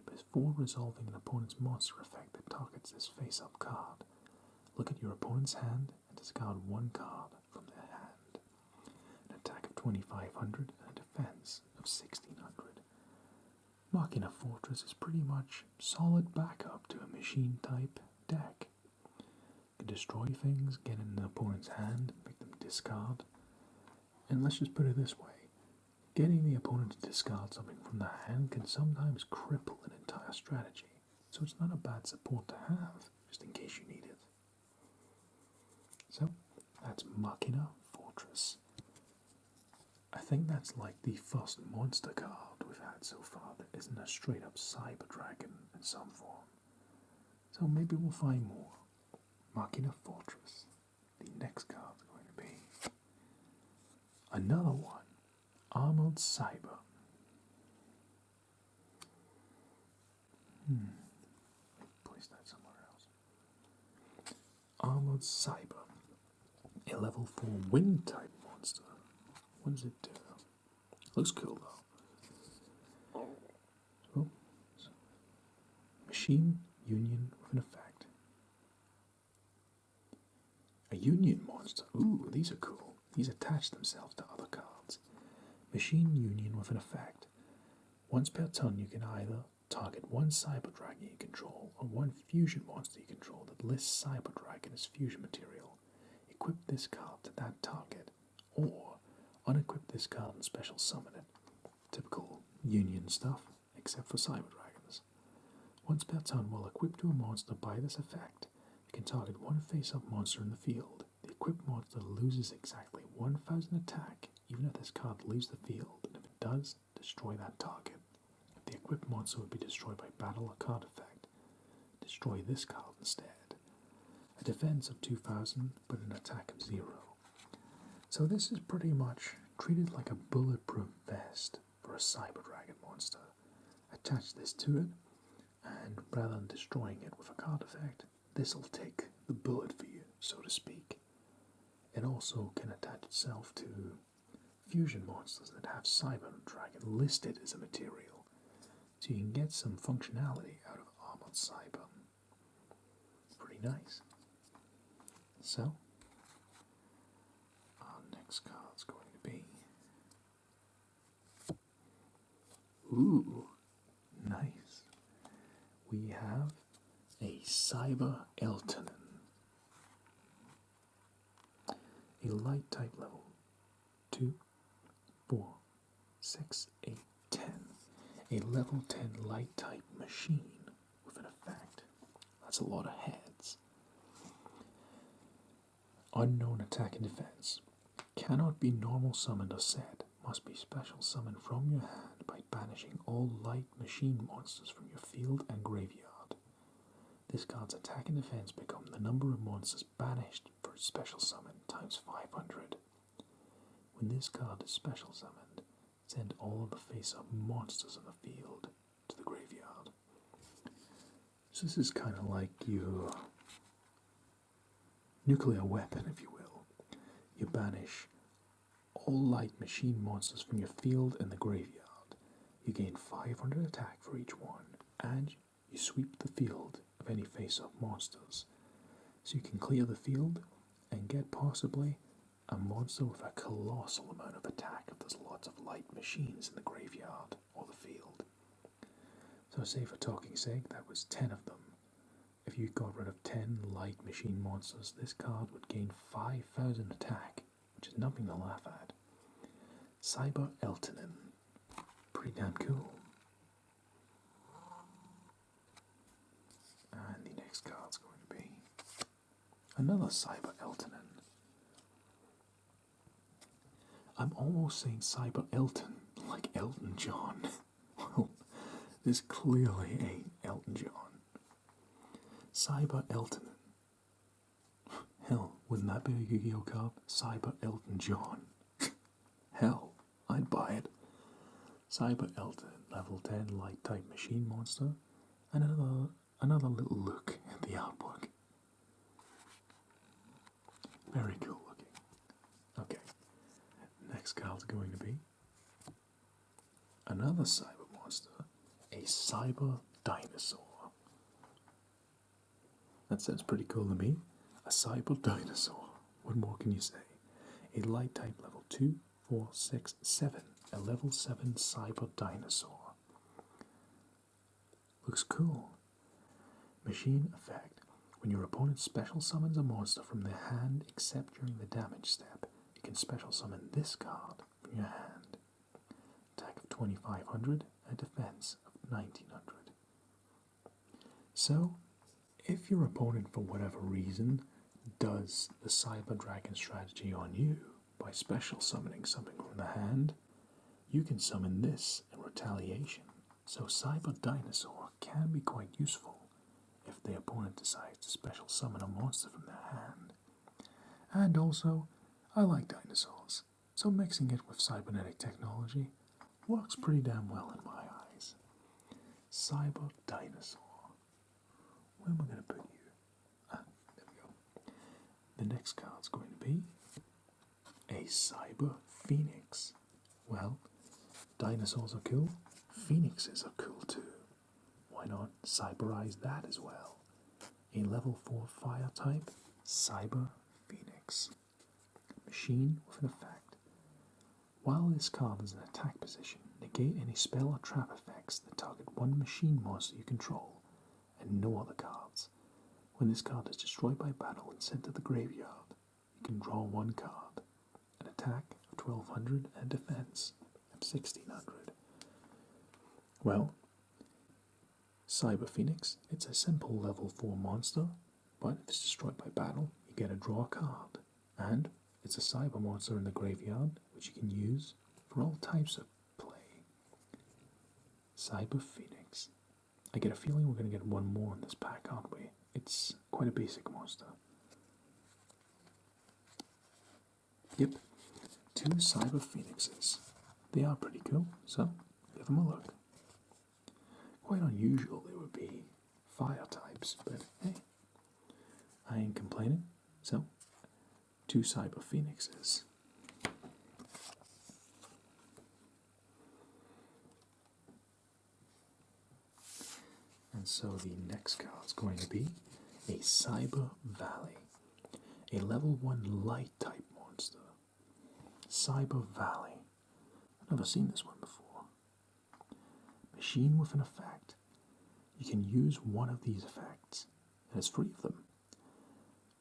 Before resolving an opponent's monster effect that targets this face-up card, look at your opponent's hand and discard one card from their hand. An attack of 2,500 and a defense of 1,600. Machina Fortress is pretty much solid backup to a machine-type deck. You can destroy things, get in an opponent's hand, make them discard. And let's just put it this way. Getting the opponent to discard something from their hand can sometimes cripple an entire strategy, so it's not a bad support to have, just in case you need it. So, that's Machina Fortress. I think that's like the first monster card we've had so far that isn't a straight up cyber dragon in some form. So maybe we'll find more. Machina Fortress. The next card's going to be another one. Armored Cyber. Place that somewhere else. Armored Cyber. A level 4 wind type monster. What does it do? Looks cool though. Oh, machine union with an effect. A union monster. Ooh, these are cool. These attach themselves to other cards. Machine union with an effect. Once per turn, you can either target one cyber dragon you control or one fusion monster you control that lists cyber dragon as fusion material. Equip this card to that target, or unequip this card and special summon it. Typical union stuff, except for cyber dragons. Once per turn, while equipped to a monster by this effect, you can target one face-up monster in the field. The equipped monster loses exactly 1,000 attack, even if this card leaves the field, and if it does, destroy that target. If the equipped monster would be destroyed by battle or card effect, destroy this card instead. A defense of 2,000, but an attack of 0. So this is pretty much treated like a bulletproof vest for a cyber dragon monster. Attach this to it, and rather than destroying it with a card effect, this'll take the bullet for you, so to speak. It also can attach itself to fusion monsters that have cyber dragon listed as a material, so you can get some functionality out of Armored Cyber. Pretty nice. So, our next card's going to be... Ooh, nice. We have a Cyber Eltonin. A light type level 2, 4, 6, 8, 10. A level 10 light type machine with an effect. That's a lot of heads. Unknown attack and defense. Cannot be normal summoned or set. Must be special summoned from your hand by banishing all light machine monsters from your field and graveyard. This card's attack and defense become the number of monsters banished for special summon times 500. When this card is special summoned, send all of the face-up monsters in the field to the graveyard. So this is kind of like your nuclear weapon, if you will. You banish all light machine monsters from your field and the graveyard. You gain 500 attack for each one, and you sweep the field of any face-up monsters. So you can clear the field and get possibly a monster with a colossal amount of attack if there's lots of light machines in the graveyard or the field. So say for talking sake, that was 10 of them. If you got rid of 10 light machine monsters, this card would gain 5,000 attack, which is nothing to laugh at. Cyber Eltonin. Pretty damn cool. And the next card's going to be another Cyber Eltonin. I'm almost saying Cyber Elton, like Elton John. Well, this clearly ain't Elton John. Cyber Eltonin. Hell, wouldn't that be a Yu-Gi-Oh card? Cyber Elton John. Hell, I'd buy it. Cyber Eltonin, level 10 light type machine monster, and another little look at the artwork. Very cool looking. Okay, next card's going to be another cyber monster, a cyber dinosaur. That sounds pretty cool to me. A cyber dinosaur. What more can you say? A light type level 2, 4, 6, 7. A level 7 cyber dinosaur. Looks cool. Machine effect. When your opponent special summons a monster from their hand except during the damage step, you can special summon this card from your hand. Attack of 2500 and defense of 1900. So, if your opponent for whatever reason does the Cyber Dragon strategy on you by special summoning something from the hand, you can summon this in retaliation. So Cyber Dinosaur can be quite useful if the opponent decides to special summon a monster from their hand. And also, I like dinosaurs, so mixing it with cybernetic technology works pretty damn well in my eyes. Cyber Dinosaur. Where am I going to put you? Ah, there we go. The next card's going to be a Cyber Phoenix. Well, dinosaurs are cool, phoenixes are cool too. Why not cyberize that as well? A level 4 fire type, Cyber Phoenix. Machine with an effect. While this card is in attack position, negate any spell or trap effects that target one machine monster you control and no other cards. When this card is destroyed by battle and sent to the graveyard, you can draw one card. An attack of 1200 and defense of 1600. Well, Cyber Phoenix, it's a simple level 4 monster, but if it's destroyed by battle, you get a draw card. And it's a cyber monster in the graveyard, which you can use for all types of play. Cyber Phoenix. I get a feeling we're going to get one more in this pack, aren't we? It's quite a basic monster. Yep, 2 Cyber Phoenixes. They are pretty cool, so give them a look. Quite unusual they would be fire types, but hey, I ain't complaining. So, 2 Cyber Phoenixes. And so the next card's going to be a Cyber Valley. A level 1 light type monster. Cyber Valley. I've never seen this one before. Machine with an effect. You can use one of these effects. There's 3 of them.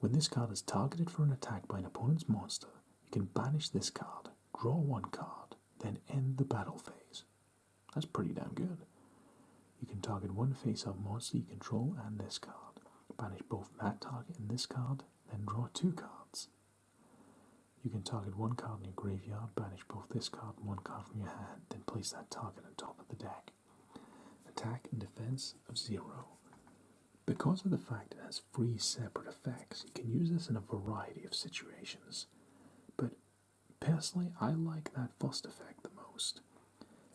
When this card is targeted for an attack by an opponent's monster, you can banish this card, draw 1 card, then end the battle phase. That's pretty damn good. You can target 1 face-up monster you control and this card. Banish both that target and this card, then draw 2 cards. You can target 1 card in your graveyard, banish both this card and 1 card from your hand, then place that target on top of the deck. Attack and defense of 0. Because of the fact it has 3 separate effects, you can use this in a variety of situations. But personally, I like that first effect the most.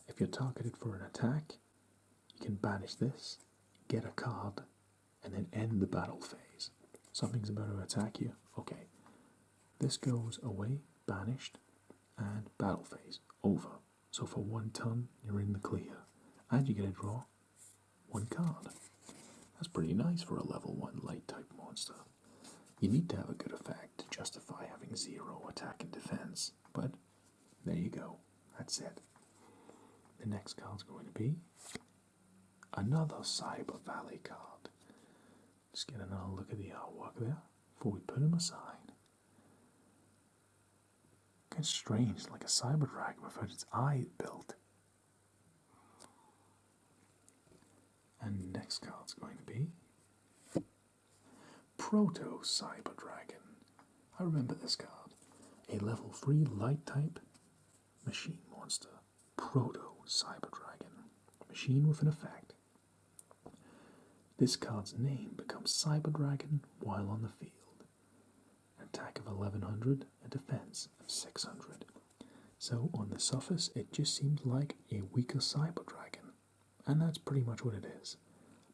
If you're targeted for an attack, you can banish this, get a card, and then end the battle phase. Something's about to attack you. Okay. This goes away, banished, and battle phase. Over. So for 1 turn, you're in the clear. And you get to draw 1 card. That's pretty nice for a level 1 light type monster. You need to have a good effect to justify having 0 attack and defense. But there you go. That's it. The next card's going to be another Cyber Valley card. Just get another look at the artwork there before we put him aside. Kind of strange, like a Cyber Dragon without its eye built. And the next card's going to be Proto Cyber Dragon. I remember this card. A level 3 light type machine monster. Proto Cyber Dragon. Machine with an effect. This card's name becomes Cyber Dragon while on the field. An attack of 1100, a defense of 600. So on the surface, it just seems like a weaker Cyber Dragon. And that's pretty much what it is.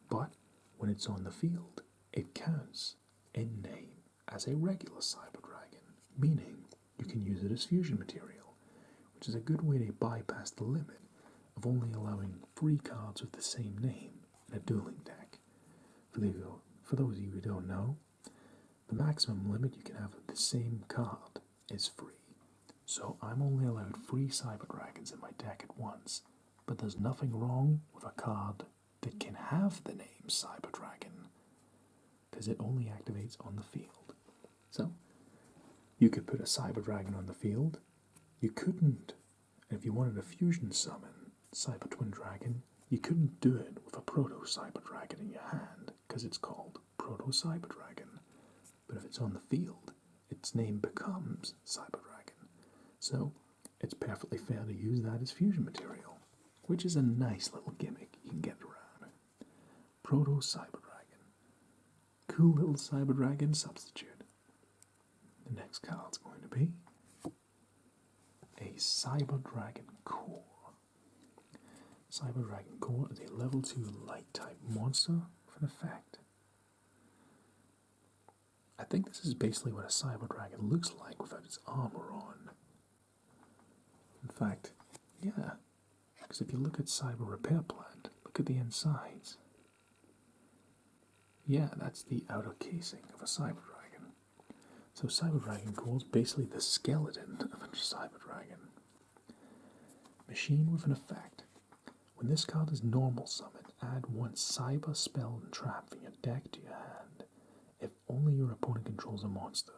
But when it's on the field, it counts in name as a regular Cyber Dragon, meaning you can use it as fusion material, which is a good way to bypass the limit of only allowing 3 cards with the same name in a dueling deck. For those of you who don't know, the maximum limit you can have of the same card is 3. So I'm only allowed 3 Cyber Dragons in my deck at once, but there's nothing wrong with a card that can have the name Cyber Dragon, because it only activates on the field. So, you could put a Cyber Dragon on the field. You couldn't, if you wanted a fusion summon Cyber Twin Dragon, you couldn't do it with a Proto Cyber Dragon in your hand, because it's called Proto Cyber Dragon. But if it's on the field, its name becomes Cyber Dragon. So, it's perfectly fair to use that as fusion material, which is a nice little gimmick you can get around. Proto Cyber Dragon. Cool little Cyber Dragon substitute. The next card's going to be a Cyber Dragon Core. Cyber Dragon Core is a level 2 light type monster with an effect. I think this is basically what a Cyber Dragon looks like without its armor on. In fact, yeah, because if you look at Cyber Repair Plant, look at the insides. Yeah, that's the outer casing of a Cyber Dragon. So Cyber Dragon Core is basically the skeleton of a Cyber Dragon. Machine with an effect. When this card is normal summoned, add 1 Cyber spell and trap from your deck to your hand. If only your opponent controls a monster,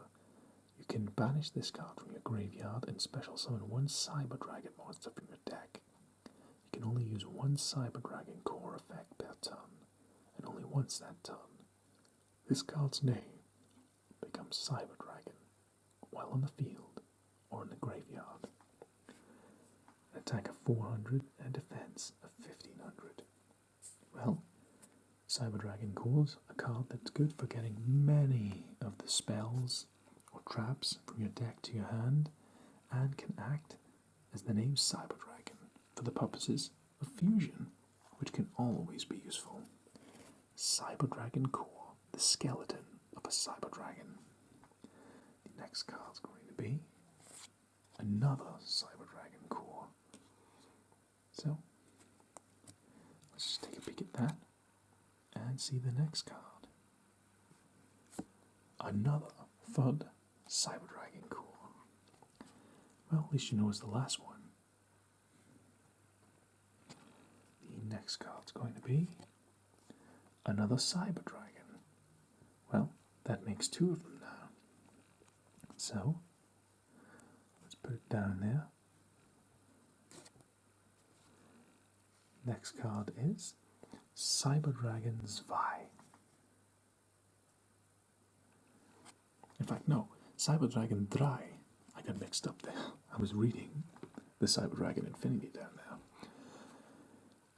you can banish this card from your graveyard and special summon 1 Cyber Dragon monster from your deck. You can only use 1 Cyber Dragon Core effect per turn, and only once that turn. This card's name becomes Cyber Dragon while on the field or in the graveyard. An attack of 400 and a defense of 1500. Well, Cyber Dragon Core's a card that's good for getting many of the spells or traps from your deck to your hand, and can act as the name Cyber Dragon for the purposes of fusion, which can always be useful. Cyber Dragon Core, the skeleton of a Cyber Dragon. The next card's going to be another Cyber Dragon Core. So, let's just take a peek at that and see the next card. Another FUD, Cyber Dragon, cool. Well, at least you know it's the last one. The next card's going to be another Cyber Dragon. Well, that makes two of them now. So, let's put it down there. Next card is Cyber Dragon Zwei. In fact, no, Cyber Dragon Drei. I got mixed up there. I was reading the Cyber Dragon Infinity down there.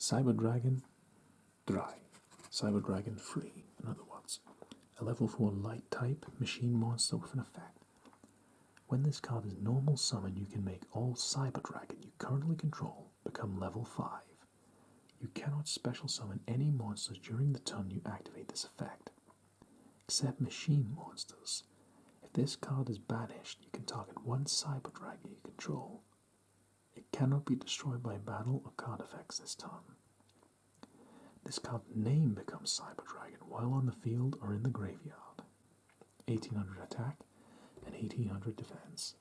Cyber Dragon Drei. Cyber Dragon Free, in other words. A level 4 light type machine monster with an effect. When this card is normal summon, you can make all Cyber Dragon you currently control become level 5. You cannot special summon any monsters during the turn you activate this effect, except machine monsters. If this card is banished, you can target one Cyber Dragon you control. It cannot be destroyed by battle or card effects this turn. This card's name becomes Cyber Dragon while on the field or in the graveyard. 1800 attack and 1800 defense.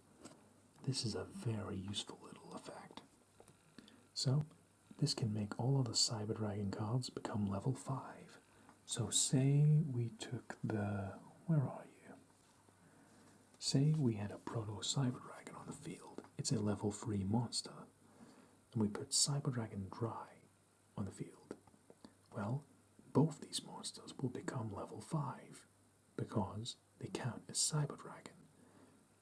This is a very useful little effect. So, this can make all of the Cyber Dragon cards become level 5. So say we took the... where are you? Say we had a Proto Cyber Dragon on the field. It's a level 3 monster. And we put Cyber Dragon Dry on the field. Well, both these monsters will become level 5 because they count as Cyber Dragon.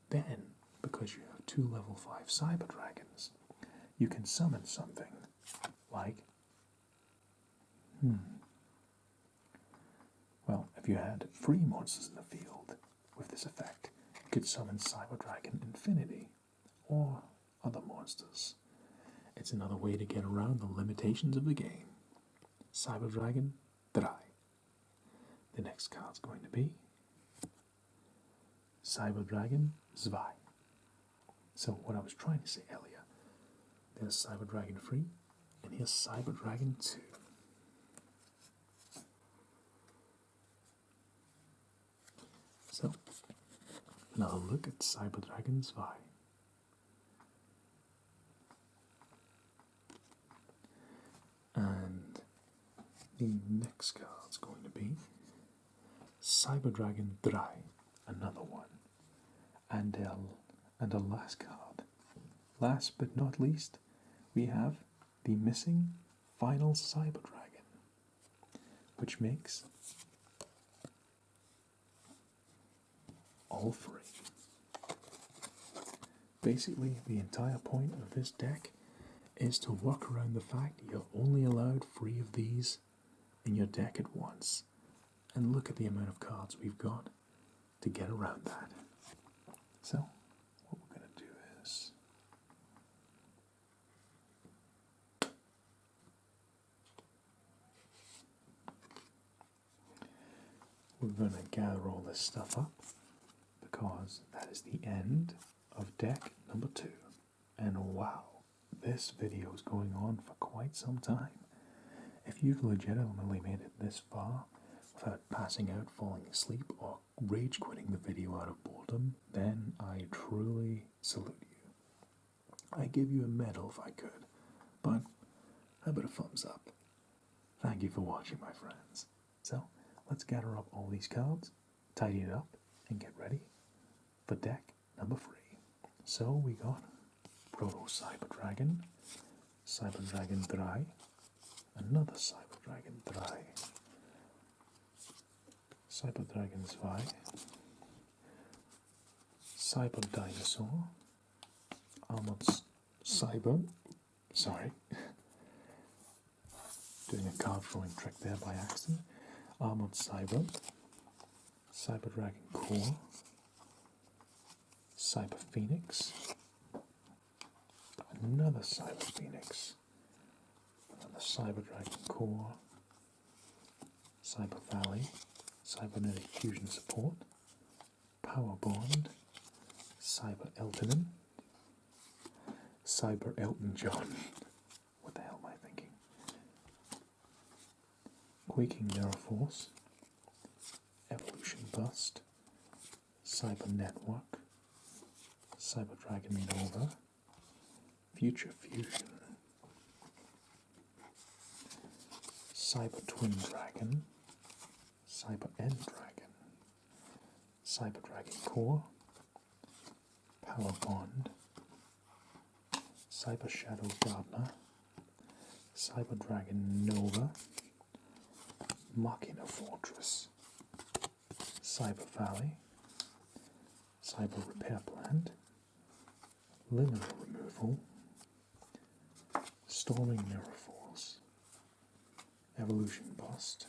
Then, because you have 2 level 5 Cyber Dragons, you can summon something like, well, if you had 3 monsters in the field with this effect, you could summon Cyber Dragon Infinity or other monsters. It's another way to get around the limitations of the game. Cyber Dragon Drei. The next card's going to be Cyber Dragon Zwei. So what I was trying to say earlier, there's Cyber Dragon Free, and here's Cyber Dragon 2. So, now look at Cyber Dragon Zwei. And the next card's going to be Cyber Dragon Drei, another one. And a last card. Last but not least, we have the missing final Cyber Dragon, which makes all 3. Basically, the entire point of this deck is to work around the fact you're only allowed 3 of these in your deck at once. And look at the amount of cards we've got to get around that. So, what we're going to do is we're going to gather all this stuff up because that is the end of deck number 2. And wow, this video is going on for quite some time. If you've legitimately made it this far without passing out, falling asleep, or rage quitting the video out of boredom, then I truly salute you. I'd give you a medal if I could, but how about a thumbs up? Thank you for watching, my friends. So, let's gather up all these cards, tidy it up, and get ready for deck number 3. So we got Proto Cyber Dragon, Cyber Dragon Drei, another Cyber Dragon Drei, Cyber Dragon Zwei, Cyber Dinosaur, Armored Cyber, doing a card drawing trick there by accident, Armored Cyber, Cyber Dragon Core, Cyber Phoenix, another Cyber Phoenix, another Cyber Dragon Core, Cyber Valley, Cybernetic Fusion Support, Power Bond, Cyber Eltonin, Cyber Elton John. What the hell am I thinking? Quaking Mirror Force, Evolution Bust, Cyber Network, Cyber Dragon Nova, Future Fusion, Cyber Twin Dragon, Cyber End Dragon, Cyber Dragon Core, Power Bond, Cyber Shadow Gardener, Cyber Dragon Nova, Machina Fortress, Cyber Valley, Cyber Repair Plant, Liminal Removal, Storming Mirror Force, Evolution Bust,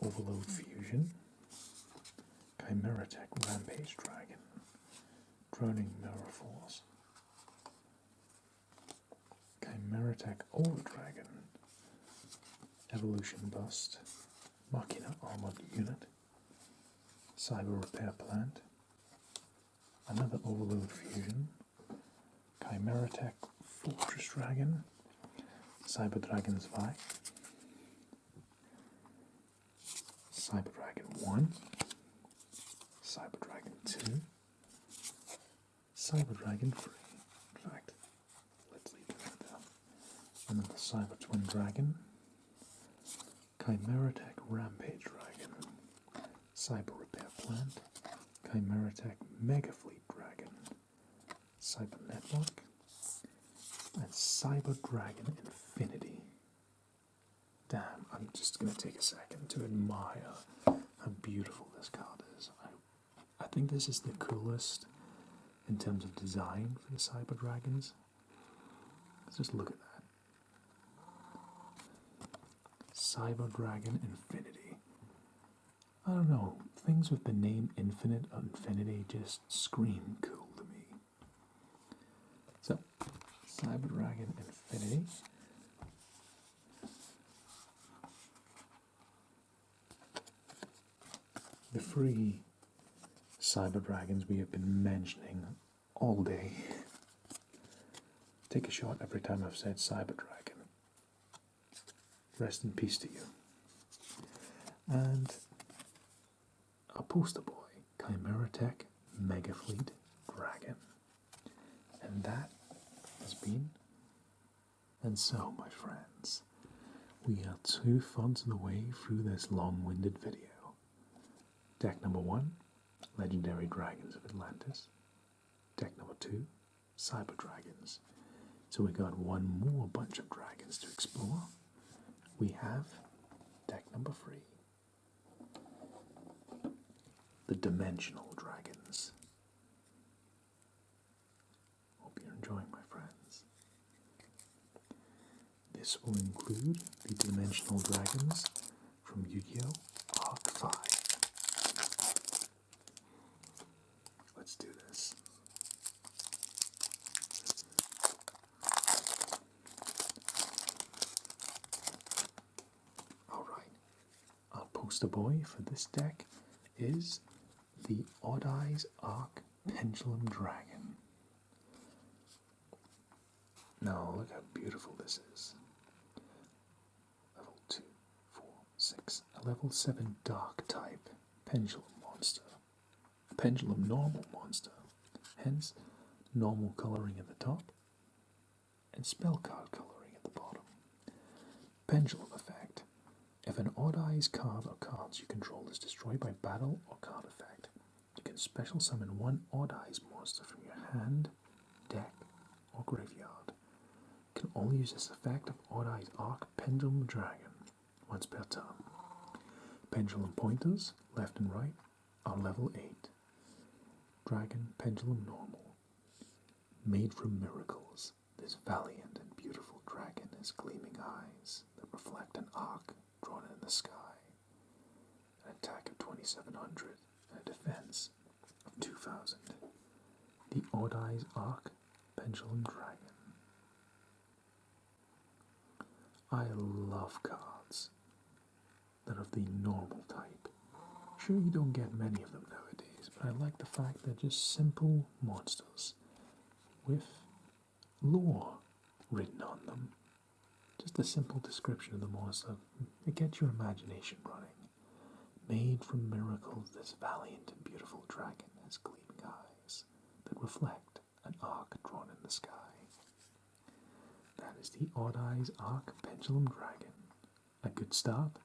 Overload Fusion, Chimeratech Rampage Dragon, Droning Mirror Force, Chimeratech Over Dragon, Evolution Bust, Machina Armored Unit, Cyber Repair Plant, another Overload Fusion, Chimeratech Fortress Dragon, Cyber Dragon's Vi, Cyber Dragon 1, Cyber Dragon 2, Cyber Dragon 3. In fact, let's leave that down. Another Cyber Twin Dragon, Chimeratech Rampage Dragon, Cyber Repair Plant, Chimeratech Mega Fleet Dragon, Cyber Network, and Cyber Dragon Infinity. Damn, I'm just going to take a second to admire how beautiful this card is. I think this is the coolest in terms of design for the Cyber Dragons. Let's just look at that. Cyber Dragon Infinity. I don't know, things with the name Infinite or Infinity just scream cool to me. So, Cyber Dragon Infinity. The free Cyber Dragons we have been mentioning all day. Take a shot every time I've said Cyber Dragon. Rest in peace to you. And a poster boy, Chimeratech Mega Fleet Dragon. And that has been, and so, my friends, we are 2/3 of the way through this long-winded video. Deck number 1, Legendary Dragons of Atlantis. Deck number 2, Cyber Dragons. So we got one more bunch of dragons to explore. We have deck number 3, the Dimensional Dragons. Hope you're enjoying, my friends. This will include the Dimensional Dragons from Yu-Gi-Oh! Arc 5. Let's do this. Alright, our poster boy for this deck is the Odd Eyes Arc Pendulum Dragon. Now look how beautiful this is. Level 2, 4, 6, a level 7 dark type pendulum monster. Pendulum normal monster, hence normal coloring at the top and spell card coloring at the bottom. Pendulum effect. If an Odd Eyes card or cards you control is destroyed by battle or card effect, you can special summon one Odd Eyes monster from your hand, deck, or graveyard. You can only use this effect of Odd Eyes Arc Pendulum Dragon once per turn. Pendulum pointers, left and right, are level 8. Dragon Pendulum Normal. Made from miracles, this valiant and beautiful dragon has gleaming eyes that reflect an arc drawn in the sky, an attack of 2700 and a defense of 2000. The Odd Eyes Arc Pendulum Dragon. I love cards that are of the normal type. Sure, you don't get many of them nowadays, but I like the fact they're just simple monsters with lore written on them. Just a simple description of the monster. It gets your imagination running. Made from miracles, this valiant and beautiful dragon has gleaming eyes that reflect an arc drawn in the sky. That is the Odd Eyes Arc Pendulum Dragon. A good start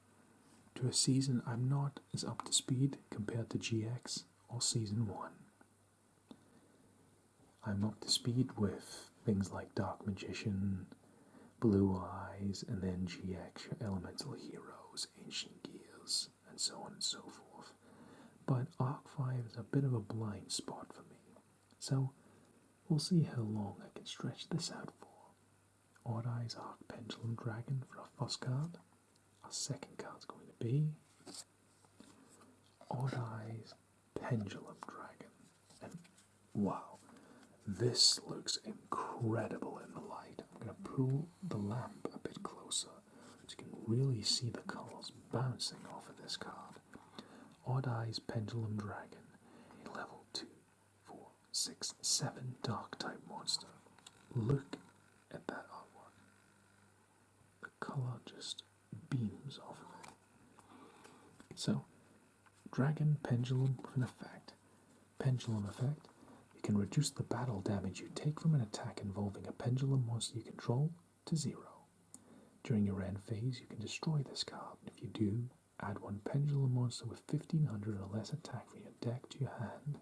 to a season I'm not as up to speed compared to GX or Season 1. I'm up to speed with things like Dark Magician, Blue Eyes, and then GX, your Elemental Heroes, Ancient Gears, and so on and so forth. But Arc 5 is a bit of a blind spot for me. So, we'll see how long I can stretch this out for. Odd Eyes Arc Pendulum Dragon for our first card. Our second card's going to be Odd Eyes Pendulum Dragon. And wow, this looks incredible in the light. I'm going to pull the lamp a bit closer so you can really see the colours bouncing off of this card. Odd Eyes Pendulum Dragon, a level 2, 4, 6, 7 dark type monster. Look at that artwork. The colour just beams off of it. So, Dragon Pendulum with an effect. Pendulum effect. You can reduce the battle damage you take from an attack involving a pendulum monster you control to 0. During your end phase, you can destroy this card. If you do, add one pendulum monster with 1500 or less attack from your deck to your hand.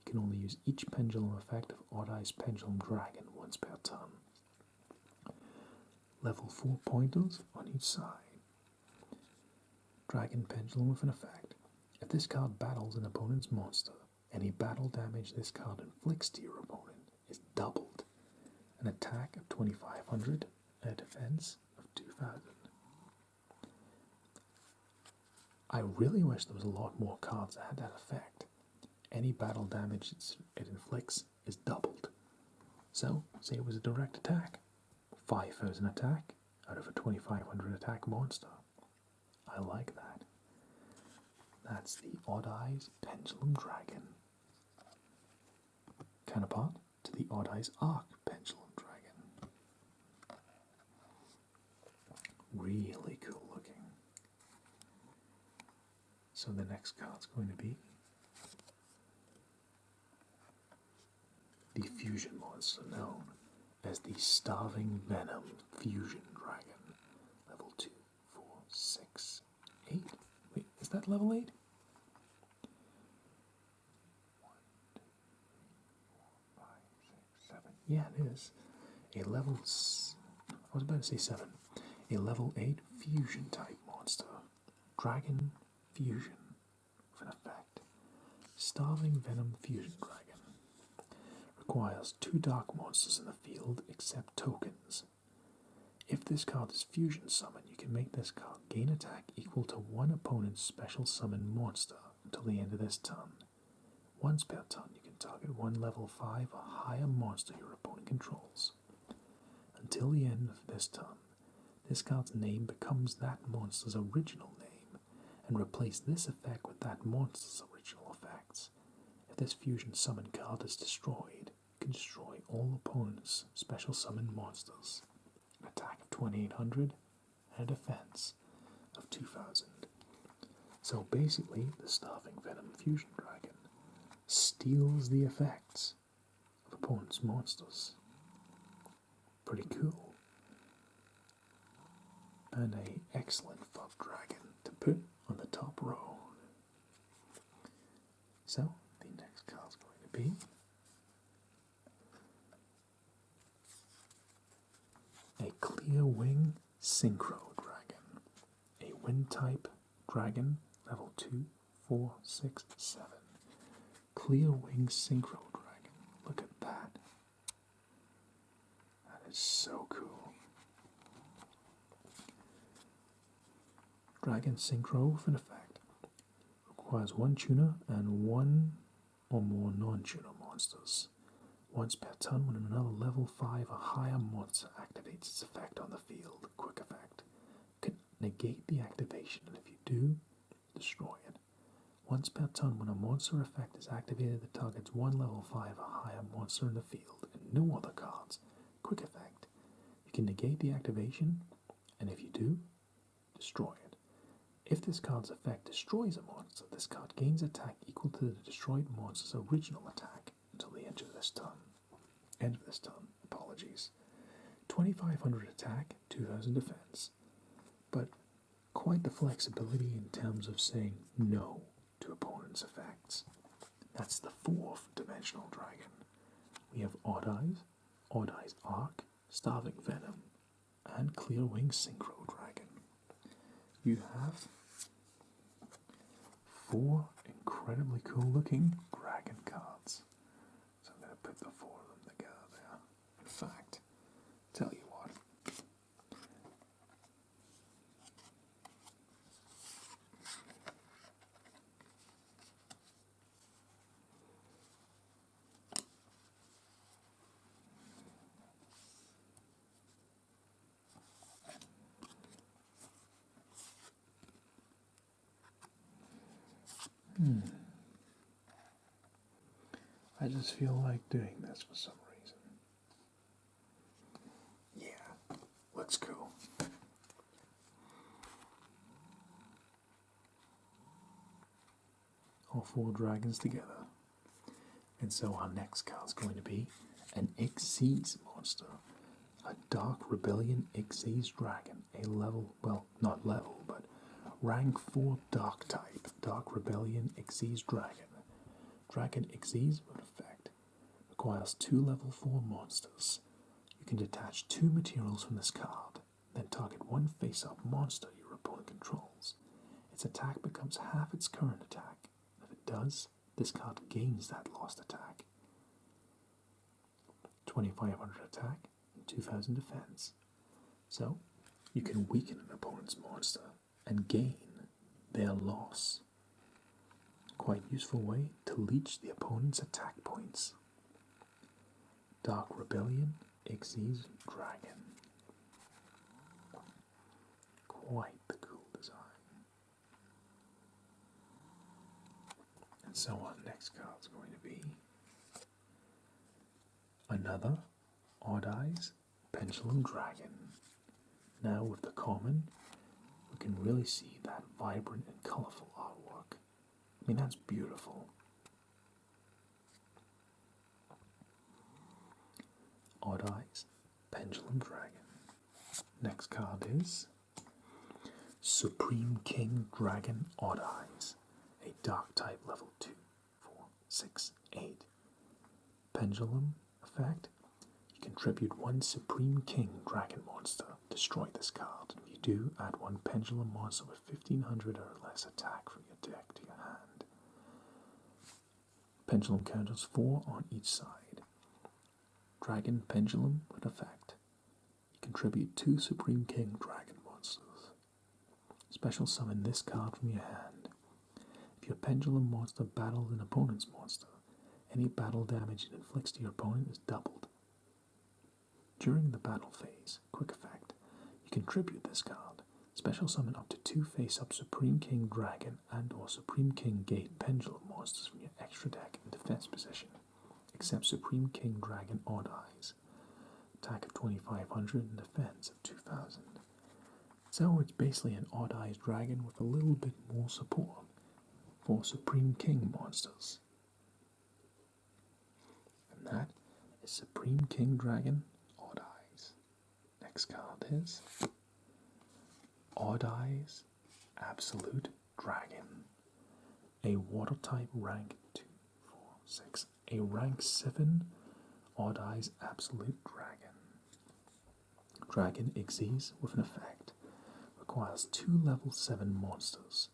You can only use each pendulum effect of Odd Eyes Pendulum Dragon once per turn. Level 4 pointers on each side. Dragon Pendulum with an effect. If this card battles an opponent's monster, any battle damage this card inflicts to your opponent is doubled. An attack of 2500 and a defense of 2000. I really wish there was a lot more cards that had that effect. Any battle damage it inflicts is doubled. So, say it was a direct attack. 5000 attack out of a 2500 attack monster. I like that. That's the Odd Eyes Pendulum Dragon. Counterpart to the Odd Eyes Arc Pendulum Dragon. Really cool looking. So the next card's going to be the fusion monster known as the Starving Venom Fusion Dragon. Level 2, 4, 6, 8. Wait, is that level 8? 1, 2, 3, 4, 5, 6, 7. Yeah, it is. I was about to say 7. A level 8 fusion type monster. Dragon Fusion with an effect. Starving Venom Fusion Dragon. Requires 2 dark monsters in the field except tokens. If this card is fusion summoned, you can make this card gain attack equal to one opponent's special summon monster until the end of this turn. Once per turn, you can target one level 5 or higher monster your opponent controls. Until the end of this turn, this card's name becomes that monster's original name, and replace this effect with that monster's original effects. If this fusion summon card is destroyed, you can destroy all opponents' special summon monsters. An attack of 2800 and a defense of 2000. So basically, the Starving Venom Fusion Dragon steals the effects of opponents' monsters. Pretty cool. And an excellent fuck dragon to put on the top row. So, the next card's going to be a Clear Wing Synchro Dragon. A wind type dragon, level 2, 4, 6, 7. Clear Wing Synchro Dragon. Look at that. That is so cool. Dragon Synchro with an effect. Requires 1 tuner and 1 or more non-tuner monsters. Once per turn, when another level 5 or higher monster activates its effect on the field, quick effect, you can negate the activation, and if you do, destroy it. Once per turn, when a monster effect is activated that targets one level 5 or higher monster in the field and no other cards, quick effect, you can negate the activation, and if you do, destroy it. If this card's effect destroys a monster, this card gains attack equal to the destroyed monster's original attack until the end of this turn. End of this turn, apologies. 2500 attack, 2000 defense. But quite the flexibility in terms of saying no to opponents' effects. That's the fourth dimensional dragon. We have Odd Eyes Arc, Starving Venom, and Clearwing Synchro Dragon. You have 4 incredibly cool looking dragon cards. So I'm going to put the 4 of them together there. In fact, tell you what. I just feel like doing this for some reason. Yeah, let's go. All 4 dragons together. And so our next card's going to be an Xyz monster. A Dark Rebellion Xyz dragon. A level, well, not level, but rank 4 dark type. Dark Rebellion Xyz dragon. Dragon Xyz with effect. Requires 2 level 4 monsters. You can detach 2 materials from this card, then target 1 face-up monster your opponent controls. Its attack becomes half its current attack. If it does, this card gains that lost attack. 2500 attack and 2000 defense. So, you can weaken an opponent's monster and gain their loss. Quite useful way to leech the opponent's attack points. Dark Rebellion Xyz Dragon. Quite the cool design. And so our next card's going to be another Odd Eyes Pendulum Dragon. Now with the common, we can really see that vibrant and colorful artwork. I mean, that's beautiful. Odd Eyes, Pendulum Dragon. Next card is Supreme King Dragon Odd Eyes. A dark type level 2, 4, 6, 8. Pendulum effect. You contribute 1 Supreme King Dragon monster. Destroy this card. If you do, add 1 Pendulum monster with 1500 or less attack from your deck to your hand. Pendulum counters 4 on each side. Dragon Pendulum with effect. You contribute 2 Supreme King Dragon monsters. Special summon this card from your hand. If your Pendulum monster battles an opponent's monster, any battle damage it inflicts to your opponent is doubled. During the battle phase, quick effect, you contribute this card. Special summon up to 2 face-up Supreme King Dragon and or Supreme King Gate Pendulum monsters from your extra deck in defense position, except Supreme King Dragon Odd Eyes. Attack of 2500 and defense of 2000. So it's basically an Odd Eyes dragon with a little bit more support for Supreme King monsters. And that is Supreme King Dragon Odd Eyes. Next card is Odd Eyes Absolute Dragon. A water type rank 2, 4, 6. A rank 7 Odd Eyes Absolute Dragon. Dragon Xyz with an effect. Requires 2 level 7 monsters.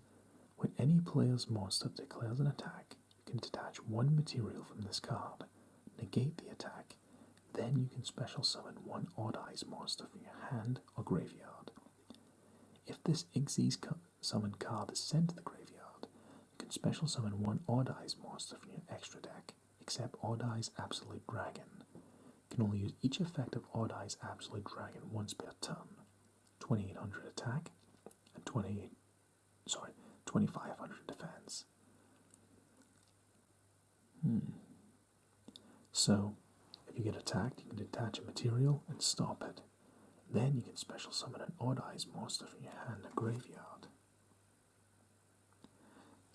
When any player's monster declares an attack, you can detach 1 material from this card, negate the attack, then you can special summon 1 Odd Eyes monster from your hand or graveyard. If this Xyz summon card is sent to the graveyard, you can special summon 1 Odd Eyes monster from your extra deck, except Odd Eyes Absolute Dragon. You can only use each effect of Odd Eyes Absolute Dragon once per turn. 2800 attack and 2500 defense. So, if you get attacked, you can detach a material and stop it. Then you can special summon an Odd Eyes monster from your hand or graveyard.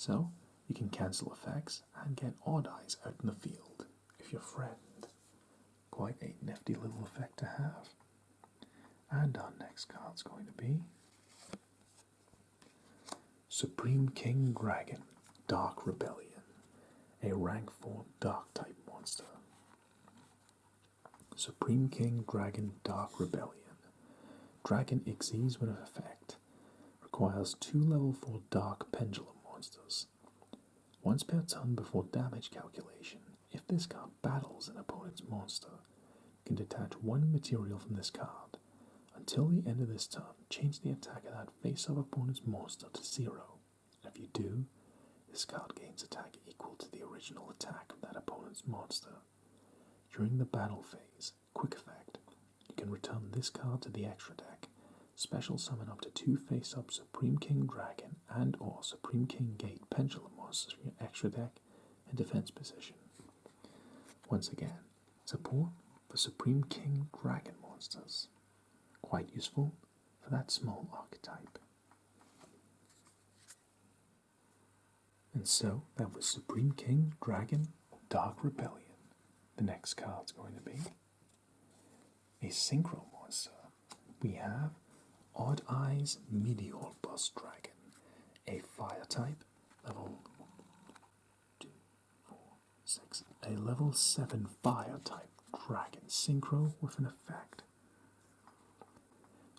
So you can cancel effects and get odd eyes out in the field if your friend. Quite a nifty little effect to have. And our next card's going to be Supreme King Dragon, Dark Rebellion, a rank 4 Dark type monster. Supreme King Dragon, Dark Rebellion. Dragon Xyz with an effect. Requires 2 level 4 Dark Pendulum monsters. Once per turn before damage calculation, if this card battles an opponent's monster, you can detach 1 material from this card. Until the end of this turn, change the attack of that face-up opponent's monster to 0. If you do, this card gains attack equal to the original attack of that opponent's monster. During the battle phase, quick effect, you can return this card to the extra deck, special summon up to 2 face-up Supreme King Dragon and or Supreme King Gate Pendulum monsters from your extra deck in defense position. Once again, support for Supreme King Dragon monsters. Quite useful for that small archetype. And so, that was Supreme King Dragon Dark Rebellion. The next card's going to be a Synchro monster. We have Odd Eyes Meteor Bust Dragon, a fire type, level 2, 4, 6, a level 7 fire type dragon synchro with an effect.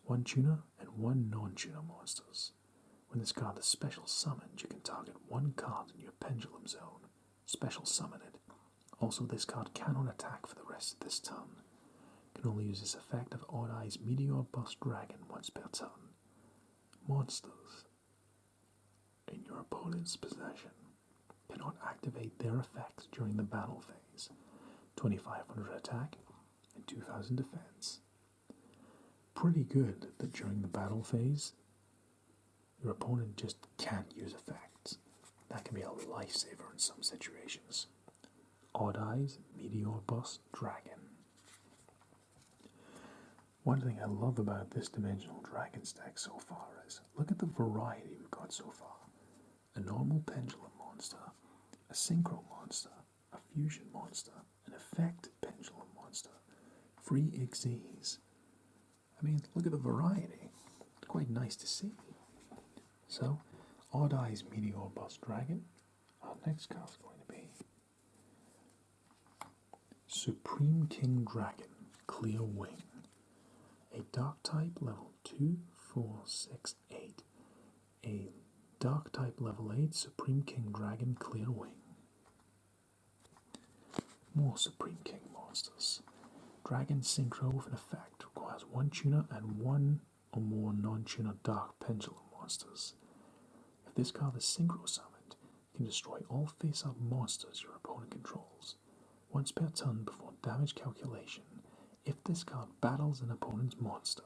1 tuner and 1 non-tuner monsters. When this card is special summoned, you can target 1 card in your pendulum zone. Special summon it. Also, this card cannot attack for the rest of this turn. You can only use this effect of Odd Eyes Meteor Bust Dragon once per turn. Monsters in your opponent's possession cannot activate their effects during the battle phase. 2500 attack and 2000 defense. Pretty good that during the battle phase, your opponent just can't use effects. That can be a lifesaver in some situations. Odd Eyes Meteor Bust Dragon. One thing I love about this Dimensional Dragons deck so far is, look at the variety we've got so far. A normal pendulum monster, a synchro monster, a fusion monster, an effect pendulum monster, free Xyz. I mean, look at the variety. It's quite nice to see. So, Odd Eyes Meteor Bust Dragon. Our next card is going to be Supreme King Dragon, Clear Wing. A Dark type level 2, 4, 6, 8. A Dark type level 8 Supreme King Dragon, Clear Wing. More Supreme King monsters. Dragon Synchro with an effect. Requires 1 tuner and 1 or more non-tuner Dark Pendulum monsters. If this card is synchro summoned, you can destroy all face-up monsters your opponent controls. Once per turn before damage calculation, if this card battles an opponent's monster,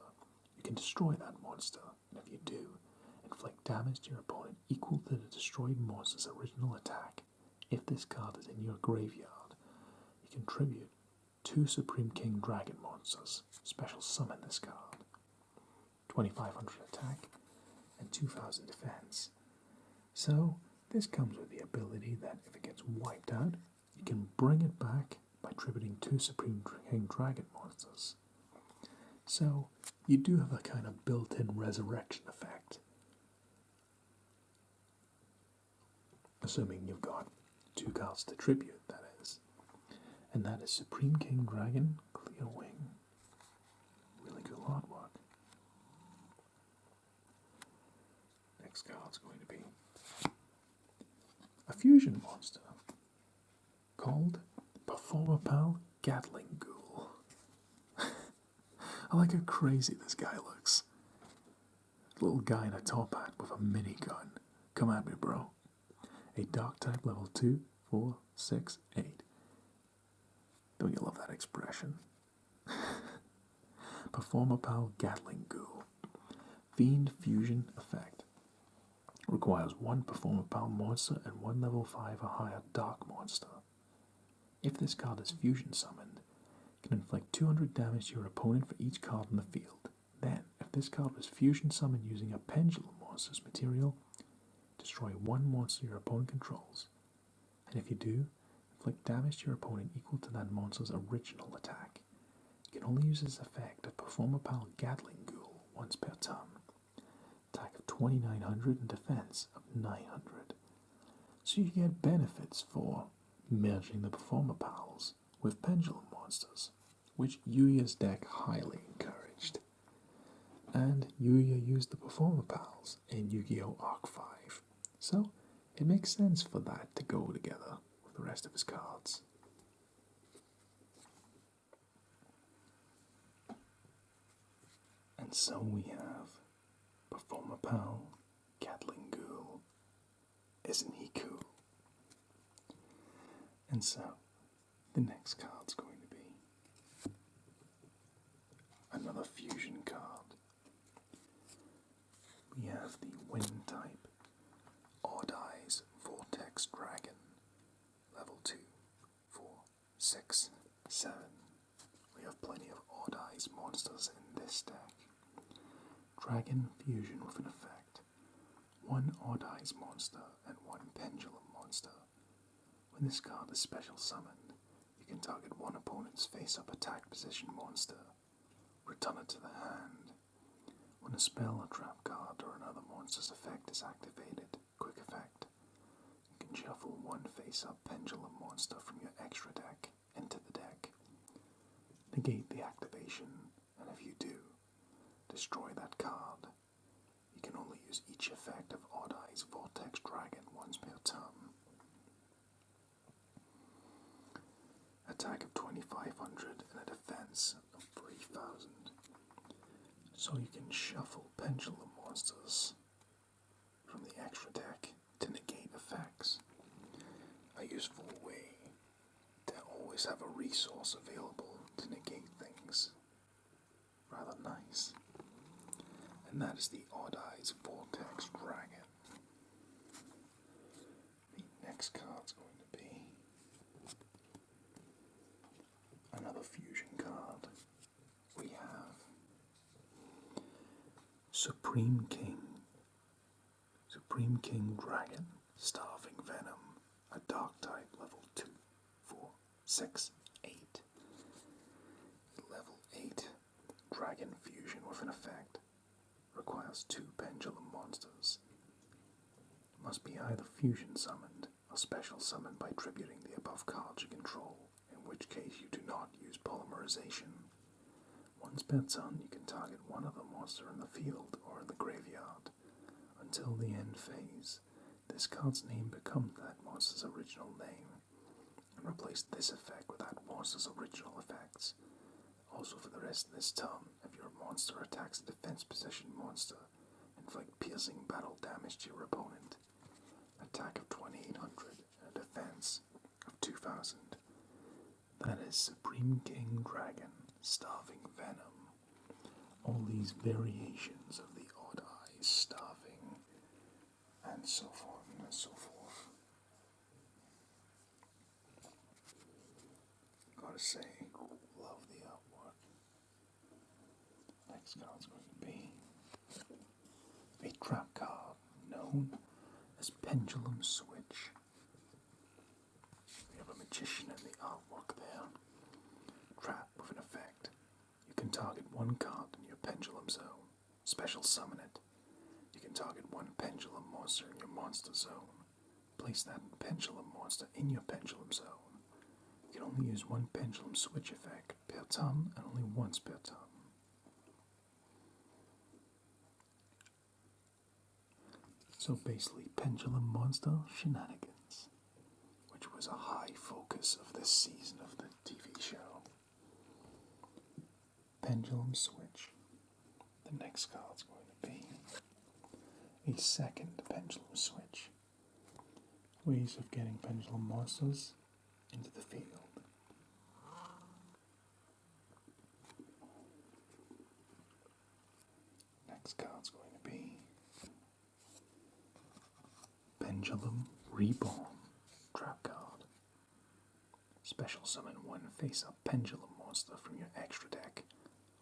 you can destroy that monster, and if you do, inflict damage to your opponent equal to the destroyed monster's original attack. If this card is in your graveyard, you can tribute 2 Supreme King Dragon monsters, special summon this card. 2500 attack and 2000 defense. So, this comes with the ability that if it gets wiped out, you can bring it back by tributing 2 Supreme King Dragon monsters. So, you do have a kind of built-in resurrection effect. Assuming you've got 2 cards to tribute, that is. And that is Supreme King Dragon, Clear Wing. Really cool artwork. Next card's going to be a fusion monster called Performer Pal Gatling Ghoul. I like how crazy this guy looks. Little guy in a top hat with a minigun. Come at me, bro. A Dark type level 2, 4, 6, 8. Don't you love that expression? Performer Pal Gatling Ghoul. Fiend Fusion Effect. Requires 1 Performer Pal monster and 1 level 5 or higher Dark monster. If this card is fusion summoned, it can inflict 200 damage to your opponent for each card in the field. Then, if this card was fusion summoned using a pendulum monster's material, destroy one monster your opponent controls. And if you do, inflict damage to your opponent equal to that monster's original attack. You can only use this effect to perform a pal Gatling Ghoul once per turn. Attack of 2900 and defense of 900. So you get benefits for merging the Performer Pals with Pendulum monsters, which Yuya's deck highly encouraged. And Yuya used the Performer Pals in Yu-Gi-Oh! Arc 5, so it makes sense for that to go together with the rest of his cards. And so we have Performer Pal, Gatling Ghoul. Isn't he cool? And so, the next card's going to be another fusion card. We have the Wind type, Odd Eyes Vortex Dragon, level 2, 4, 6, 7. We have plenty of Odd Eyes monsters in this deck. Dragon fusion with an effect. One Odd Eyes monster and one Pendulum monster. When this card is special summoned, you can target one opponent's face-up attack position monster. Return it to the hand. When a spell, a trap card, or another monster's effect is activated, quick effect, you can shuffle one face-up Pendulum monster from your extra deck into the deck. Negate the activation, and if you do, destroy that card. You can only use each effect of Odd Eyes Vortex Dragon once per turn. Attack of 2500 and a defense of 3000. So you can shuffle Pendulum monsters from the extra deck to negate effects. A useful way to always have a resource available to negate things. Rather nice. And that is the Odd Eyes Vortex Dragon. The next card's going to be another fusion card. We have Supreme King Dragon, Starving Venom, a Dark type, level 2, 4, 6, 8. Level 8, Dragon fusion with an effect. Requires 2 Pendulum monsters. Must be either fusion summoned or special summoned by tributing the above cards you control, in which case you do not use polymerization. Once per turn, you can target one other monster in the field or in the graveyard. Until the end phase, this card's name becomes that monster's original name, and replace this effect with that monster's original effects. Also, for the rest of this turn, if your monster attacks a defense position monster, inflict piercing battle damage to your opponent. Attack of 2800 and a defense of 2000. That is Supreme King Dragon, Starving Venom. All these variations of the Odd Eyes, Starving, and so forth and so forth. Gotta say, love the artwork. Next card's going to be a trap card known as Pendulum Switch. We have a magician in the artwork there. Trap with an effect. You can target one card in your Pendulum Zone. Special summon it. You can target one Pendulum monster in your monster zone. Place that Pendulum monster in your Pendulum Zone. You can only use one Pendulum Switch effect per turn and only once per turn. So basically, Pendulum Monster Shenanigans, which was a high focus of this season of the TV show. Pendulum Switch. The next card's going to be a second Pendulum Switch. Ways of getting Pendulum monsters into the field. Next card's going to be Pendulum Reborn, trap card. Special summon one face-up Pendulum monster from your extra deck,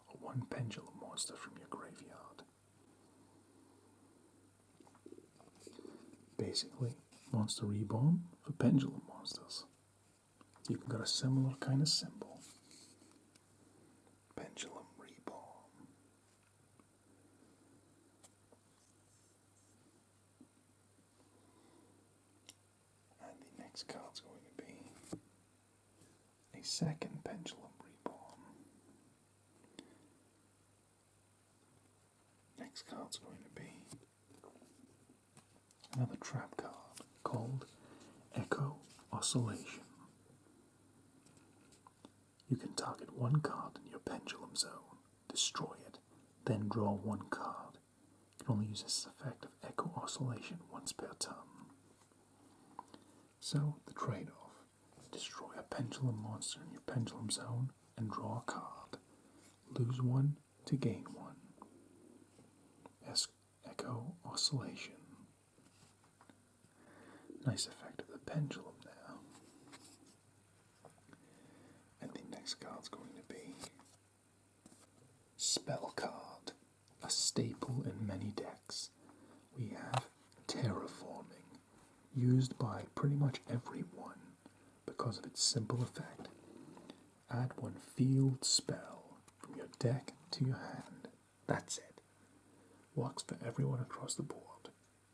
or one Pendulum monster from your graveyard. basically Monster Reborn for Pendulum monsters. You can get a similar kind of symbol. Pendulum Reborn. And the next card's going to be a second Pendulum Reborn. Next card's going to be another trap card called Echo Oscillation. You can target one card in your pendulum zone, destroy it, then draw one card. You can only use this effect of Echo Oscillation once per turn. So, the trade-off: destroy a pendulum monster in your pendulum zone and draw a card. Lose one to gain one. Echo Oscillation. Nice effect of the pendulum there. And the next card's going to be Spell Card, a staple in many decks. We have Terraforming, used by pretty much everyone because of its simple effect. Add one field spell from your deck to your hand. That's it. Works for everyone across the board.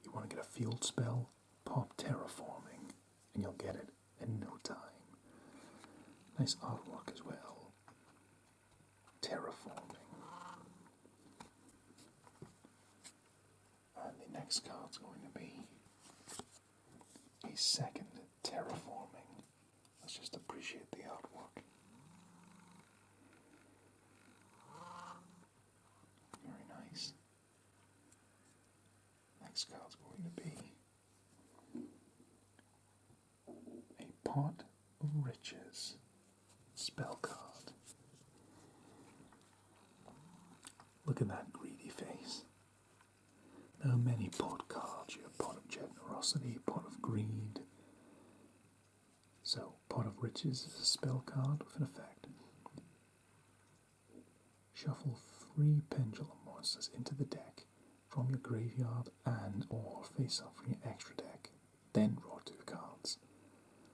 You want to get a field spell, pop Terraforming, and you'll get it in no time. Nice artwork as well. Terraforming. And the next card's going to be a second Terraforming. Let's just appreciate the artwork. Very nice. Next card's going to be a Pot of Riches spell card. Look at that greedy face. There are many pot cards. You have Pot of Generosity, Pot of Greed. So, Pot of Riches is a spell card with an effect. Shuffle 3 pendulum monsters into the deck from your graveyard and or face up from your extra deck. Then draw 2 cards.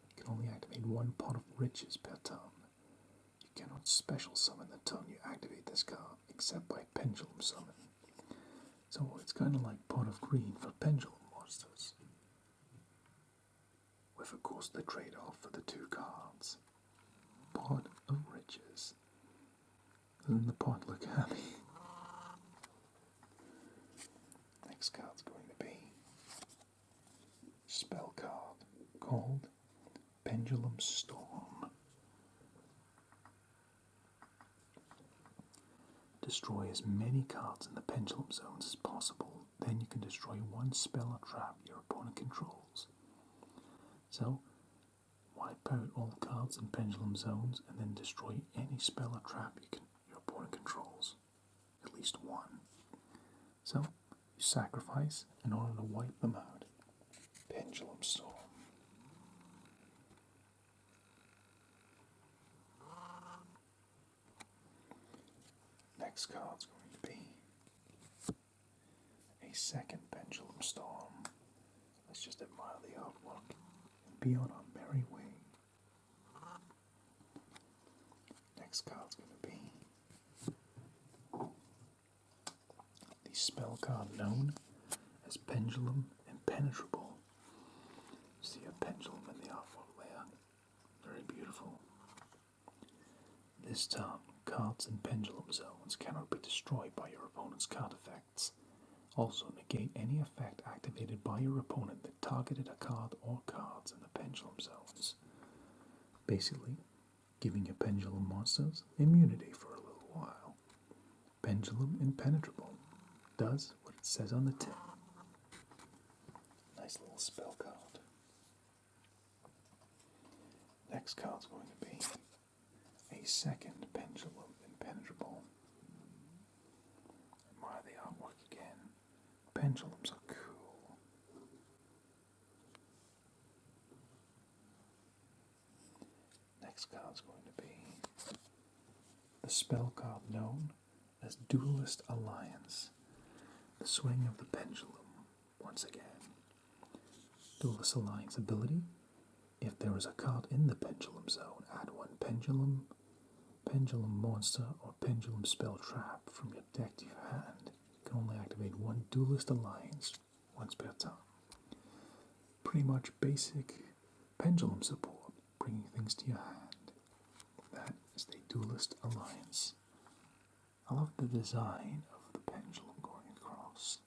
You can only activate 1 Pot of Riches per turn. You cannot special summon the turn you activate this card, except by pendulum summon. So it's kind of like Pot of Green for pendulum monsters. With of course the trade-off for the 2 cards. Pot of Riches. Doesn't the pot look happy? Next card's going to be spell card called Pendulum Storm. Destroy as many cards in the pendulum zones as possible. Then you can destroy 1 spell or trap your opponent controls. So, wipe out all cards in pendulum zones and then destroy any spell or trap your opponent controls. At least 1. So, you sacrifice in order to wipe them out. Pendulum Storm. Next card's going to be a second Pendulum Storm. Let's just admire the artwork and be on our merry way. Next card's going to be the spell card known as Pendulum Impenetrable. See a pendulum in the artwork there. Very beautiful. This turn, cards in pendulum zones cannot be destroyed by your opponent's card effects. Also negate any effect activated by your opponent that targeted a card or cards in the pendulum zones. Basically, giving your pendulum monsters immunity for a little while. Pendulum Impenetrable does what it says on the tin. Nice little spell card. Next card's going to be a second Pendulum Impenetrable. Admire the artwork again. Pendulums are cool. Next card's going to be the spell card known as Duelist Alliance. The swing of the pendulum, once again. Duelist Alliance ability. If there is a card in the Pendulum Zone, add one Pendulum monster, or Pendulum spell trap from your deck to your hand. You can only activate one Duelist Alliance once per turn. Pretty much basic Pendulum support, bringing things to your hand. That is the Duelist Alliance. I love the design of the pendulum going across.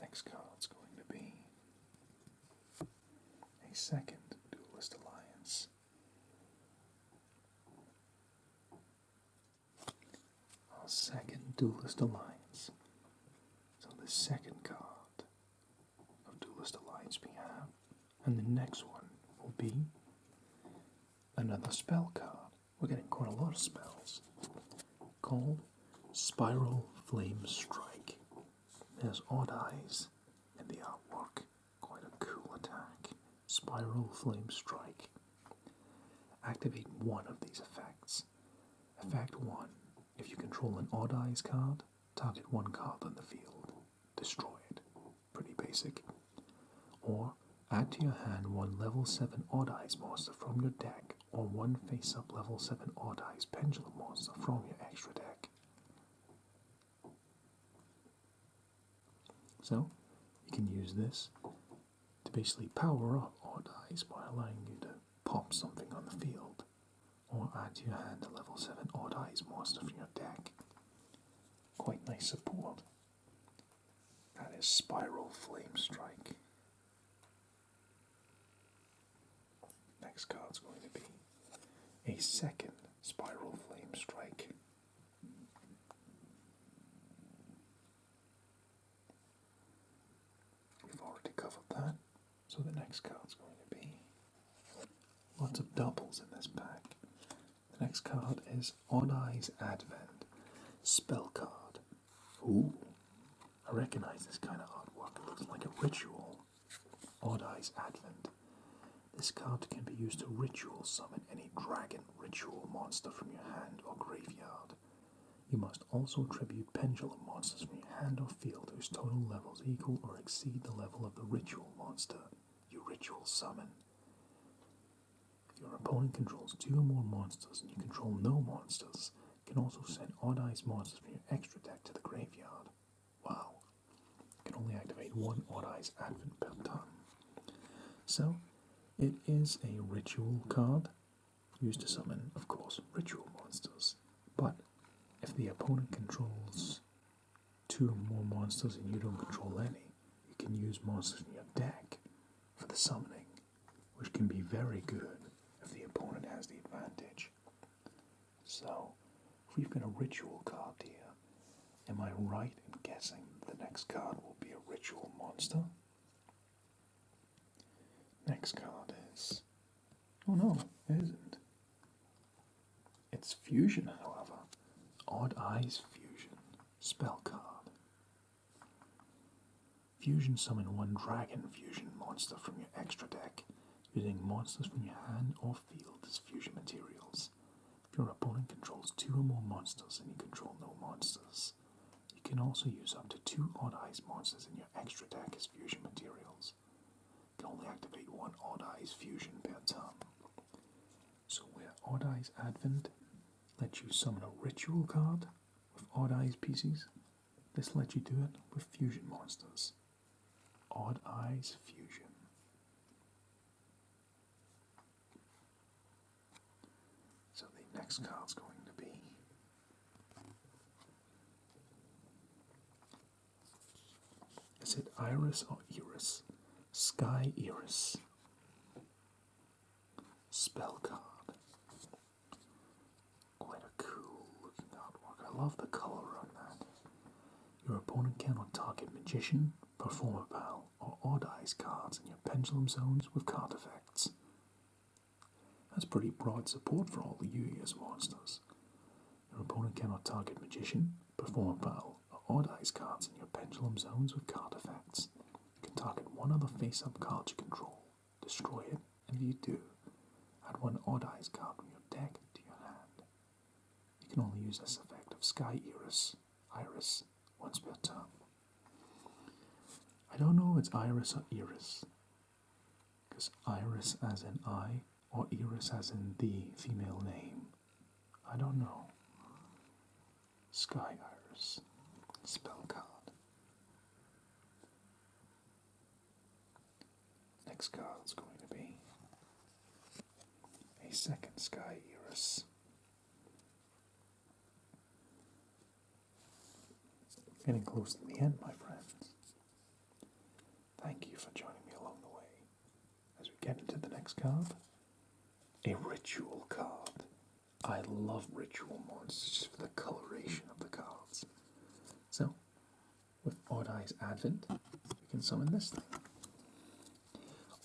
Next card's going to be a second Duelist Alliance. Our second Duelist Alliance. So the second card of Duelist Alliance we have, and the next one will be another spell card. We're getting quite a lot of spells. Called Spiral Flame Strike. There's odd eyes in the artwork. Quite a cool attack. Spiral Flame Strike. Activate one of these effects. Effect 1. If you control an odd eyes card, target one card on the field. Destroy it. Pretty basic. Or add to your hand one level 7 odd eyes monster from your deck, or one face-up level 7 odd eyes pendulum monster from your extra deck. So, you can use this to basically power up odd eyes by allowing you to pop something on the field, or add to your hand a level 7 odd eyes monster from your deck. Quite nice support. That is Spiral Flame Strike. Next card's going to be a second Spiral Flame Strike. We've already covered that, so the next card's going to be lots of doubles in this pack. The next card is Odd Eyes Advent Spell Card. Ooh, I recognize this kind of artwork. It looks like a ritual. Odd Eyes Advent. This card can be used to ritual summon any dragon ritual monster from your hand or graveyard. You must also tribute pendulum monsters from your hand or field whose total levels equal or exceed the level of the ritual monster you ritual summon. If your opponent controls 2 or more monsters and you control no monsters, you can also send odd eyes monsters from your extra deck to the graveyard. Wow. You can only activate one Odd Eyes Advent per turn. So, it is a ritual card, used to summon, of course, ritual monsters. But if the opponent controls 2 or more monsters and you don't control any, you can use monsters in your deck for the summoning, which can be very good if the opponent has the advantage. So, if we've got a ritual card here, am I right in guessing the next card will be a ritual monster? Next card is... oh no, it isn't. It's Fusion, however. Odd Eyes Fusion. Spell card. Fusion summon one Dragon Fusion monster from your extra deck, using monsters from your hand or field as fusion materials. If your opponent controls 2 or more monsters and you control no monsters, you can also use up to 2 Odd Eyes monsters in your extra deck as fusion materials. You can only activate one Odd Eyes Fusion per turn. So where Odd Eyes Advent lets you summon a ritual card with Odd Eyes pieces, this lets you do it with fusion monsters. Odd Eyes Fusion. So the next card's going to be is it Iris or Iris? Sky Iris. Spell card. Quite a cool looking artwork. I love the color on that. Your opponent cannot target Magician, Performer Pal, or Odd Eyes cards in your pendulum zones with card effects. That's pretty broad support for all the Yugi as monsters. Your opponent cannot target Magician, Performer Pal, or Odd Eyes cards in your pendulum zones with card effects. You can target one other face-up card you control, destroy it, and if you do, add one Odd Eyes card from your deck to your hand. You can only use this effect of Sky Iris once per turn. I don't know if it's Iris or Iris. Because Iris as in I, or Iris as in the female name. I don't know. Sky Iris. Spell card. Next card's going to be a second Sky Iris. Getting close to the end, my friends. Thank you for joining me along the way. As we get into the next card, a ritual card. I love ritual monsters just for the coloration of the cards. So, with Odd Eyes Advent, we can summon this thing.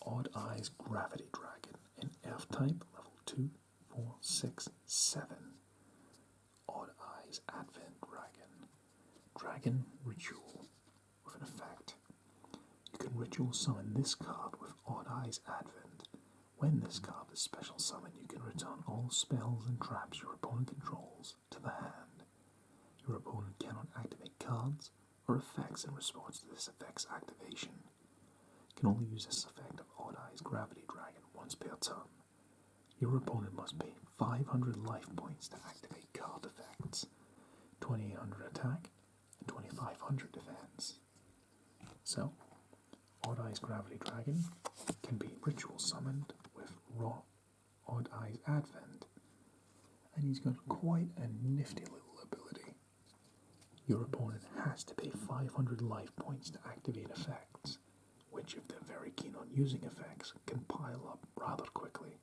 Odd Eyes Gravity Dragon, an F-type, level 2, 4, 6, 7. Odd Eyes Advent Dragon. Dragon Ritual with an effect. You can ritual summon this card with Odd Eyes Advent. When this card is special summoned, you can return all spells and traps your opponent controls to the hand. Your opponent cannot activate cards or effects in response to this effect's activation. You can only use this effect of Odd Eyes Gravity Dragon once per turn. Your opponent must pay 500 life points to activate card effects, 2800 attack, and 2500 defense. So, Odd Eyes Gravity Dragon can be ritual summoned with raw Odd Eyes Advent, and he's got quite a nifty little ability. Your opponent has to pay 500 life points to activate effects, which, if they're very keen on using effects, can pile up rather quickly.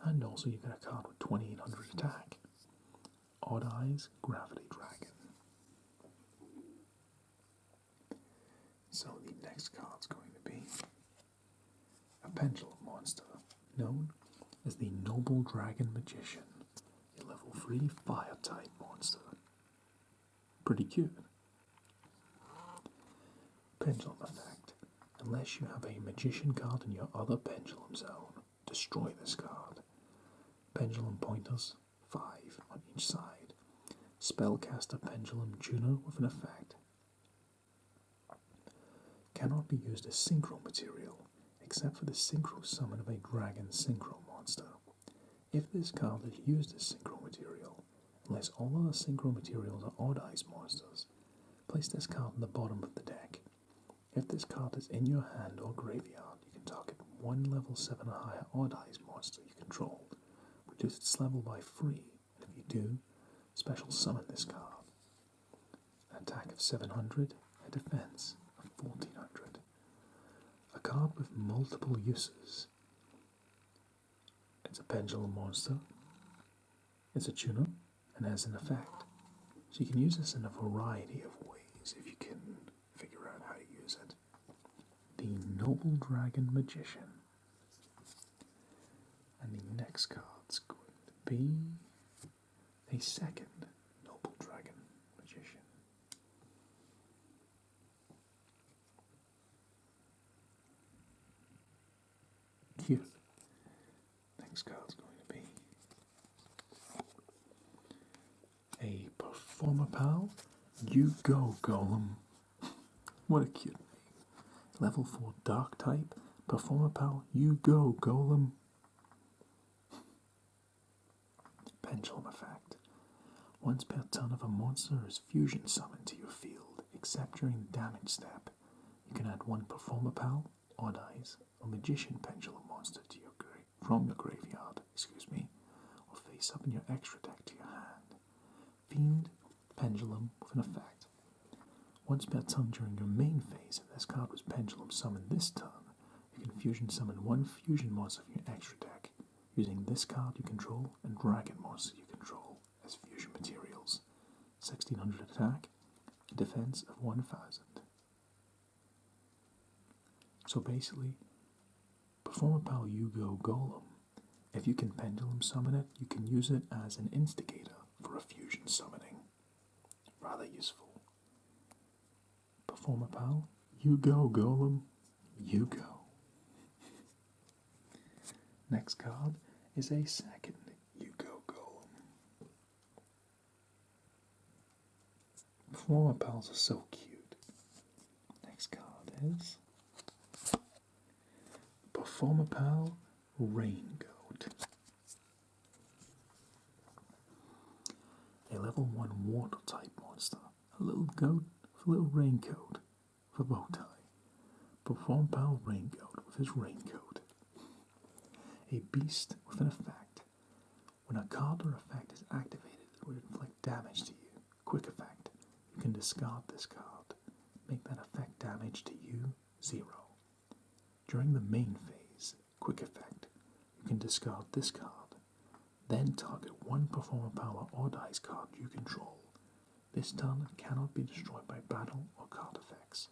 And also you get a card with 2800 attack. Odd Eyes Gravity Dragon. So the next card's going to be a pendulum monster, known as the Noble Dragon Magician, a level 3 fire-type monster. Pretty cute. Pendulum effect. Unless you have a magician card in your other pendulum zone, destroy this card. Pendulum pointers, 5 on each side. Spellcaster Pendulum Tuner with an effect. Cannot be used as synchro material, except for the synchro summon of a dragon synchro monster. If this card is used as synchro material, unless all other synchro materials are Odd Eyes monsters, place this card in the bottom of the deck. If this card is in your hand or graveyard, you can target one level 7 or higher Odd Eyes monster you control. Reduce its level by 3, and if you do, special summon this card. An attack of 700, a defense of 1400. A card with multiple uses. It's a pendulum monster, it's a tuner, and has an effect. So you can use this in a variety of ways if you can figure out how to use it. The Noble Dragon Magician. And the next card's going to be a second Noble Dragon Magician. Cute. Next card's going to be a Performer Pal. You go, Golem. What a cute name. Level 4 Dark type. Performer Pal. You go, Golem. Pendulum effect. Once per turn of a monster is fusion summoned to your field, except during the damage step. You can add one Performer Pal, Odd Eyes, or Magician Pendulum monster to your from your graveyard, or face up in your extra deck to your hand. Fiend Pendulum with an effect. Once per turn during your main phase, if this card was Pendulum summoned this turn, you can fusion summon one fusion monster from your extra deck, using this card you control and dragon monster you control as fusion materials. 1600 attack, a defense of 1000. So basically, Performer Pal Yugo Golem. If you can pendulum summon it, you can use it as an instigator for a fusion summoning. Rather useful. Performer Pal, you go Golem, you go. Next card is a second Yugo Golem. Performer Pals are so cute. Next is Performapal Raingoat. A level 1 water type monster. A little goat with a little raincoat for bow tie. Performapal Raingoat with his raincoat. A beast with an effect. When a card or effect is activated, it would inflict damage to you. Quick effect. You can discard this card. Make that effect damage to you 0. During the main phase, quick effect. You can discard this card. Then target one Performapal or dice card you control. This turn it cannot be destroyed by battle or card effects.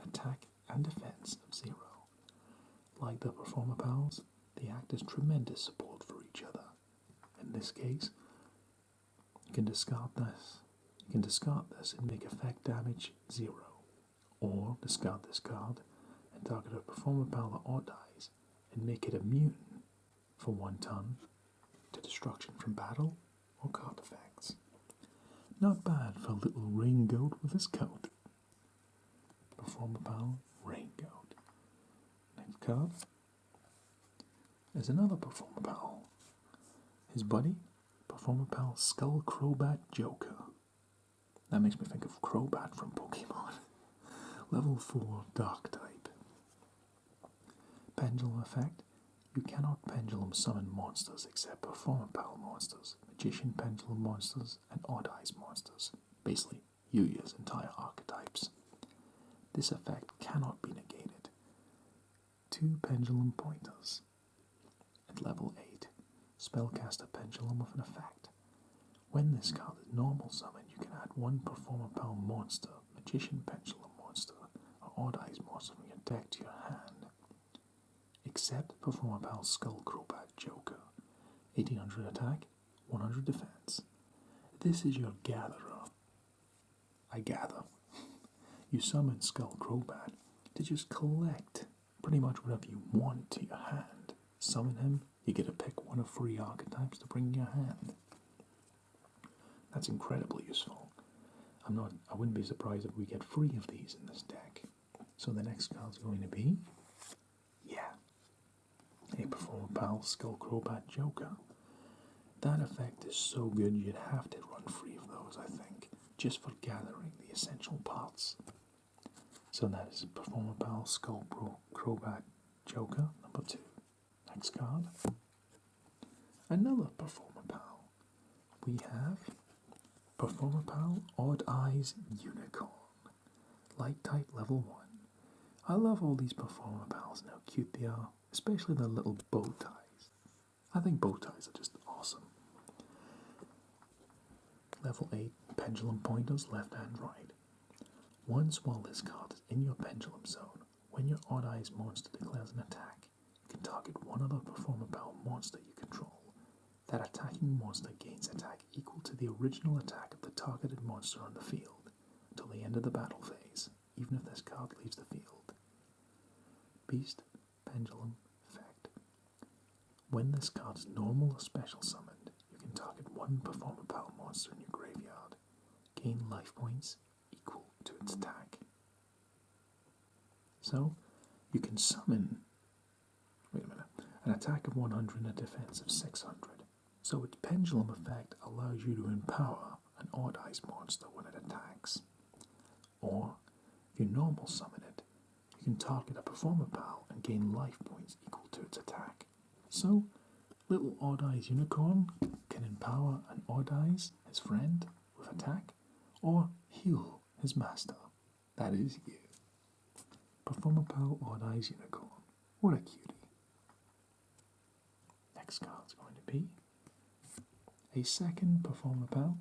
Attack and defense of 0. Like the Performapals, they act as tremendous support for each other. In this case, you can discard this. You can discard this and make effect damage 0. Or discard this card and target a Performapal or dice and make it immune for 1 turn to destruction from battle or card effects. Not bad for a little raingoat with his coat. Performapal Raingoat. Next card is another Performapal. His buddy, Performapal Skull Crobat Joker. That makes me think of Crobat from Pokemon. Level 4 Dark type. Pendulum effect. You cannot pendulum summon monsters except Performapal monsters, Magician Pendulum monsters, and Odd Eyes monsters. Basically, Yugi's entire archetypes. This effect cannot be negated. 2 Pendulum Pointers. At level 8, Spellcaster Pendulum with an effect. When this card is normal summoned, you can add 1 Performapal monster, Magician Pendulum monster, or Odd Eyes monster from your deck to your hand. Except Performapal Skull Crobat Joker. 1800 attack, 100 defense. This is your gatherer. I gather. You summon Skull Crobat to just collect pretty much whatever you want to your hand. Summon him, you get to pick one of 3 archetypes to bring in your hand. That's incredibly useful. I wouldn't be surprised if we get 3 of these in this deck. So the next card's going to be, a Performapal Skull Crobat Joker. That effect is so good you'd have to run 3 of those, I think, just for gathering the essential parts. So that is Performapal Skull Crobat Joker, number 2. Next card. Another Performapal. We have Performapal Odd Eyes Unicorn. Light type level 1. I love all these Performapals and how cute they are, especially the little bow ties. I think bow ties are just awesome. Level 8 Pendulum Pointers left and right. Once while this card is in your pendulum zone, when your Odd Eyes monster declares an attack, you can target one other Performapal monster you control. That attacking monster gains attack equal to the original attack of the targeted monster on the field until the end of the battle phase, even if this card leaves the field. Beast Pendulum effect. When this card is normal or special summoned, you can target 1 Performapal monster in your graveyard. Gain life points equal to its attack. So, you can summon, an attack of 100 and a defense of 600. So its pendulum effect allows you to empower an Odd Eyes monster when it attacks. Or, if you normal summon it, you can target a Performapal and gain life points equal to its attack. So, little Odd Eyes Unicorn can empower an Odd Eyes, his friend, with attack, or heal his master. That is you. Performapal Odd Eyes Unicorn. What a cutie. Next card's going to be a second Performapal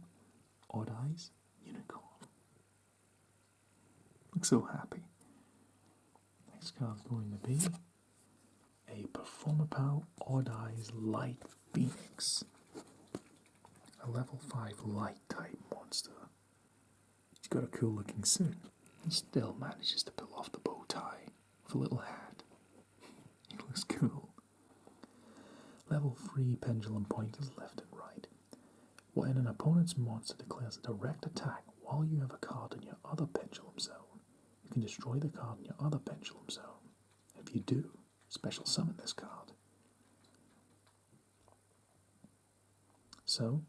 Odd Eyes Unicorn. Look so happy. Next card's going to be a Performapal Odd Eyes Light Phoenix. A level 5 light type monster. He's got a cool looking suit. He still manages to pull off the bow tie with a little hat. He looks cool. Level 3 pendulum pointers left and right. When an opponent's monster declares a direct attack while you have a card in your other pendulum zone, you can destroy the card in your other pendulum zone. If you do, special summon this card. So,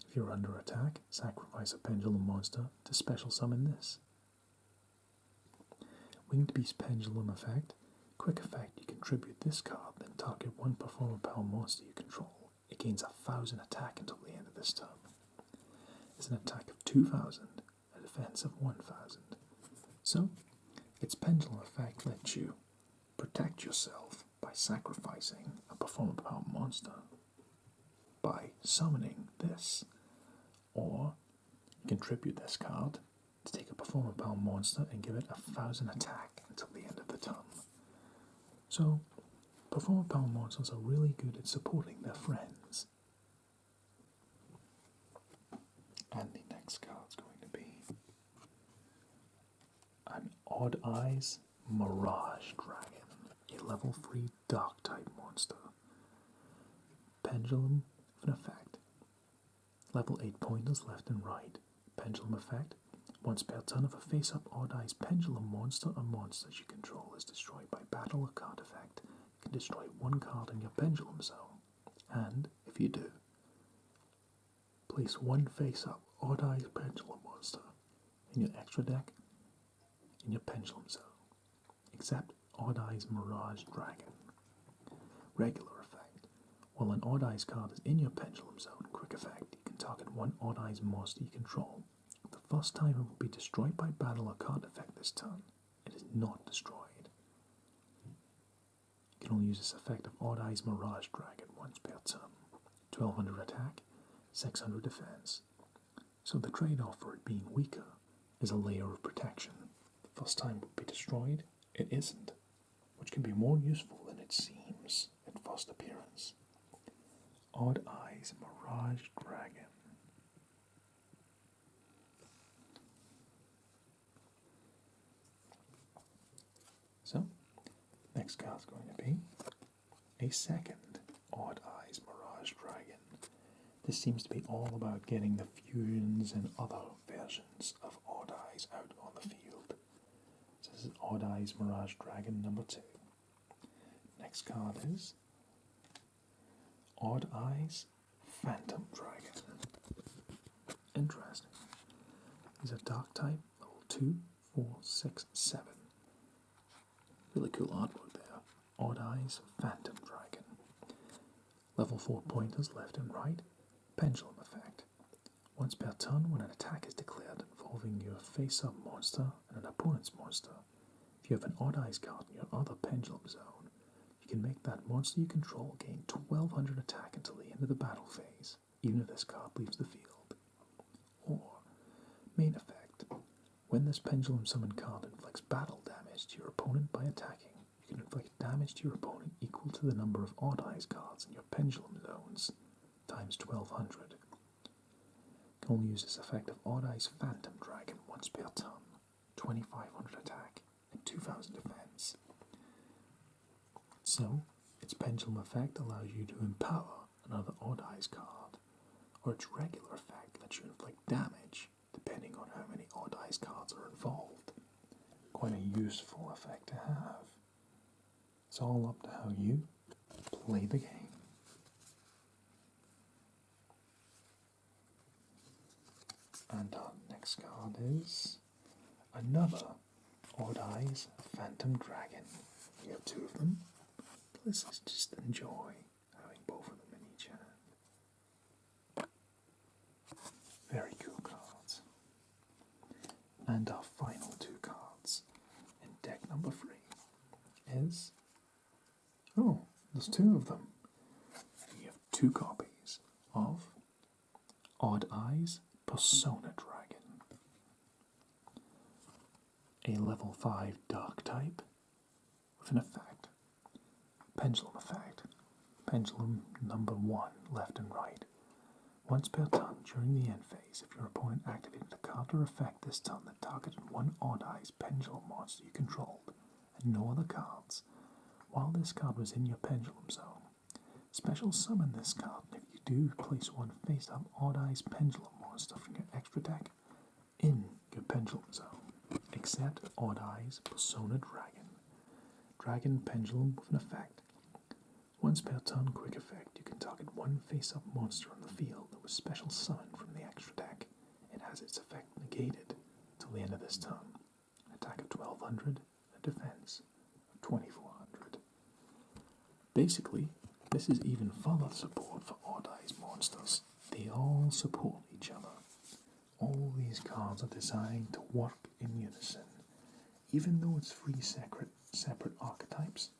if you're under attack, sacrifice a pendulum monster to special summon this. Winged Beast Pendulum effect. Quick effect, you contribute this card, then target one performer power monster you control. It gains 1,000 attack until the end of this turn. It's an attack of 2,000, a defense of 1,000. So, its pendulum effect lets you protect yourself by sacrificing a performer power monster by summoning this, or you contribute this card to take a performer power monster and give it 1,000 attack until the end of the turn. So, performer power monsters are really good at supporting their friends. And the next card's going to be an Odd Eyes Mirage Dragon, a level 3 dark type monster. Pendulum of an effect. Level 8 pointers left and right. Pendulum effect. Once per turn, if a face-up Odd Eyes Pendulum monster or monsters you control is destroyed by battle or card effect, you can destroy one card in your pendulum zone. And, if you do, place one face-up Odd Eyes Pendulum monster in your extra deck in your pendulum zone, except Odd Eyes Mirage Dragon. Regular effect. While an Odd Eyes card is in your pendulum zone, quick effect, you can target one Odd Eyes monster you control. The first time it will be destroyed by battle or card effect this turn, it is not destroyed. You can only use this effect of Odd Eyes Mirage Dragon once per turn. 1,200 attack, 600 defense. So the trade-off for it being weaker is a layer of protection. The first time it will be destroyed, it isn't, which can be more useful than it seems at first appearance. Odd Eyes Mirage Dragon. So, next card's going to be a second Odd Eyes Mirage Dragon. This seems to be all about getting the fusions and other versions of Odd Eyes out on the field. So this is Odd Eyes Mirage Dragon number 2. Next card is Odd Eyes Phantom Dragon. Interesting. These are dark type, level 2, 4, 6, 7. Really cool artwork there. Odd Eyes Phantom Dragon. Level 4 pointers left and right. Pendulum effect. Once per turn, when an attack is declared involving your face-up monster and an opponent's monster, if you have an Odd Eyes card in your other pendulum zone, you can make that monster you control gain 1,200 attack until the end of the battle phase, even if this card leaves the field. Or, main effect. When this pendulum summon card inflicts battle damage to your opponent by attacking, you can inflict damage to your opponent equal to the number of Odd Eyes cards in your pendulum zones, times 1,200. You can only use this effect of Odd Eyes Phantom Dragon once per turn, 2,500 attack and 2,000 defense. So, its pendulum effect allows you to empower another Odd Eyes card, or its regular effect lets you inflict damage depending on how many Odd Eyes cards are involved. Quite a useful effect to have. It's all up to how you play the game. And our next card is another Odd Eyes Phantom Dragon. We have 2 of them. Let's just enjoy having both of them in each hand. Very cool cards. And our final 2 cards in deck number 3 is... oh, there's 2 of them. We have 2 copies of Odd Eyes Persona Dragon. A level 5 dark type with an effect. Pendulum effect. Pendulum number 1, left and right. Once per turn during the end phase, if your opponent activated a card or effect this turn that targeted one Odd Eyes Pendulum monster you controlled, and no other cards, while this card was in your pendulum zone, special summon this card, and if you do, place one face-up Odd Eyes Pendulum monster from your extra deck in your pendulum zone, Accept Odd Eyes Persona Dragon. Dragon Pendulum with an effect. Once per turn, quick effect. You can target one face-up monster on the field that was special summoned from the extra deck. It has its effect negated till the end of this turn. Attack of 1200, a defense of 2400. Basically, this is even further support for Odd Eyes monsters. They all support each other. All these cards are designed to work in unison. Even though it's three separate archetypes,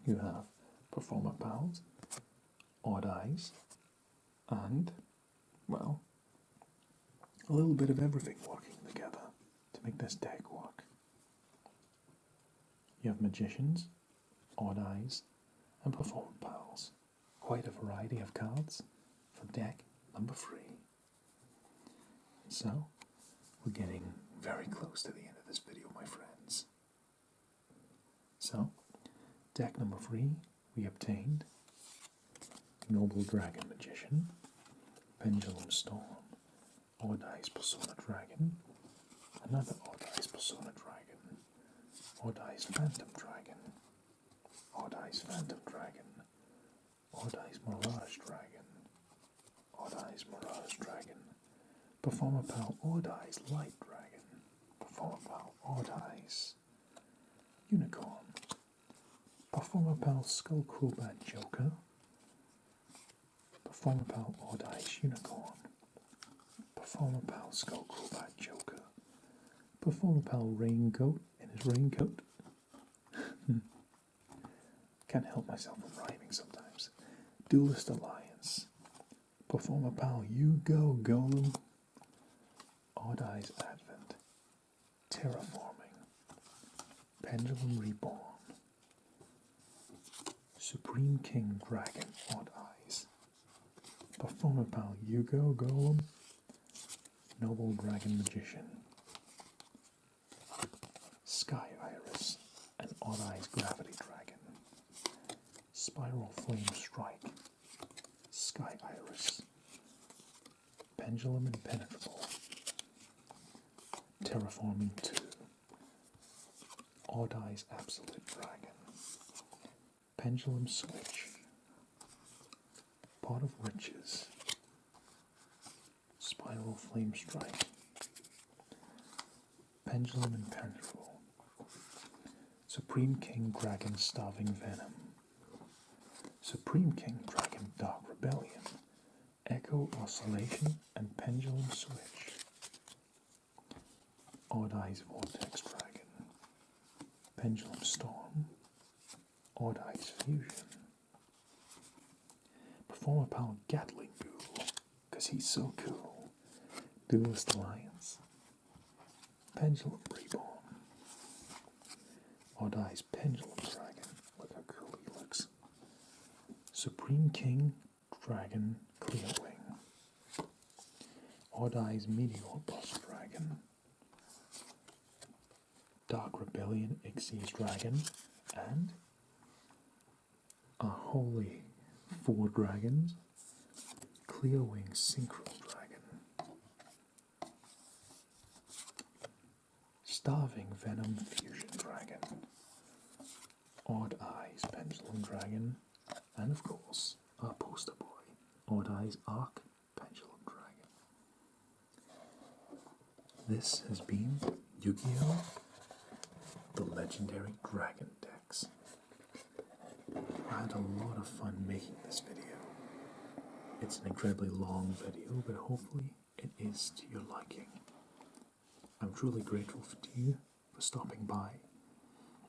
you have Performer Pals, Odd Eyes, and, well, a little bit of everything working together to make this deck work. You have Magicians, Odd Eyes, and Performer Pals. Quite a variety of cards for deck number 3. So, we're getting very close to the end of this video, my friends. So, deck number 3, we obtained Noble Dragon Magician, Pendulum Storm, Odd Eyes Persona Dragon, another Odd Eyes Persona Dragon, Odd Eyes Phantom Dragon, Odd Eyes Phantom Dragon, Odd Eyes Mirage Dragon, Odd Eyes Mirage Dragon, Performer Pal Odd Eyes Light Dragon, Performer Pal Odd Eyes Unicorn, Performer Pal Skull Crowbat Joker, Performer Pal Odd Eyes Unicorn, Performer Pal Skull Crowbat Joker, Performer Pal Raincoat in his raincoat. Can't help myself from rhyming sometimes. Duelist Alliance, Performer Pal You Go Golem, Odd Eyes Advent, Terraforming, Pendulum Reborn, Supreme King Dragon Odd Eyes, Performer Pal You Go Golem, Noble Dragon Magician, Sky Iris and Odd Eyes Gravity Dragon, Spiral Flame Strike, Sky Iris, Pendulum Impenetrable, Terraforming 2, Odd Eyes Absolute Dragon, Pendulum Switch, Pot of Riches, Spiral Flame Strike, Pendulum Impenetrable, Supreme King Dragon Starving Venom, Supreme King Dragon Dark Rebellion, Echo Oscillation and Pendulum Switch, Odd Eyes Vortex Dragon, Pendulum Storm, Odd Eyes Fusion, Performer Pal Gatling Ghoul, because he's so cool, Duelist Alliance, Pendulum Reborn, Odd Eyes Pendulum Dragon, look how cool he looks, Supreme King Dragon Clearwing, Odd Eyes Meteor Boss Dragon, Dark Rebellion Xyz Dragon, and our holy 4 dragons, Clearwing Synchro Dragon, Starving Venom Fusion Dragon, Odd Eyes Pendulum Dragon, and of course, our poster boy, Odd Eyes Arc Pendulum Dragon. This has been Yu-Gi-Oh! The Legendary Dragon Decks. I had a lot of fun making this video. It's an incredibly long video, but hopefully it is to your liking. I'm truly grateful to you for stopping by.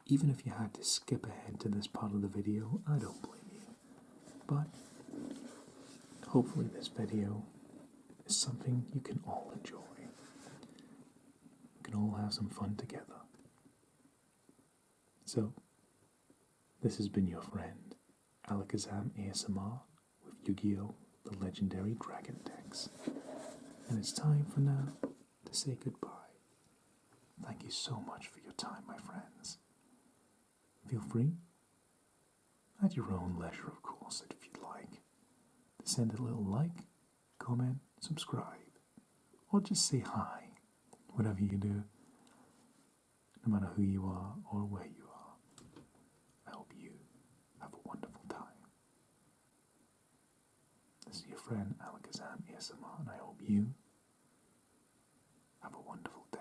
Even if you had to skip ahead to this part of the video, I don't blame you. But hopefully this video is something you can all enjoy. We can all have some fun together. So, this has been your friend, AlakazamASMR, with Yu-Gi-Oh! The Legendary Dragon Decks. And it's time for now to say goodbye. Thank you so much for your time, my friends. Feel free, at your own leisure of course, if you'd like, to send a little like, comment, subscribe, or just say hi, whatever you do. no matter who you are or where you are. I hope you have a wonderful time. This is your friend AlakazamASMR, and I hope you have a wonderful day.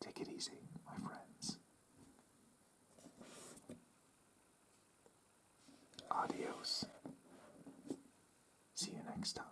Take it easy, my friends. Adios. See you next time.